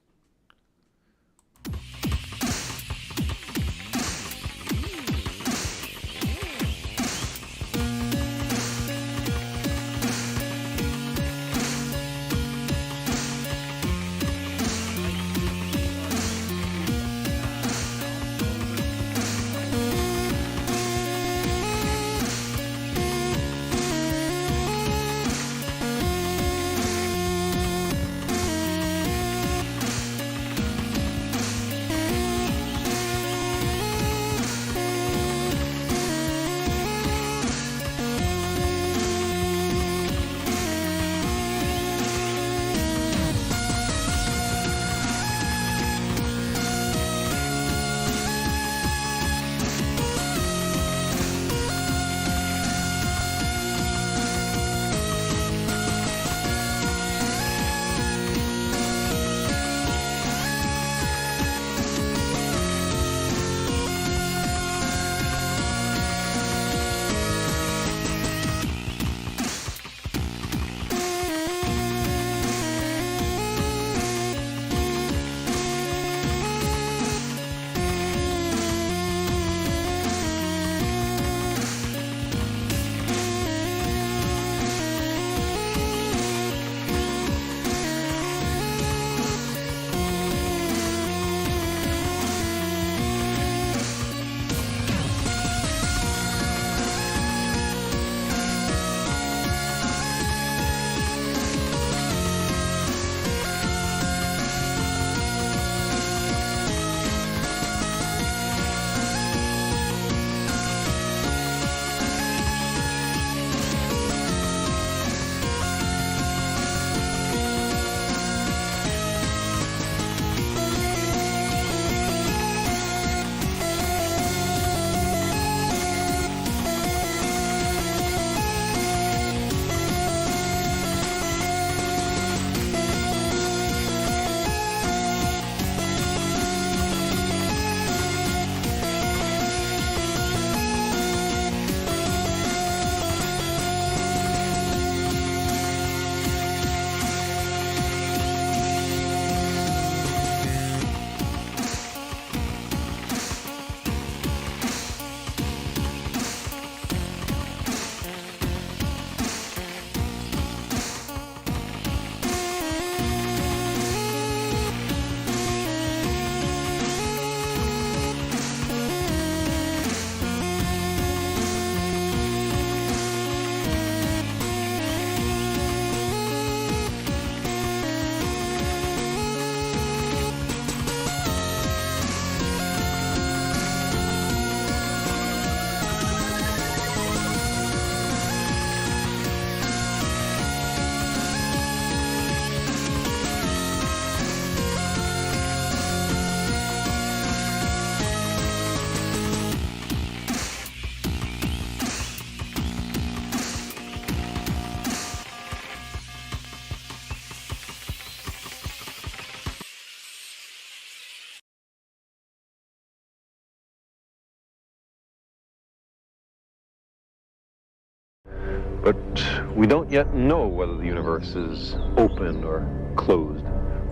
But we don't yet know whether the universe is open or closed.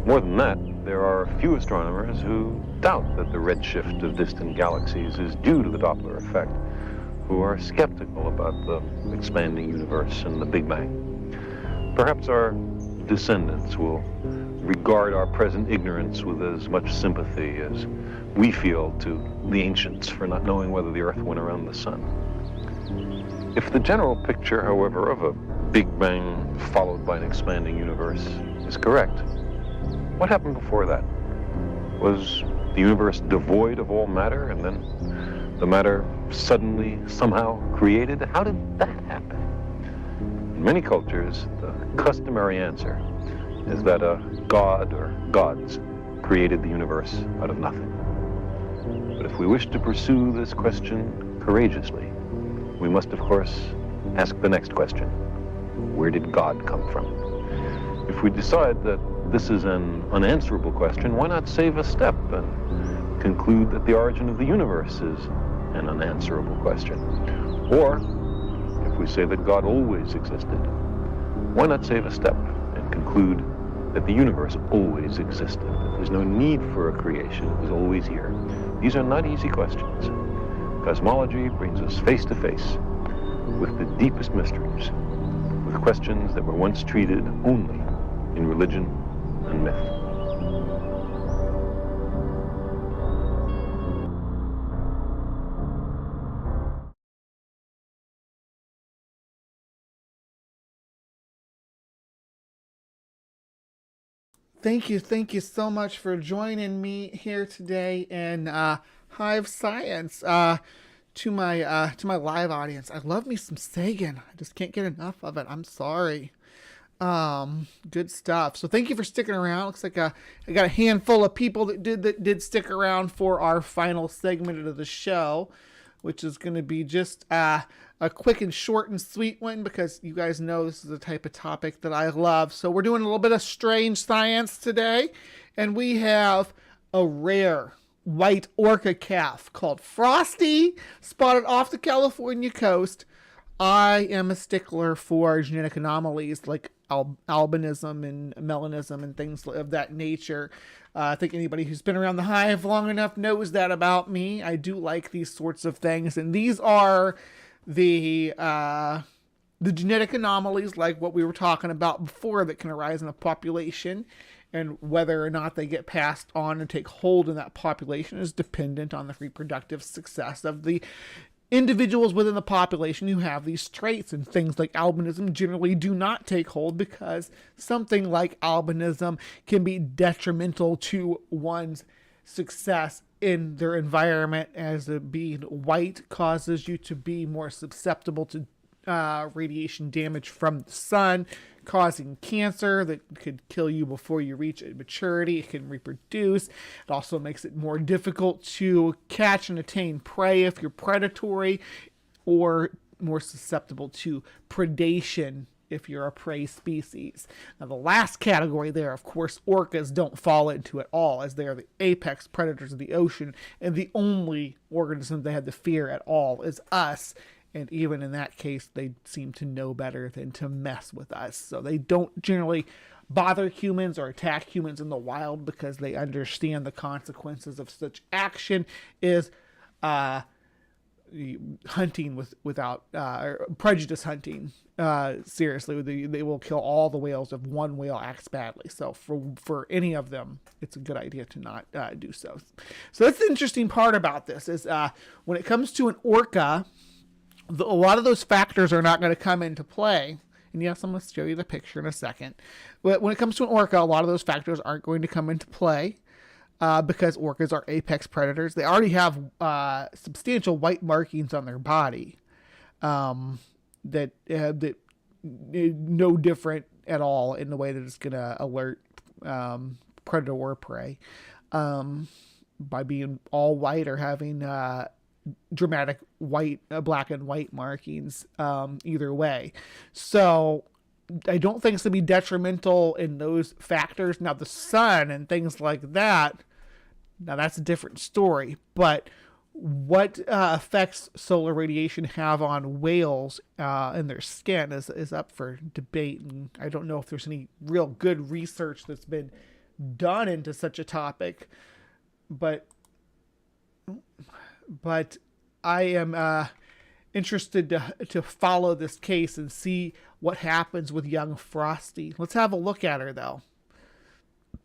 More than that, there are a few astronomers who doubt that the redshift of distant galaxies is due to the Doppler effect, who are skeptical about the expanding universe and the Big Bang. Perhaps our descendants will regard our present ignorance with as much sympathy as we feel to the ancients for not knowing whether the earth went around the sun. If the general picture, however, of a Big Bang followed by an expanding universe is correct, what happened before that? Was the universe devoid of all matter and then the matter suddenly somehow created? How did that happen? In many cultures, the customary answer is that a god or gods created the universe out of nothing. But if we wish to pursue this question courageously, we must, of course, ask the next question. Where did God come from? If we decide that this is an unanswerable question, why not save a step and conclude that the origin of the universe is an unanswerable question? Or, if we say that God always existed, why not save a step and conclude that the universe always existed, that there's no need for a creation, it was always here? These are not easy questions. Cosmology brings us face to face with the deepest mysteries, with questions that were once treated only in religion and myth. Thank you so much for joining me here today in HiveScience. To my live audience, I love me some Sagan. I just can't get enough of it. I'm sorry. Good stuff. So thank you for sticking around. Looks like I got a handful of people that did stick around for our final segment of the show, which is going to be just a quick and short and sweet one, because you guys know this is the type of topic that I love. So we're doing a little bit of strange science today, and we have a rare white orca calf called Frosty, spotted off the California coast. I am a stickler for genetic anomalies like albinism and melanism and things of that nature. I think anybody who's been around the hive long enough knows that about me. I do like these sorts of things, and these are the genetic anomalies like what we were talking about before that can arise in a population, and whether or not they get passed on and take hold in that population is dependent on the reproductive success of the individuals within the population who have these traits. And things like albinism generally do not take hold, because something like albinism can be detrimental to one's success in their environment, as being white causes you to be more susceptible to radiation damage from the sun, causing cancer that could kill you before you reach maturity. It can reproduce. It also makes it more difficult to catch and attain prey if you're predatory, or more susceptible to predation if you're a prey species. Now, the last category there, of course, orcas don't fall into at all, as they are the apex predators of the ocean, and the only organism they had to fear at all is us. And even in that case, they seem to know better than to mess with us. So they don't generally bother humans or attack humans in the wild, because they understand the consequences of such action is hunting without prejudice hunting. Seriously, they will kill all the whales if one whale acts badly. So for any of them, it's a good idea to not do so. So that's the interesting part about this, is when it comes to an orca, a lot of those factors are not going to come into play. And yes, I'm going to show you the picture in a second. But when it comes to an orca, a lot of those factors aren't going to come into play, because orcas are apex predators. They already have substantial white markings on their body that no different at all in the way that it's going to alert predator or prey by being all white or having dramatic white, black and white markings either way. So I don't think it's going to be detrimental in those factors. Now, the sun and things like that, now that's a different story. But what effects solar radiation have on whales and their skin is up for debate. And I don't know if there's any real good research that's been done into such a topic. But I am interested to follow this case and see what happens with young Frosty. Let's have a look at her, though.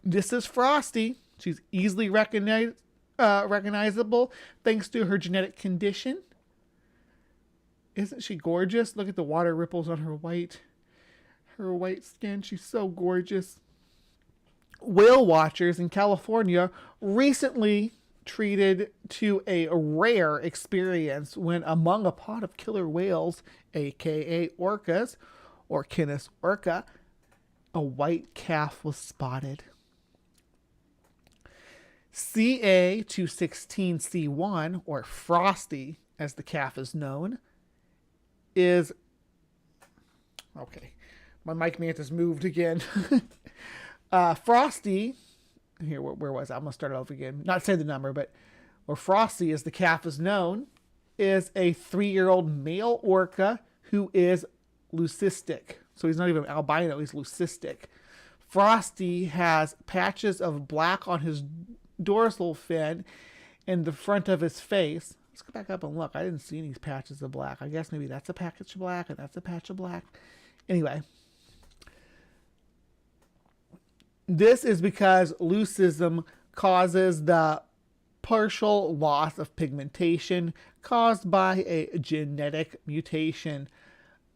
This is Frosty. She's easily recognizable thanks to her genetic condition. Isn't she gorgeous? Look at the water ripples on her white skin. She's so gorgeous. Whale watchers in California recently treated to a rare experience when among a pod of killer whales, aka orcas, or Canis orca, a white calf was spotted. CA216C1, or Frosty, as the calf is known, is... Okay, my mic mantis moved again. Frosty... Here, where was I? I'm going to start it over again. Not say the number, but... Or Frosty, as the calf is known, is a 3-year-old male orca who is leucistic. So he's not even albino, he's leucistic. Frosty has patches of black on his dorsal fin and the front of his face. Let's go back up and look. I didn't see any patches of black. I guess maybe that's a patch of black and that's a patch of black. Anyway. This is because leucism causes the partial loss of pigmentation caused by a genetic mutation.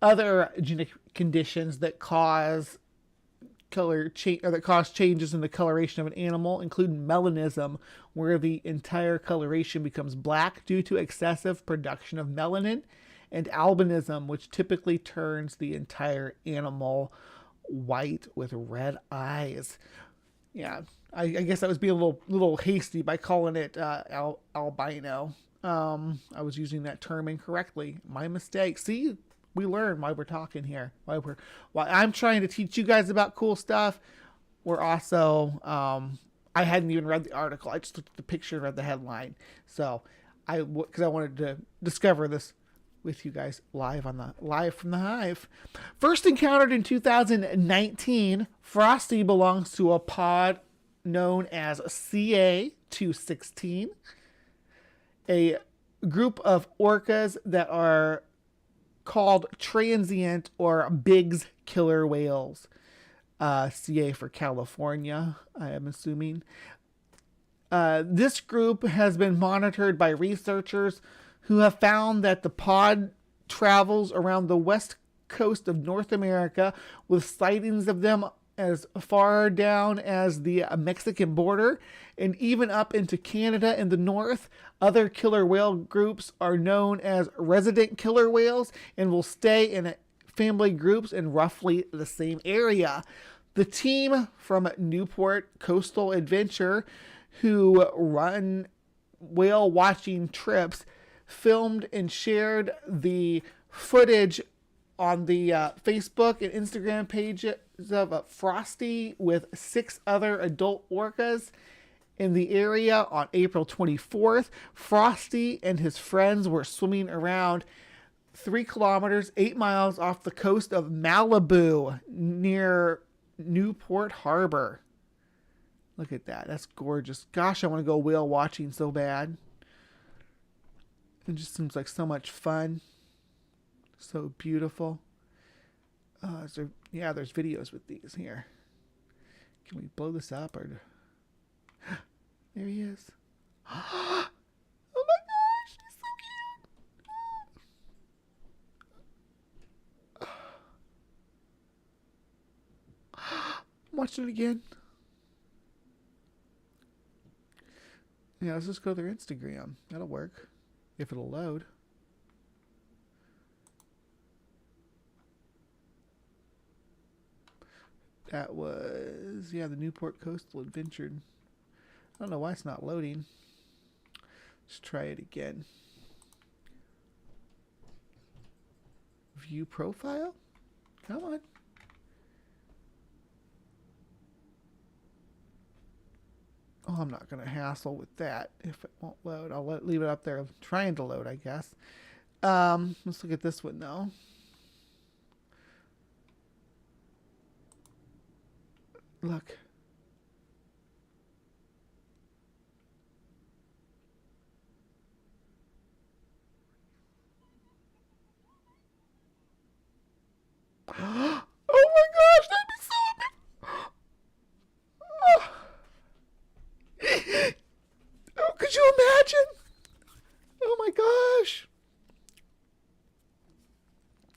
Other genetic conditions that cause changes in the coloration of an animal include melanism, where the entire coloration becomes black due to excessive production of melanin, and albinism, which typically turns the entire animal white with red eyes. Yeah, I guess I was being a little hasty by calling it albino. I was using that term incorrectly. My mistake. See, we learn why we're talking here. While I'm trying to teach you guys about cool stuff, we're also I hadn't even read the article. I just looked at the picture and read the headline. So because I wanted to discover this with you guys live from the Hive. First encountered in 2019, Frosty belongs to a pod known as CA216, a group of orcas that are called transient or Biggs killer whales. CA for California, I am assuming. This group has been monitored by researchers who have found that the pod travels around the west coast of North America, with sightings of them as far down as the Mexican border and even up into Canada in the north. Other killer whale groups are known as resident killer whales and will stay in family groups in roughly the same area. The team from Newport Coastal Adventure, who run whale watching trips, filmed and shared the footage on the Facebook and Instagram pages of Frosty with 6 other adult orcas in the area on April 24th. Frosty and his friends were swimming around 3 kilometers, 8 miles off the coast of Malibu near Newport Harbor. Look at that. That's gorgeous. Gosh, I want to go whale watching so bad. It just seems like so much fun. So beautiful. There's videos with these here. Can we blow this up or... There he is. Oh my gosh, he's so cute. I'm watching it again. Yeah, let's just go to their Instagram. That'll work. If it'll load. That was, the Newport Coastal Adventure. I don't know why it's not loading. Let's try it again. View profile? Come on. Oh, I'm not going to hassle with that if it won't load. I'll leave it up there trying to load, I guess. Let's look at this one now. Look.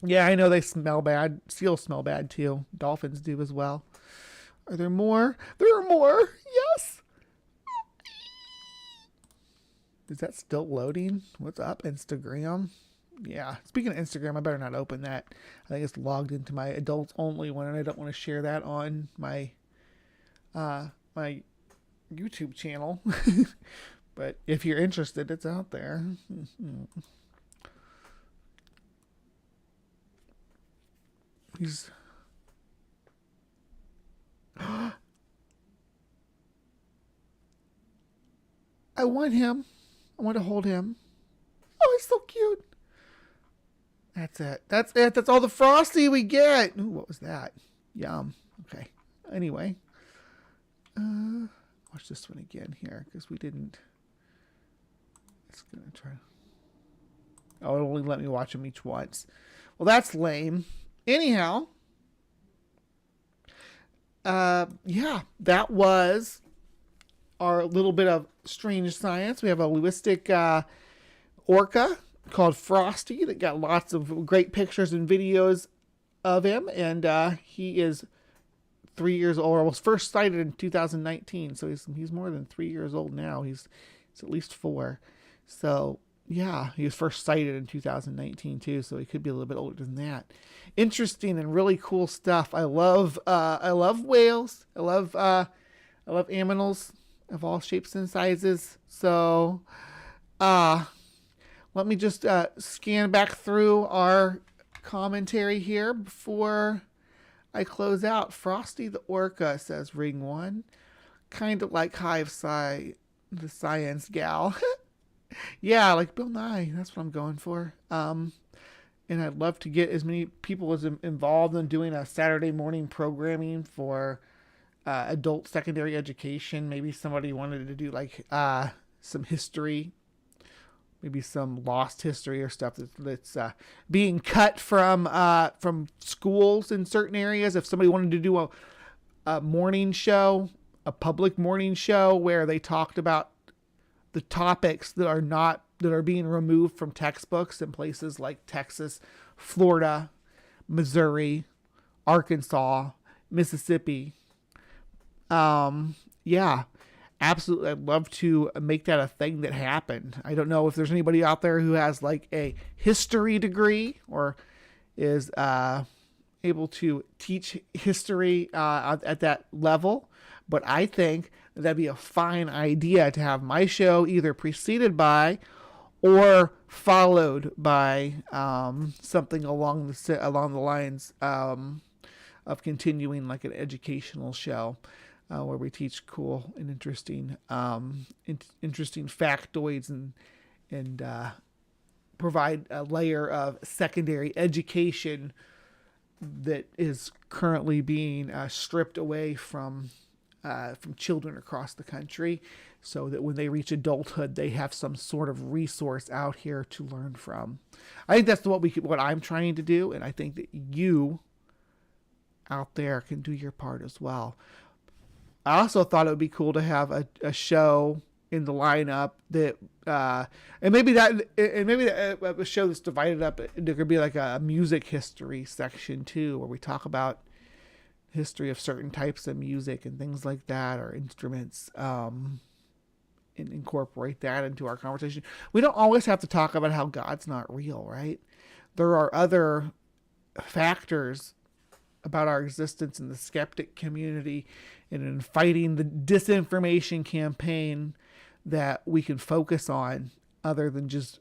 Yeah, I know they smell bad. Seals smell bad too. Dolphins do as well. Are there more? There are more. Yes. Is that still loading? What's up, Instagram? Yeah. Speaking of Instagram, I better not open that. I think it's logged into my adults only one, and I don't want to share that on my my YouTube channel. But if you're interested, it's out there. He's I want him. I want to hold him. Oh, he's so cute. That's it. That's it. That's all the Frosty we get. Ooh, what was that? Yum. Okay. Anyway. Watch this one again here, because we didn't. It's going to try. Oh, it only let me watch them each once. Well, that's lame. Anyhow. Yeah, that was our little bit of strange science. We have a linguistic orca called Frosty that got lots of great pictures and videos of him, and he is 3 years old, or was first sighted in 2019, so he's more than 3 years old now. He's at least 4. So yeah, he was first sighted in 2019 too, so he could be a little bit older than that. Interesting and really cool stuff. I love whales. I love aminals of all shapes and sizes. So let me just scan back through our commentary here before I close out. Frosty the Orca says ring 1. Kind of like HiveScience, the science gal. Yeah, like Bill Nye. That's what I'm going for. And I'd love to get as many people as involved in doing a Saturday morning programming for adult secondary education. Maybe somebody wanted to do like some history, maybe some lost history or stuff that's being cut from schools in certain areas. If somebody wanted to do a morning show, a public morning show where they talked about the topics that are being removed from textbooks in places like Texas, Florida, Missouri, Arkansas, Mississippi. Yeah, absolutely. I'd love to make that a thing that happened. I don't know if there's anybody out there who has like a history degree or is able to teach history at that level. But I think that'd be a fine idea to have my show either preceded by or followed by something along the lines of continuing like an educational show where we teach cool and interesting factoids and provide a layer of secondary education that is currently being stripped away from children across the country, so that when they reach adulthood, they have some sort of resource out here to learn from. I think that's what I'm trying to do, and I think that you out there can do your part as well. I also thought it would be cool to have a show in the lineup that, and maybe a show that's divided up. There could be like a music history section too, where we talk about history of certain types of music and things like that, or instruments, and incorporate that into our conversation. We don't always have to talk about how God's not real, right? There are other factors about our existence in the skeptic community and in fighting the disinformation campaign that we can focus on, other than just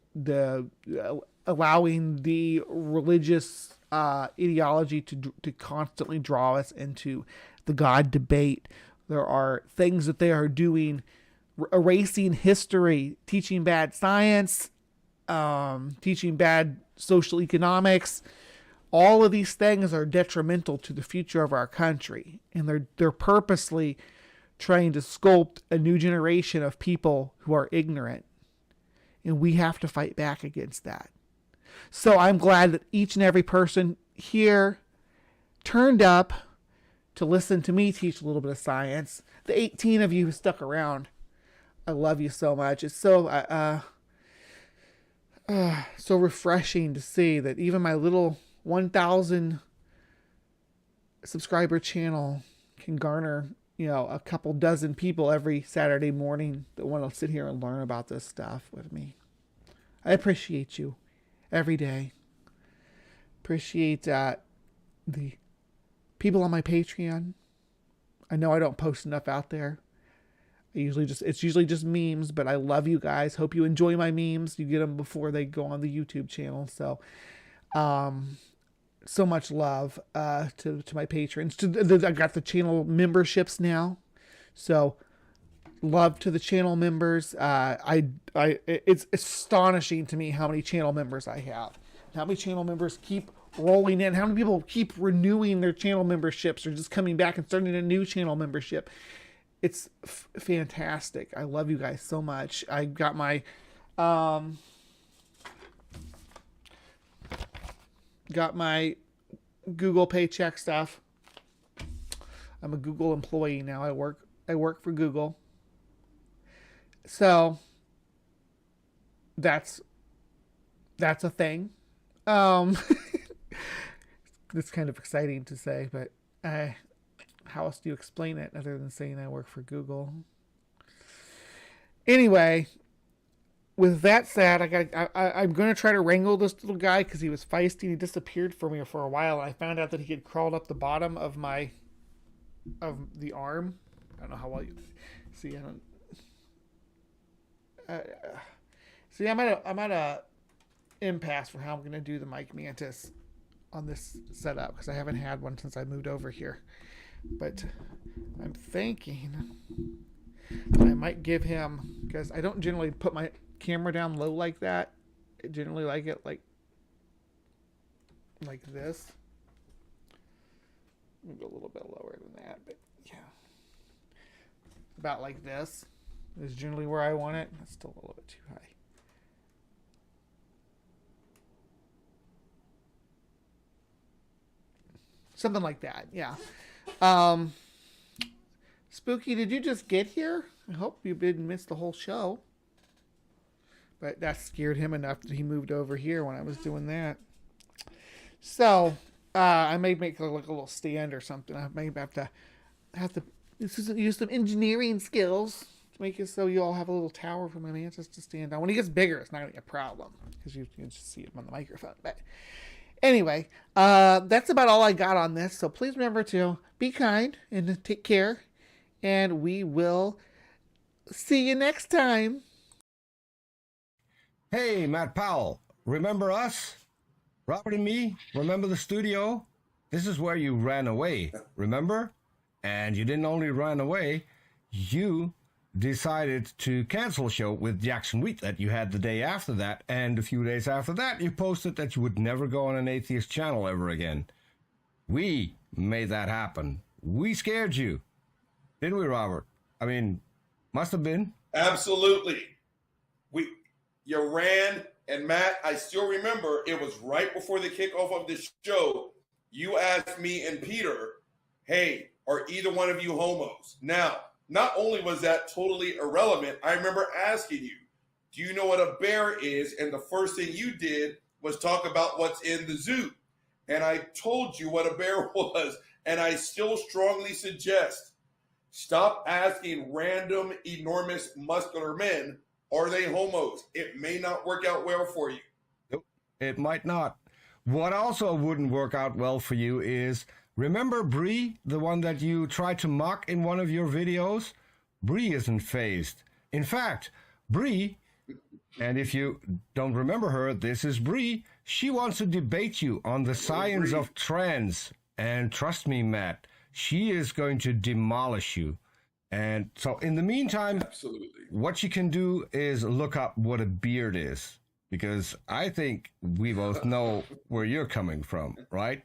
allowing the religious ideology to constantly draw us into the God debate. There are things that they are doing, erasing history, teaching bad science, teaching bad social economics. All of these things are detrimental to the future of our country, and they're purposely trying to sculpt a new generation of people who are ignorant, and we have to fight back against that. So I'm glad that each and every person here turned up to listen to me teach a little bit of science. The 18 of you who stuck around, I love you so much. It's so so refreshing to see that even my little 1,000 subscriber channel can garner, a couple dozen people every Saturday morning that want to sit here and learn about this stuff with me. I appreciate you every day. Appreciate the people on my Patreon. I know I don't post enough out there. It's usually just memes, but I love you guys. Hope you enjoy my memes. You get them before they go on the YouTube channel. So, so much love to my patrons. I got the channel memberships now, so love to the channel members. It's astonishing to me how many channel members I have. How many channel members keep rolling in? How many people keep renewing their channel memberships or just coming back and starting a new channel membership? It's fantastic. I love you guys so much. I got my Google paycheck stuff. I'm a Google employee now. I work for Google. So that's a thing. It's kind of exciting to say, but how else do you explain it other than saying I work for Google? Anyway, with that said, I'm going to try to wrangle this little guy because he was feisty. He disappeared from me for a while, and I found out that he had crawled up the bottom of the arm. I don't know how well you see. I'm at a impasse for how I'm going to do the Mike Mantis on this setup because I haven't had one since I moved over here. But I'm thinking I might give him, because I don't generally put my camera down low like that. I generally like it like this. Maybe a little bit lower than that, but yeah. About like this is generally where I want it. That's still a little bit too high. Something like that, yeah. Spooky, did you just get here? I hope you didn't miss the whole show. But that scared him enough that he moved over here when I was doing that. So, I may make like a little stand or something. I may have to use some engineering skills to make it so you all have a little tower for my mantis to stand on. When he gets bigger, it's not going to be a problem because you can just see him on the microphone. But anyway, that's about all I got on this. So please remember to be kind and take care. And we will see you next time. Hey, Matt Powell. Remember us? Robert and me? Remember the studio? This is where you ran away, remember? And you didn't only run away, you decided to cancel a show with Jackson Wheat that you had the day after that, and a few days after that you posted that you would never go on an atheist channel ever again. We made that happen. We scared you. Didn't we, Robert? I mean, must have been. Absolutely. You ran, and Matt, I still remember it was right before the kickoff of the show. You asked me and Peter, hey, are either one of you homos? Now, not only was that totally irrelevant, I remember asking you, do you know what a bear is? And the first thing you did was talk about what's in the zoo. And I told you what a bear was, and I still strongly suggest stop asking random, enormous, muscular men, are they homos? It may not work out well for you. Nope, it might not. What also wouldn't work out well for you is, remember Bree, the one that you tried to mock in one of your videos? Bree isn't phased. In fact, Bree, and if you don't remember her, this is Bree, she wants to debate you on the science of trans. And trust me, Matt, she is going to demolish you. And so in the meantime, absolutely, what you can do is look up what a beard is, because I think we both know where you're coming from, right?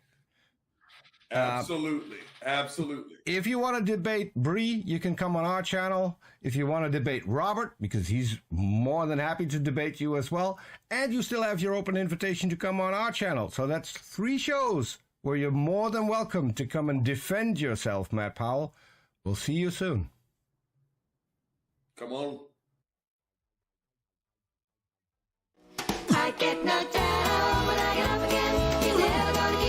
Absolutely. Absolutely. If you want to debate Bree, you can come on our channel. If you want to debate Robert, because he's more than happy to debate you as well. And you still have your open invitation to come on our channel. So that's 3 shows where you're more than welcome to come and defend yourself, Matt Powell. We'll see you soon. Come on. I get knocked down, but I get up again. You never gonna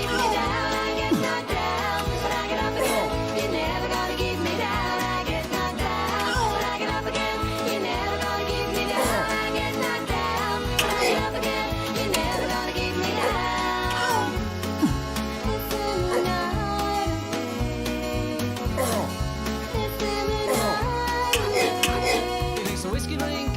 whiskey drink